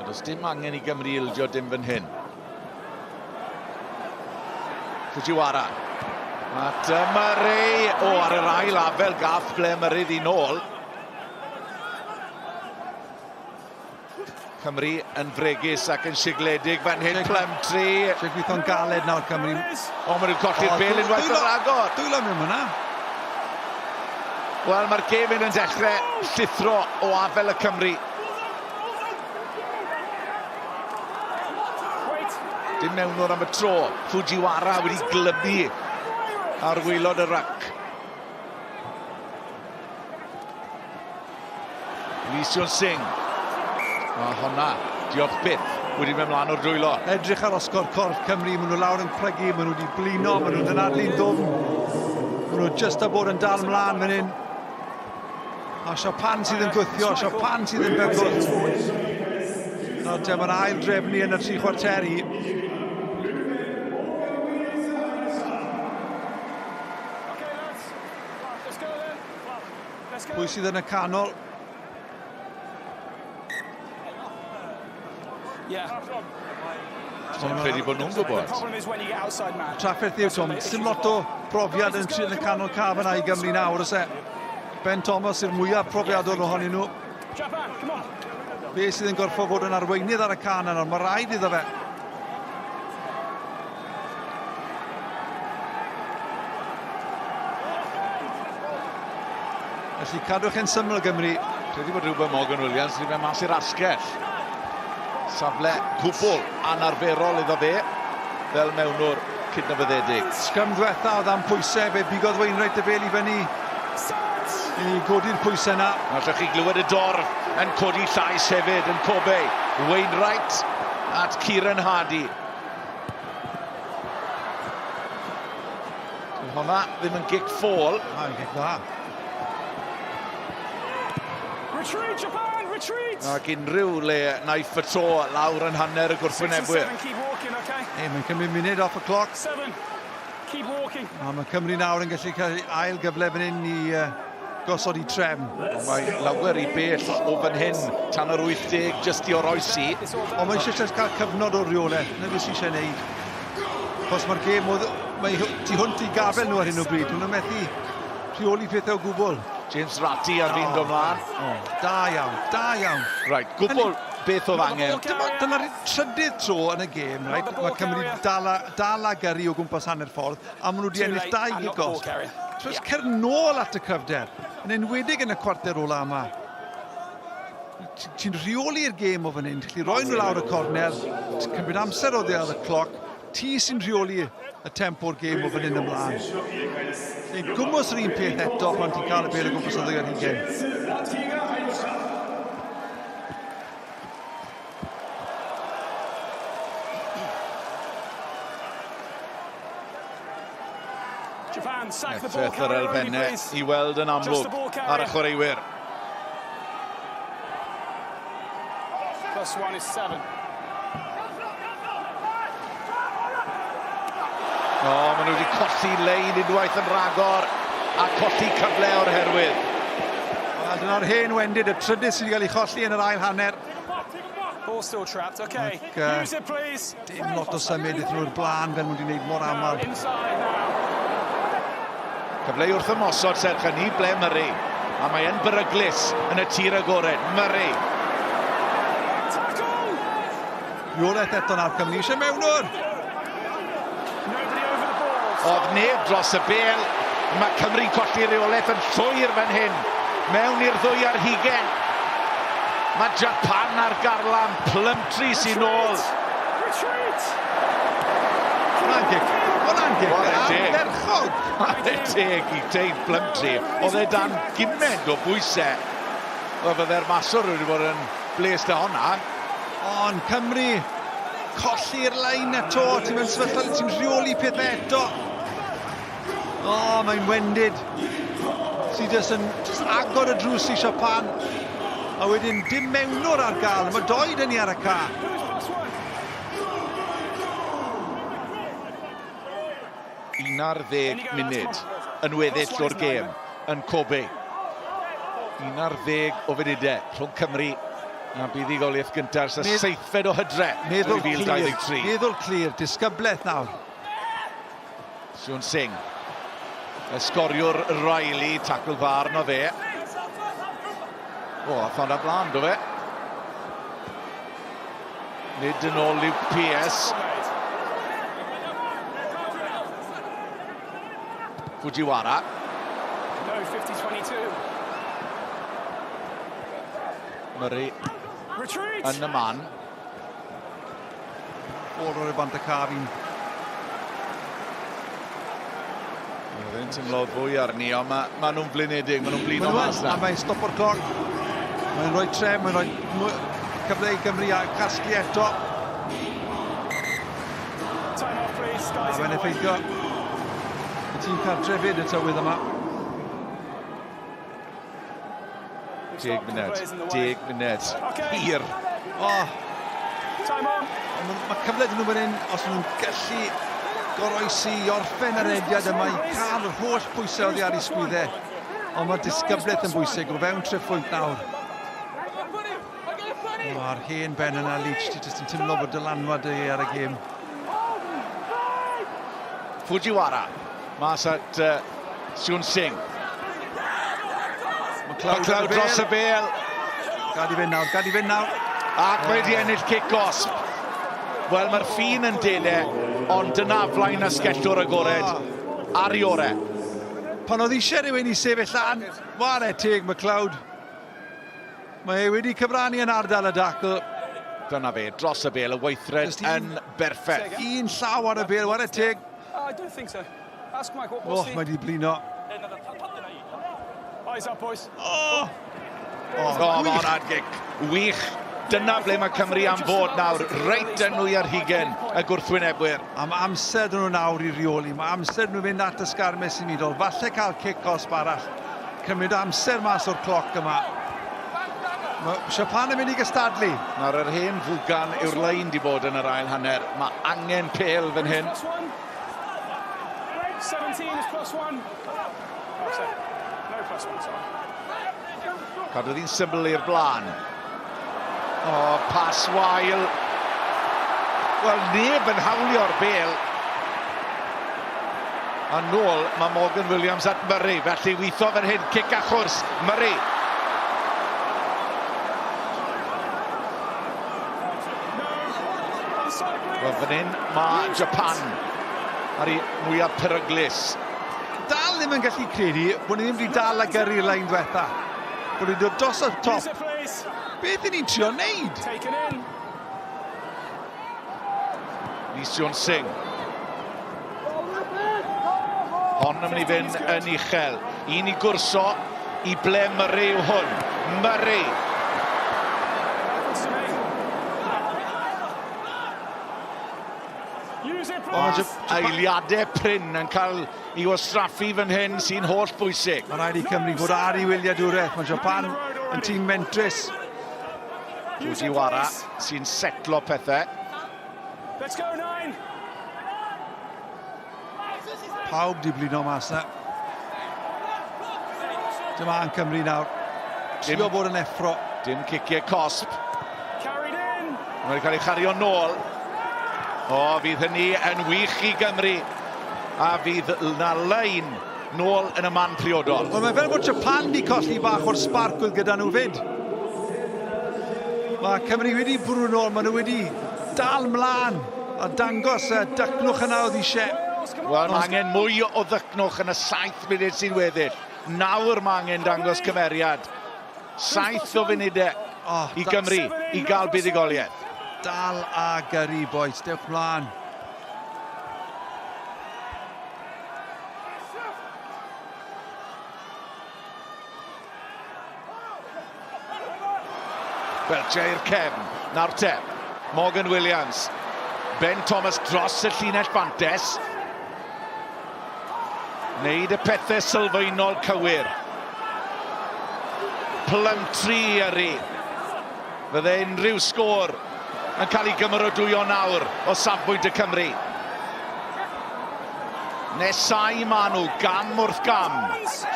Does dim angen I Gymru ildio dim fan hyn. Fujiwara. At Murray. Ar yr ail afel gaff ble Murray ddi nôl. Cymru yn fregus ac yn sigledig fan hyn Plymtree. Eisiau gweithio'n galed nawr Cymru. O, maen nhw'n colli'r bel unwaith yn ragor. Dwylo mewn hwnna. Wel, mae'r gêm yn dechrau llithro o afel y Cymru. Dim mewnwr am y tro. Fujiwara wedi glybu ar waelod y rac. Lee Sean Singh. A honna, diolch byth, wedi mynd mlaen o'r dwylo. Edrych ar osgor corff Cymru, maen nhw lawr yn plygu, maen nhw wedi blino, maen nhw'n anadlu'n ddwfn. Maen nhw just a bod yn dal mlaen fan hyn. A Japan sydd yn gwythio, Japan sydd yn bygwth. Mae'r ail drefnu yn y 3 chwarteri. Pwy sydd yn y canol? Dwi'n credu bod nhw'n gwybod. Trafferth yw, Tom. Dim lot o profiad yn y canol caf yna I Gymru nawr, ys e. Ben Thomas yw'r mwyaf profiadol ohonyn nhw. Be sydd yn gorfod fod yn arweinydd ar y can yna, mae rhaid iddo fe. Felly cadwch yn syml Gymru. Credu bod Ruben Morgan Williams wedi mynd mas i'r asgell. Safle cwbl anarferol iddo fe, fel mewnwr cydnabyddedig. Sgym ddiwetha oedd am pwysau, fe bigodd Wainwright y bel I fyny I godi'r pwysau yna. Allwch chi glywed y dorf yn codi llais hefyd yn Kobe. Wainwright at Kieran Hardy. Honna ddim yn gic ffôl. Yn gic dda. Retreat, Japan, retreat! Ac unrhyw le naiff y tro lawr yn hanner y gwrthwynebwyr. Keep walking, okay? Mae'n cymryd munud off y cloc. 7. Keep walking. Mae Cymru nawr yn gallu cael ail gyfle fan hyn I gosod I trefn. Mae lawer I bell o fan hyn tan yr 80 jyst I oroesi. Ond mae eisiau cael cyfnod o rheolaeth. Na beth sy'n eisiau gwneud. Cos mae'r gêm mae tu hwnt I gafel nhw ar hyn o bryd. Nhw'n methu rheoli pethau o gwbl. James Ratty ar fi'n gymlaen. Da iawn, da iawn. Right, gwbl beth oedd angen. Dyna'r trydydd tro yn y gêm, right? Mae Cymru dal a gyrru o gwmpas hanner ffordd, a maen nhw wedi ennill 2 gigos. Tros cer nôl at y cryfder, yn enwedig yn y cwarter ola yma. Ti'n rheoli'r gêm o fan hyn, ti'n rhoi nhw lawr y corner, ti'n cymryd amser o ddeall y cloc, ti sy'n rheoli y tempo'r gêm o fan hyn ymlaen. Ein gwmwys yr un peth eto pan ti'n cael y bel o gwmpas o ddeg ar hugen. Japan sack the ball Effaith yr elfennau I weld yn amlwg ar y chwaraewyr. +1 is 7. Maen nhw wedi colli lein unwaith yn ragor a colli cyfle o'r herwydd. Dyna'r hen wendid, y trydydd sydd wedi cael ei cholli yn yr ail hanner. Ball still trapped. Okay, use it please. Dim lot o symud iddyn nhw'r blaen fel nhw wedi gwneud mor aml. Inside now. Cyfle wrth ymosod serch hynny ble Murray. A mae yn beryglus yn y tir agored. Murray. Rheolaeth eto nawr Cymru eisiau mewnwr. Oedd neb dros y bel. Mae Cymru'n colli reolaeth yn llwyr fan hyn. Mewn i'r 2 ar hugen. Mae Japan ar garlam. Plymtree sy'n ôl. Hwna'n gic. Anerchog. Mae'n teg I teud Plymtree. Oedd e dan gymaint o bwysau. O fydde'r maswr wedi bod yn bles dy honna. Ond Cymru colli'r lein eto. Ti'n mynd sefyllfa, ti'n rheoli pethau eto. Mae'n wendid. Sy'n just agor y drws I Japan. A wedyn dim mewnwr ar gael. Mae 2 dyn ni ar y ca. Un ar 10 munud yn weddill o'r gêm yn Kobe. 1 ar 10 o fudidau rhwng Cymru a buddigoliaeth gyntaf sy'n 7 o hydre 2023. Meddwl clir, disgybleth nawr. Siwn Singh. Esgoriwr Riley, tacl farn o fe. A ffond a blaen, do fe. Nid yn ôl Luke Pierce. Fujiwara. No, 50-22. Murray yn y man. O'r y bant y ca fi'n. Oedd e'n tymlodd fwy arni, ond ma nhw'n blinedig, ma nhw'n blin o mas na. A mae'n stopo'r cloc. Mae'n rhoi trem, mae'n rhoi cyfle I Gymru a casglu eto. Time off, please. Guys, Mae'n effeithio. Y tîm cartre fyd y tywydd yma. 10 munud. Hir. Time on. Mae cyfle dyn nhw fan hyn, os nhw'n gallu goroesi orffen yr ediad yma I cael yr holl bwysau oddi ar ei sgwyddau. Ond mae disgybleth yn bwysig o fewn 3 phwynt nawr. A'r hen ben yna, Leach, ti jyst yn tymlo bod dylanwad ei ar y gêm. Fujiwara. Mas at Siwn Singh. McLeod dros y bel. Gad I fynd nawr. Ac mae wedi ennill kick-osp. Wel, mae'r ffin yn delau, ond dyna flaen asgellwr agored ar ei orau. Pan oedd eisiau rhywun I sefyll lan, ware teg McLeod. Mae e wedi cyfrannu yn ardal y dacl. Dyna fe, dros y bel, y weithred yn berffeth. Un llaw ar y bel, ware teg. I don't think so. Ask Mike what's Mae di blino. Eyes up, boys. Mae hwnna'n gic wych. Dyna ble mae Cymru am fod nawr, reit yn nwy ar hugen y gwrthwynebwyr. Am amser dyn nhw nawr I reoli, mae amser nhw fynd at y sgarmau symudol. Falle cael kick-osp arall. Cymryd amser mas o'r cloc yma. Mae Japan yn mynd I gystadlu. Nawr yr hen fwgan yw'r lein di bod yn yr ail hanner. Mae angen pel fan hyn. 17 is +1. Oh, sorry. No +1, sorry. Cadw ddi'n syml i'r blaen. O, pas wael. Wel, neb yn hawlio'r bel. A nôl, mae Morgan Williams at Murray. Felly weithio fan hyn, cic a chwrs. Murray. Wel, fan hyn, mae Japan ar ei mwyaf peryglus. Dal ddim yn gallu credu bod ni ddim wedi dal ag gyrru'r lein diwetha. Bod ni'n dod dos o'r top. Beth i ni'n trio wneud? Lee Sean Singh. Hon yn mynd i fynd yn uchel. Un i gwrso, i ble Murray yw hwn. Murray. Eiliadau prin yn cael ei wastraffu fan hyn sy'n holl bwysig. Mae rhaid i Cymru fod ar ei wyliadwraeth. Mae Japan yn tîm mentrus. Fujiwara sy'n setlo pethau. Let's go, 9. Pawb di blino mas na. Dyma yn Cymru nawr. Trio bod yn effro. Dim ciciau cosp. Carried in. Mae'n cael ei chario nôl. O, fydd hynny yn wych i Gymru. A fydd na lein nôl yn y man priodol. Wel, mae fel bod Japan di colli bach o'r sbarcwydd gyda nhw fyd. Mae Cymru wedi bwrw nôl, mae nhw wedi dal mlaen a dangos y dycnwch yna oedd eisiau. Wel, mae angen mwy o ddycnwch yn y 7 munud sy'n weddill. Nawr mae angen dangos cymeriad. 7 o funudau i Gymru i gael buddigoliaeth. Dal a gyrru, boys. Dewch mlaen. Belgia i'r cefn. Nawr te. Morgan Williams. Ben Thomas dros y llinell bantes. Neud y pethau sylfaenol cywir. Plymtri yrru. Fydde unrhyw sgôr yn cael ei gymerodwyo nawr o safbwynt y Cymru. Nesau maen nhw, gam wrth gam.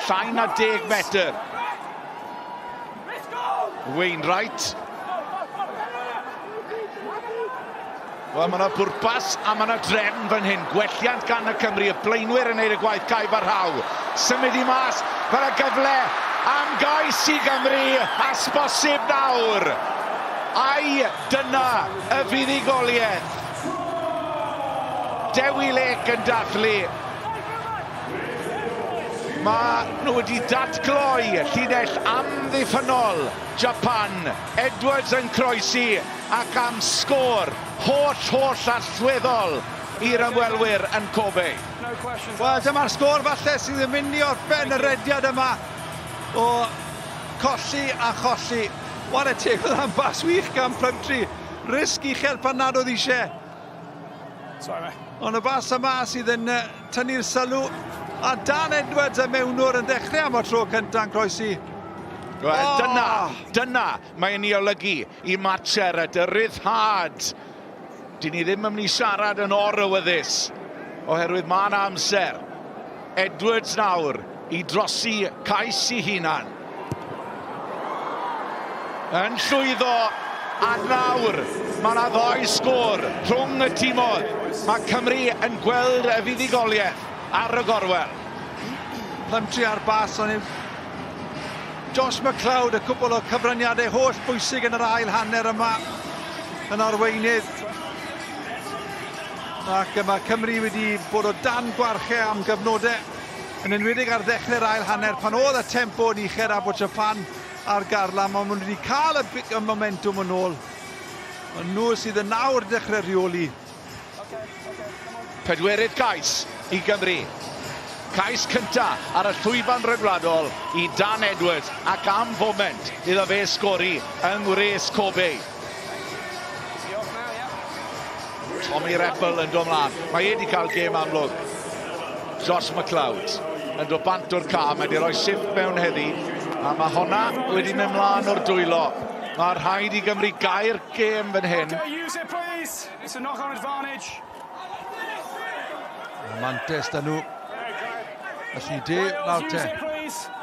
Llai na 10 metr. Wainwright. Wel, mae yna bwrpas a mae yna drefn fan hyn. Gwelliant gan y Cymru, y blaenwyr yn neud y gwaith cae barhaw. Symud i mas, fel y gyfle am gais i Gymru, as bosib nawr. Ai, dyna y fuddugoliaeth. Dewi Lec yn dathlu. Mae nhw wedi datgloi llinell amddiffynol Japan. Edwards yn croesi ac am sgôr holl allweddol i'r ymwelwyr yn Kobe. Wel, dyma'r sgôr falle sydd yn mynd i orffen y rediad yma o colli a cholli. Ware teg oedd am bas wych gan Plymtri. Risg i chael pan nad oedd eisiau. Ond y bas yma sydd yn tynnu'r sylw. A Dan Edwards y mewnwr yn dechrau am y tro cyntaf yn croesi. Wel, dyna mae'n ei olygu i Matt Sherratt, y ryddhad. Dyn ni ddim yn mynd i siarad yn orwyddus, oherwydd mae'n amser. Edwards nawr i drosi cais i hunan. Yn llwyddo, a nawr mae yna 2 sgôr rhwng y tîmodd. Mae Cymru yn gweld y fuddugoliaeth ar y gorwel. Plymtri ar bas, ond Josh McLeod, y cwbl o cyfraniadau holl bwysig yn yr ail hanner yma yn arweinydd. Ac mae Cymru wedi bod o dan gwarchau am gyfnodau yn enwedig ar ddechrau'r ail hanner pan oedd y tempo yn uchel a bod Japan ar garla. Mae nhw wedi cael y momentum yn ôl. Ond nhw sydd yn nawr dechrau rheoli. Pedwerydd cais i Gymru. Cais cynta ar y llwyfan rygladol i Dan Edwards ac am foment iddo fe sgori yng ngwres Kobe. Tommy Reppel yn dod mlaen. Mae wedi cael gêm amlwg. Josh McLeod yn dod bant o'r ca. Mae wedi rhoi shift mewn heddi. A mae honna wedi mynd mlaen o'r dwylo. Mae rhaid i Gymru gau'r gêm fan hyn. Mantes da nhw. Felly de, nawr te.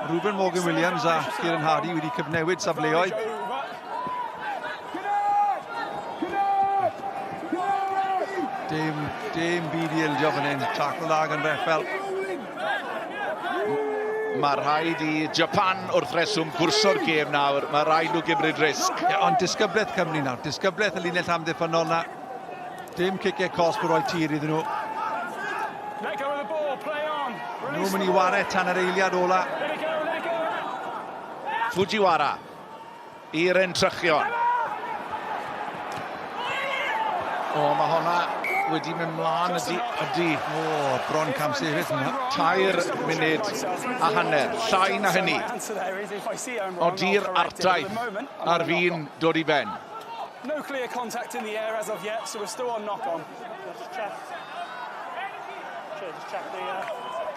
Ruben Morgan Williams a Kieran Hardy wedi cyfnewid safleoedd. Dim byd i ildio fan hyn. Tackle da gan Reffel. Mae rhaid i Japan wrth reswm gwrso'r gêm nawr. Mae rhaid nhw gymryd risg. Ond disgybleth Cymru nawr. Disgybleth y linell amddiffynol na. Dim ciciau cosb o roi tir iddyn nhw. Nhw'n mynd i ware tan yr eiliad ola. Fujiwara i'r entrychion. O, mae honna wedi mynd mlaen ydy. O, bron cam sefyll yna. 2 munud a hanner, llai na hynny. Odi'r artaith ar fi'n dod i ben. No clear contact in the air as of yet, so we're still on knock-on.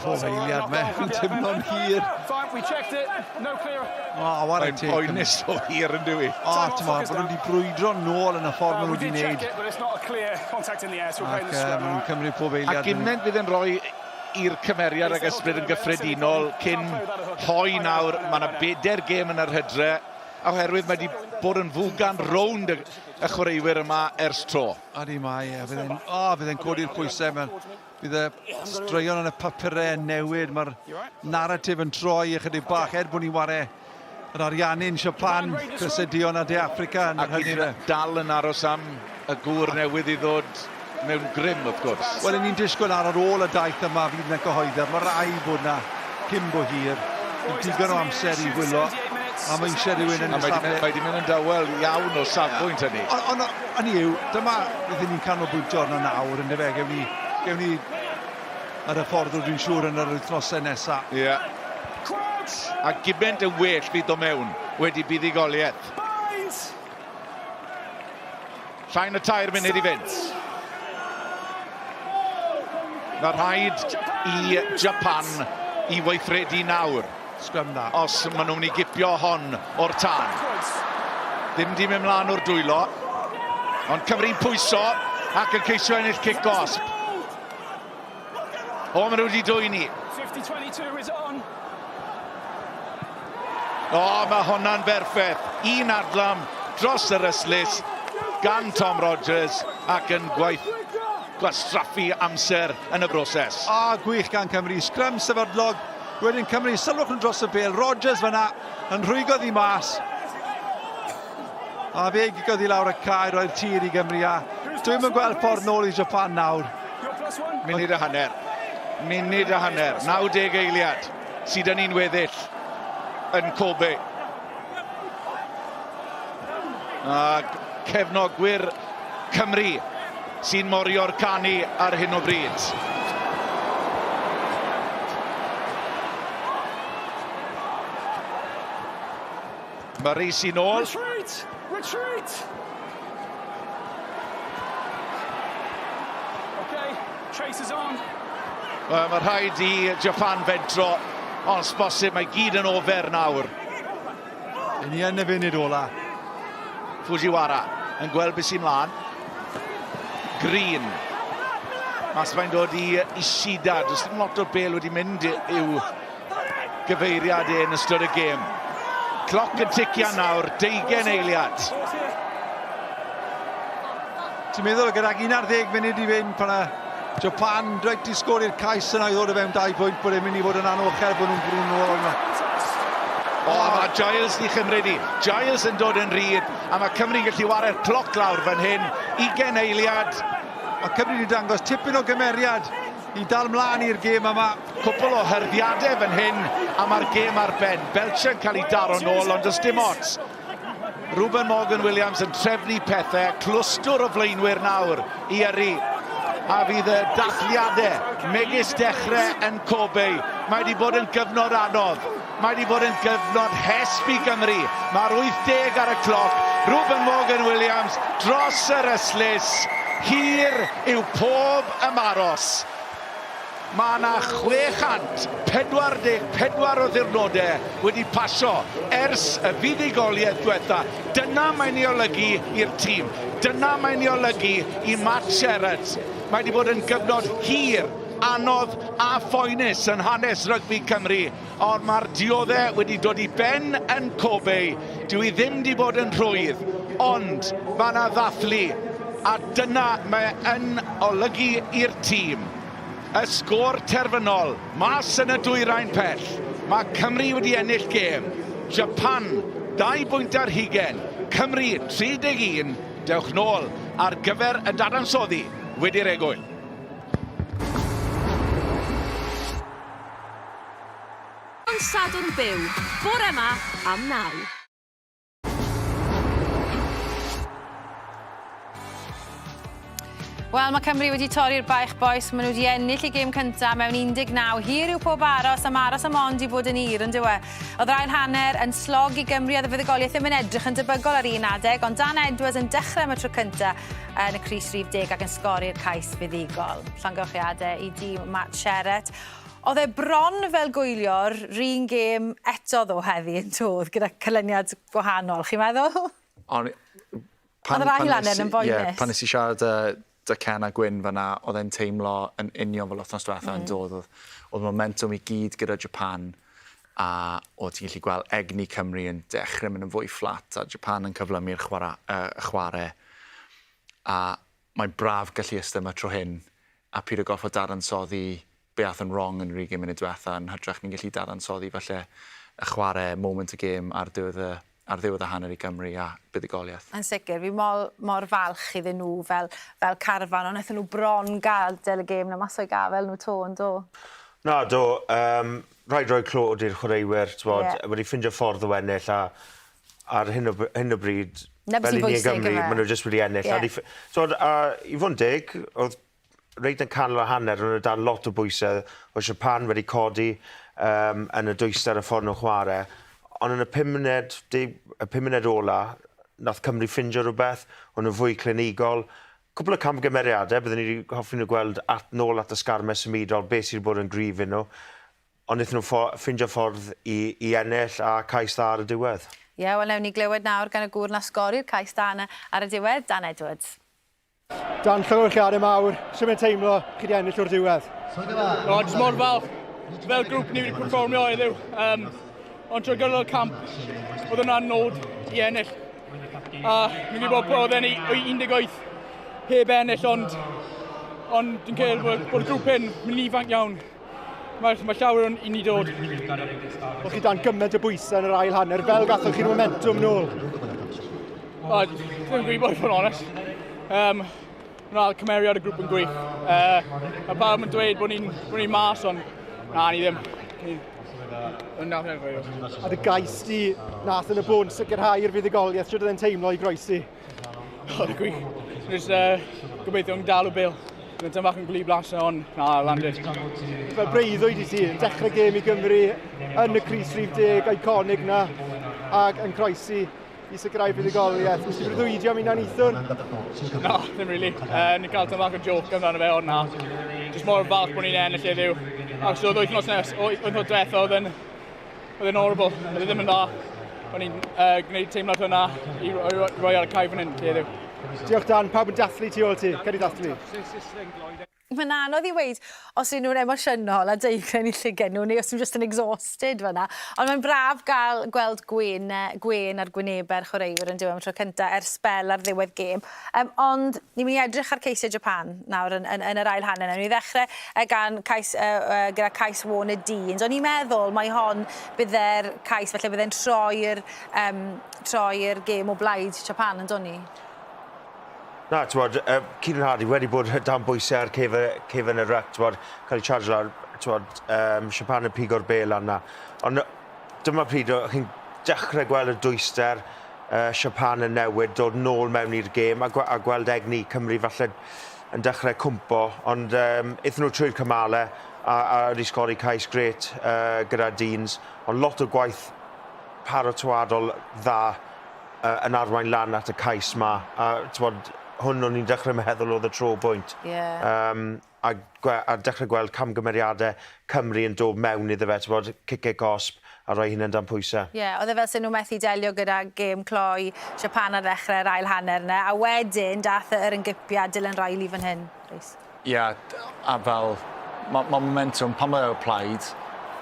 Pob eiliad me, yn tymlo'n hir. Fine, we checked it, no clear. O, war y teg. Poenus o hir yn dwi. O, tyma, bod nhw wedi brwydro nôl yn y ffordd maen nhw wedi wneud. Ac maen cymryd pob eiliad. Ac unment fydd yn rhoi i'r cymeriad ag ysbryd yn gyffredinol cyn hoi nawr. Mae yna 4 gêm yn yr hydre. Oherwydd mae wedi bod yn fwgan rownd y chwaraewyr yma ers tro. Adi mae, fydd e'n codi'r pwysau. Bydd y straeon yn y papurau newid. Mae'r narratif yn troi ychydig bach. Bod ni'n ware yr Ariannu'n Japan, Crysedio a De Africa yn yr hydre. Ac dal yn aros am y gŵr newydd i ddod mewn grym, wrth gwrs. Wel, ni'n disgwyl ar ôl y daith yma fydd yna gyhoedder. Mae rai bod yna cyn bo hir. Digon o amser i wylo. A mae eisiau rhywun yn y safle. Mae wedi mynd yn dawel iawn o safbwynt hynny. Ond hynny yw, dyma byddwn ni'n canolbwyntio arno nawr yn dyfe. Gewn ni ar y ffordd dwi'n siŵr yn yr wythnosau nesaf. Ie. A gyment y well bydd o mewn wedi buddigoliaeth. Llain y 2 munud i fynd. Mae rhaid i Japan i weithredu nawr. Sgrym da. Os maen nhw'n ei gipio hon o'r tân. Ddim di mynd mlaen o'r dwylo. Ond Cymru'n pwyso ac yn ceisio ennill kick-osp. O, maen nhw wedi dwyni. 50-22 is on. O, mae hwnna'n berffaith. Un adlam dros yr yslys gan Tom Rogers ac yn gwastraffu amser yn y broses. A gwych gan Cymru. Sgrym sefydlog. Wedyn Cymru sylwch yn dros y bêl. Rogers fyna yn rhwygodd i mas. A fe gigodd i lawr y cae, roi'r tir i Gymru. A dwi'n mynd gweld ffordd nôl i Japan nawr. Munud a hanner. Munud a hanner. 90 eiliad sydd yn un weddill yn Kobe. A cefnogwyr Cymru sy'n morio'r canu ar hyn o bryd. Mae reis i nôl. Retreat! Okay, Trace is on. Mae rhaid i Japan fedro, os bosib mae gyd yn ofer nawr. Ni yn y funud ola. Fujiwara yn gweld beth sy'n mlaen. Green. Mas mae'n dod i Ishida. Does dim lot o bêl wedi mynd i'w gyfeiriad yn ystod y gêm. Cloc yn ticio nawr, 20 eiliad. Ti'n meddwl gydag 11 munud i fynd pan Japan reit i sgori'r cais yna i ddod o fewn 2 pwynt bod e'n mynd i fod yn anochel bod nhw'n brwn nôl yma. O, mae Giles di chymryd i. Giles yn dod yn rhyd a mae Cymru'n gallu ware'r cloc lawr fan hyn. 20 eiliad. Mae Cymru wedi dangos tipyn o gymeriad i dal mlaen i'r gêm yma. Cwpl o hyrddiadau fan hyn a mae'r gêm ar ben. Belcher yn cael ei daro nôl ond does dim ots. Ruben Morgan Williams yn trefnu pethau. Clwstwr o flaenwyr nawr i yrru. A fydd y dathliadau megis dechrau yn Kobe. Mae wedi bod yn gyfnod anodd. Mae wedi bod yn gyfnod hesp i Gymru. Mae'r 80 ar y cloc. Ruben Morgan Williams dros yr yslys. Hir yw pob ymaros. Mae yna 644 o ddiwrnodau wedi pasio ers y fuddugoliaeth diwetha. Dyna mae'n ei olygu i'r tîm. Dyna mae'n ei olygu i Matt Sherrod. Mae wedi bod yn gyfnod hir anodd a phoenus yn hanes rygbi Cymru, ond mae'r dioddau wedi dod i ben yn Kobe. Dwi ddim wedi bod yn rhwydd, ond mae yna ddathlu, a dyna mae yn olygu i'r tîm. Y sgôr terfynol, mas yn y dwyrain pell. Mae Cymru wedi ennill gêm. Japan, 2 bwynt ar hugen. Cymru, 31. Dewch nôl ar gyfer y dadansoddi wedi'r egwyl. Sadwrn byw, bore yma am 9. Wel, mae Cymru wedi torri'r baich boes. Maen nhw wedi ennill i gêm cyntaf mewn 19. Hir yw pob aros, am aros am ond i fod yn ir, yn dywe. Oedd ail hanner yn slog i Gymru, a fuddugoliaeth ddim yn edrych yn debygol ar un adeg, ond Dan Edwards yn dechrau am y tro cyntaf yn y crys rhif 10 ac yn sgori'r cais fuddigol. Llongyflliadau i dîm Matt Sherratt. Oedd e bron fel gwylio'r un gêm eto ddo heddi yn todd gyda cylyniad gwahanol, chi'n meddwl? Oedd yr ail hanner yn boenus. Pan nes i siarad dy Ken a Gwyn fyna, oedd e'n teimlo yn union fel wythnos diwethaf yn dod. Oedd momentum i gyd gyda Japan, a oedd ti'n gallu gweld egni Cymru yn dechrau mynd yn fwy fflat, a Japan yn cyflymu'r chwarae. A mae'n braf gallu ystym y tro hyn, a pyd o goffo dadansoddi be ath yn wrong yn yr 20 munud diwetha, yn hytrach ni'n gallu dadansoddi falle y chwarae, moment y gêm ar ddiwedd y hanner i Gymru a buddugoliaeth. Yn sicr, fi mor falch iddyn nhw fel carfan, ond wnaethon nhw bron gadael y gêm na mas o'i gafel nhw to, yn do? Na, do. Rhaid roi clod i'r chwaraewyr, wedi ffindio ffordd o ennill, a ar hyn o bryd, fel i ni yn Gymru, maen nhw jyst wedi ennill. I fod yn deg, oedd reit yn canol o hanner, ond oedd dan lot o bwysau. Oedd Japan wedi codi yn y dwyster y ffordd nhw'n chwarae. Ond yn y 5 munud ola, nath Cymru ffindio rhywbeth, o'n nhw fwy clinigol. Cwbl o camgymeriadau, byddwn ni wedi hoffi nhw gweld nôl at y sgarmau symudol, beth sydd bod yn grif nhw. Ond wnaethon nhw ffindio ffordd i ennill a cais dda ar y diwedd. Ie, wel newn ni glywed nawr gan y gŵr na sgori'r cais da ar y diwedd, Dan Edwards. Dan, llongyflliadau mawr, sy'n mynd teimlo chi wedi ennill o'r diwedd? Jyst mor falch. Fel grŵp ni wedi perfformio heddiw. Ond trwy gyrraedd y camp, oedd yna'n nod i ennill. A ni'n gwybod bod e'n 18 heb ennill, ond dwi'n cael bod y grŵp hyn yn ifanc iawn. Mae llawer o'n i ni dod. Oedd chi dan gymaint o bwysau yn yr ail hanner, fel gathoch chi'r momentum nôl? Dwi'n gwybod, i fod yn onest. Yna, cymeriad y grŵp yn gwych. Mae pawb yn dweud bod ni'n mas, ond na, ni ddim. A dy gais di nath yn y bôn sicrhau'r fuddugoliaeth, sydd oedd e'n teimlo i groesi? Oedd y gwych. Gobeithio yn dal o bil. Yn tyn bach yn gwlyb blas ond na, landed. Fel breuddwyd i ti, yn dechrau gêm i Gymru yn y crys rhif 10 iconig na, ac yn croesi i sicrhau fuddugoliaeth. Nes ti breuddwydio am un anithwn? No, ddim rili. Ni'n cael tyn bach yn joc amdano fe, ond na. Jyst mor falch bod ni'n ennill heddiw. Ac so oedd wythnos diwethaf oedd yn horrible. Oedd ddim yn dda. O'n i'n gwneud teimlad hwnna i roi ar y caif yn hyn heddiw. Diolch Dan, pawb yn dathlu tu ôl ti. Ceri dathlu. Mae'n anodd i weid os ydyn nhw'n emosiynol a deugren i llygen nhw, neu os ydyn nhw'n just yn exhausted fyna. Ond mae'n braf gweld Gwen ar gwynebau'r chwaraewyr yn diwedd am tro cyntaf ers spel ar ddiwedd gêm. Ond ni'n mynd i edrych ar ceisau Japan nawr yn yr ail hanner. Ni'n ddechrau gyda cais Warner Deans. Ond ni'n meddwl mae hon bydde'r cais, felly bydde'n troi'r gêm o blaid Japan yn doni. Na, Kieran Hardy wedi bod dan bwysau ar cefn y ryt, cael ei charge lawr, Japan yn pigo'r bel arna. Ond dyma pryd, chi'n dechrau gweld y dwyster, Japan yn newid, dod nôl mewn i'r gêm, a gweld egni Cymru falle yn dechrau cwmpo, ond eithon nhw trwy'r cymalau, a wedi sgori cais gret gyda Deans, ond lot o gwaith paratoadol dda yn arwain lan at y cais yma, hwn o'n i'n dechrau meddwl oedd y tro bwynt. A dechrau gweld camgymeriadau Cymru yn dod mewn iddo fe, cicau gosb a rhoi hynny'n dan pwysau. Oedd e fel sy'n nhw methu delio gyda gêm cloi Japan ar ddechrau'r ail hanner yna, a wedyn dath yr yngypiad Dylan Riley fan hyn. A fel momentum, pan mae o'r plaid,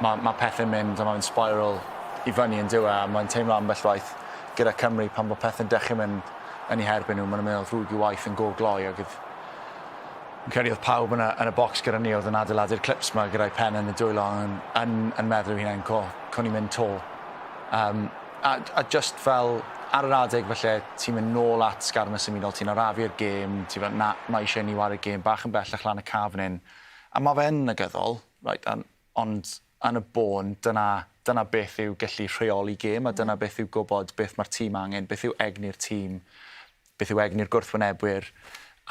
mae pethau'n mynd a mae'n spiral i fyny yn diwedd, a mae'n teimlo ambell waith gyda Cymru pan mae pethau'n dechrau mynd yn ei herbyn nhw, mae'n meddwl rhwg i waith yn go gloi ac yn credu oedd pawb yn y bocs gyda ni oedd yn adeiladu'r clips yma gyda'i pen yn y dwylo yn meddwl i'w hunain co ni'n mynd to. A just fel ar yr adeg felly ti'n mynd nôl at sgarm y symudol, ti'n arafu'r gêm, ti'n fel na, mae eisiau ni wario gêm bach yn bellach lan y cafnyn. A mae fe'n negyddol, right, ond yn y bôn, dyna beth yw gallu rheoli gêm a dyna beth yw gwybod beth mae'r tîm angen, beth yw egni'r tîm, beth yw egni'r gwrthwynebwyr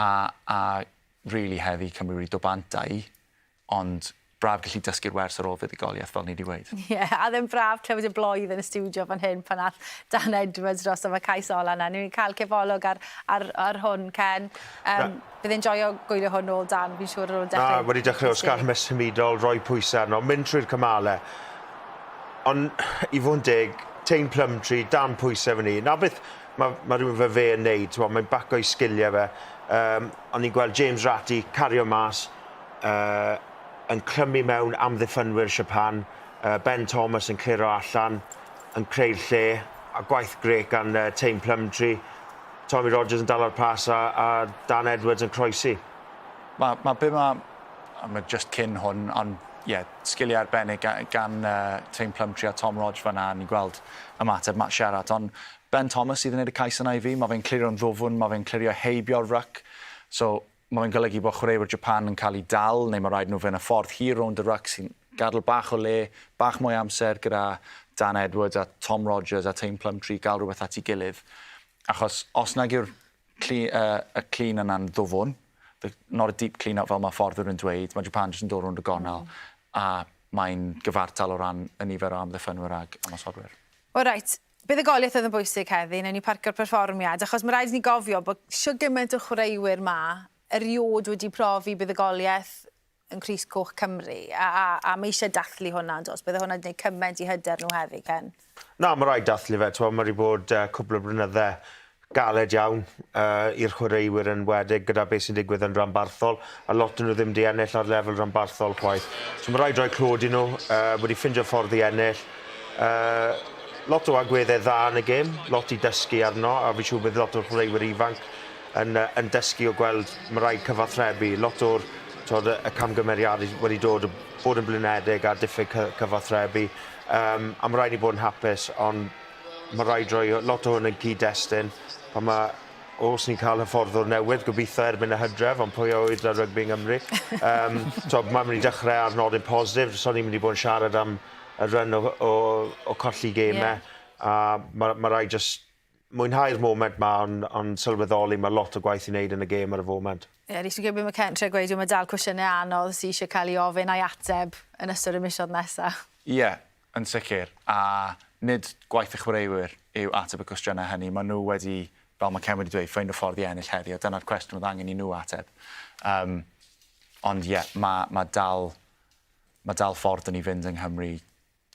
a really heddi Cymru wedi dod bant i, ond braf gallu dysgu'r wers ar ôl fuddugoliaeth fel ni wedi dweud. Ie, a ddim braf clywed y blwydd yn y studio fan hyn pan all Dan Edwards dros am y cais ola yna. Ni'n cael cefolwg ar hwn, Ken. Bydd e'n joio gwylio hwn ôl Dan, fi'n siŵr ar ôl dechrau. Wedi dechrau o sgarmes symudol, rhoi pwysau arno, mynd trwy'r cymalau. Ond i fod yn deg, Tein Plumtree, dan pwysau fan ni. Na beth mae rhywun fe yn neud, mae'n baco i sgiliau fe. Ond ni'n gweld James Ratty cario mas, yn clymu mewn amddiffynwyr Japan, Ben Thomas yn cliro allan, yn creu'r lle, a gwaith grec gan Tein Plumtree. Tommy Rogers yn dal ar pas a Dan Edwards yn croesi. Mae just cyn hwn, ond sgiliau arbennig gan Tein Plumtree a Tom Rogers fan'na, ni'n gweld ymateb Matt Sherratt, ond Ben Thomas sydd yn gwneud y cais yna i fi, mae fe'n clirio'n ddwfwn, mae fe'n clirio heibio'r ruck, so mae fe'n golygu bod chwaraewyr Japan yn cael ei dal, neu mae rhaid nhw fynd y ffordd hir rownd y ruck sy'n gadael bach o le, bach mwy amser gyda Dan Edwards a Tom Rogers a Tein Plumtree gael rhywbeth at ei gilydd. Achos os nag yw'r clean yna'n ddwfwn, not a deep clean-up fel mae fforddwyr yn dweud, mae Japan jyst yn dod rownd y gonal, a mae'n gyfartal o ran y nifer o amddiffynwyr ag ymosodwyr. O reit, buddugoliaeth oedd yn bwysig heddi, newn ni parcio'r perfformiad, achos mae rhaid ni gofio bod sio gymaint o chwaraewyr ma eriod wedi profi buddugoliaeth yn Crys Coch Cymru, a mae eisiau dathlu hwnna, dos? Bydde hwnna wedi gwneud cymaint i hyder nhw heddi, Ken? Na, mae rhaid dathlu fe. Mae wedi bod cwbl o blynyddau galed iawn i'r chwaraewyr yn wedig gyda beth sy'n digwydd yn Ranbarthol, a lot yn nhw ddim wedi ennill ar lefel Ranbarthol chwaith. So mae rhaid rhoi clod i nhw, wedi ffindio ffordd i ennill. Lot o agweddau dda yn y gêm, lot i dysgu arno, a fi siŵr bydd lot o'r chwaraewyr ifanc yn dysgu o gweld mae rhaid cyfathrebu. Lot o'r y camgymeriad wedi dod bod yn blinedig a diffyg cyfathrebu. A mae rhaid ni bod yn hapus, ond mae rhaid rhoi lot o hwn yn cyd-destun. Pan os ni'n cael hyfforddwr newydd, gobeithio erbyn y Hydref, ond pwy oed ar rygbi yng Nghymru. Mae'n mynd i dechrau ar nodyn positif, so ni'n mynd i bod yn siarad am y rhan o colli gemau. A mae rhaid just mwynhau'r moment ma, ond sylweddoli mae lot o gwaith i wneud yn y gêm ar y foment. Ie, nes i gwybod mae Kentre gweud mae dal cwestiynau anodd sydd eisiau cael ei ofyn a'i ateb yn ystod y misoedd nesaf. Ie, yn sicr. A nid gwaith y chwaraewyr yw ateb y cwestiynau hynny. Mae nhw wedi, fel mae Ken wedi dweud, ffeind o ffordd i ennill heddi, a dyna'r cwestiwn oedd angen i nhw ateb. Ond ie, mae dal ffordd yn ei fynd yng Nghymru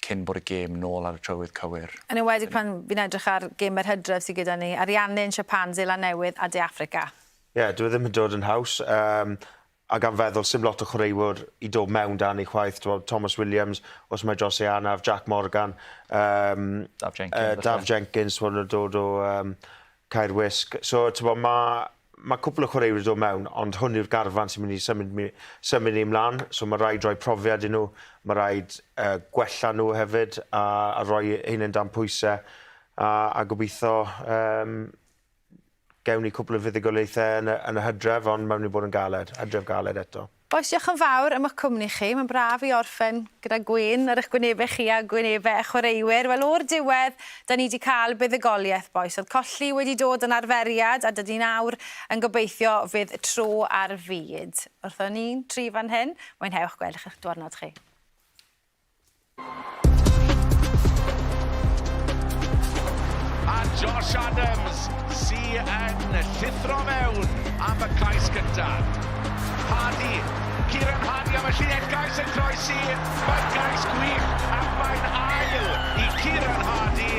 cyn bod y gêm nôl ar y trywydd cywir. Yn ewedig pan fi'n edrych ar gêm yr Hydref sydd gyda ni, Ariannu'n Japan, Zeeland Newydd a De Affrica. Ie, dwi ddim yn dod yn haws. A gan feddwl, sim lot o chwaraewyr i dod mewn dan ei chwaith. Thomas Williams, os mae Jose Anaf, Jack Morgan, Daf Jenkins, yn dod o Caer Wisg. So, mae cwbl o chwaraewyr dod mewn, ond hwn yw'r garfan sy'n mynd i symud ni ymlaen. So mae rhaid rhoi profiad i nhw, mae rhaid gwella nhw hefyd, a rhoi hyn dan pwysau. A gobeithio gewn ni cwbl o fuddugoliaethau yn y Hydref, ond mae'n mynd i bod yn galed, Hydref galed eto. Boes, diolch yn fawr am eich cwmni chi. Mae'n braf i orffen gyda gwyn ar eich gwynebau chi a gwynebau eich chwaraewyr. Wel, o'r diwedd, da ni wedi cael buddugoliaeth, boes. Oedd colli wedi dod yn arferiad, a dydy nawr yn gobeithio fydd tro ar fyd. Wrtho ni'n tri fan hyn, mwynhewch gweld eich diwrnod chi. A Josh Adams sy'n llithro mewn am y cais gyntaf. Hardy, Kieran Hardy am y llinell gais yn croesi. Mae'n gais gwych a mae'n ail i Kieran Hardy.